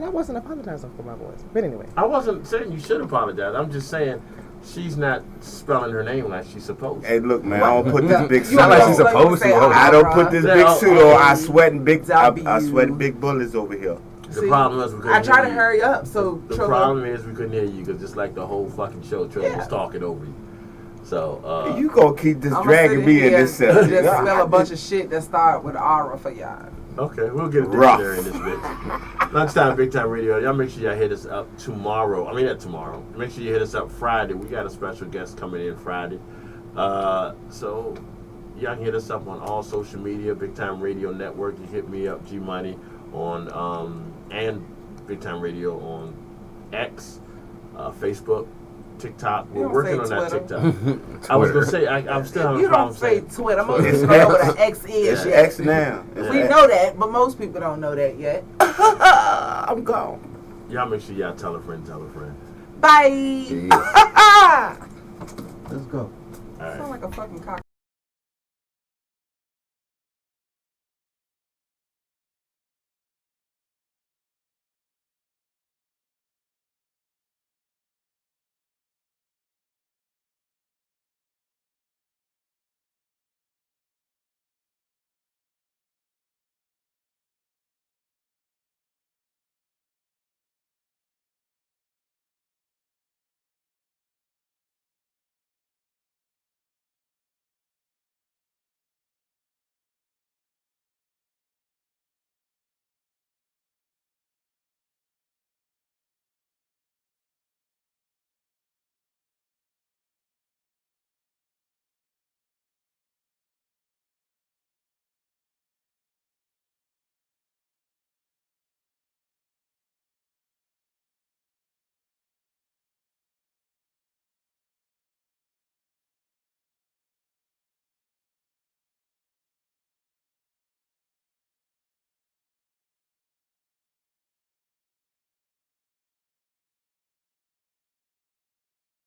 wasn't apologizing for my voice. But anyway. I wasn't saying you should apologize. I'm just saying she's not spelling her name like she's supposed to. Hey, look, man, I don't put this big suit Not like she's on. supposed to. I don't put this big suit on. I sweating big. I W. sweating big bullets over here. The problem is we couldn't I try to hear you. hurry up, so The problem is we couldn't hear you because just like the whole fucking show, Trilla was talking over you. So You gonna keep this I'm dragging me in this Just set. spell a bunch of shit that start with aura for y'all. okay, we'll get a Rough. dictionary in this bitch. Lunchtime, Big Time Radio. Y'all make sure y'all hit us up tomorrow. I mean, not tomorrow. Make sure you hit us up Friday. We got a special guest coming in Friday. So y'all can hit us up on all social media. Big Time Radio Network. You hit me up, G Money, on and Big Time Radio on X, Facebook, TikTok. We're working on that TikTok. I was gonna say I'm still having You a problem don't say saying Twitter. Most It's people know what X. an X is It's yet. X now. It's We X. know that, but most people don't know that yet. I'm gone. Y'all make sure y'all tell a friend. Bye. Yeah. Let's go. All right. Sound like a fucking cock.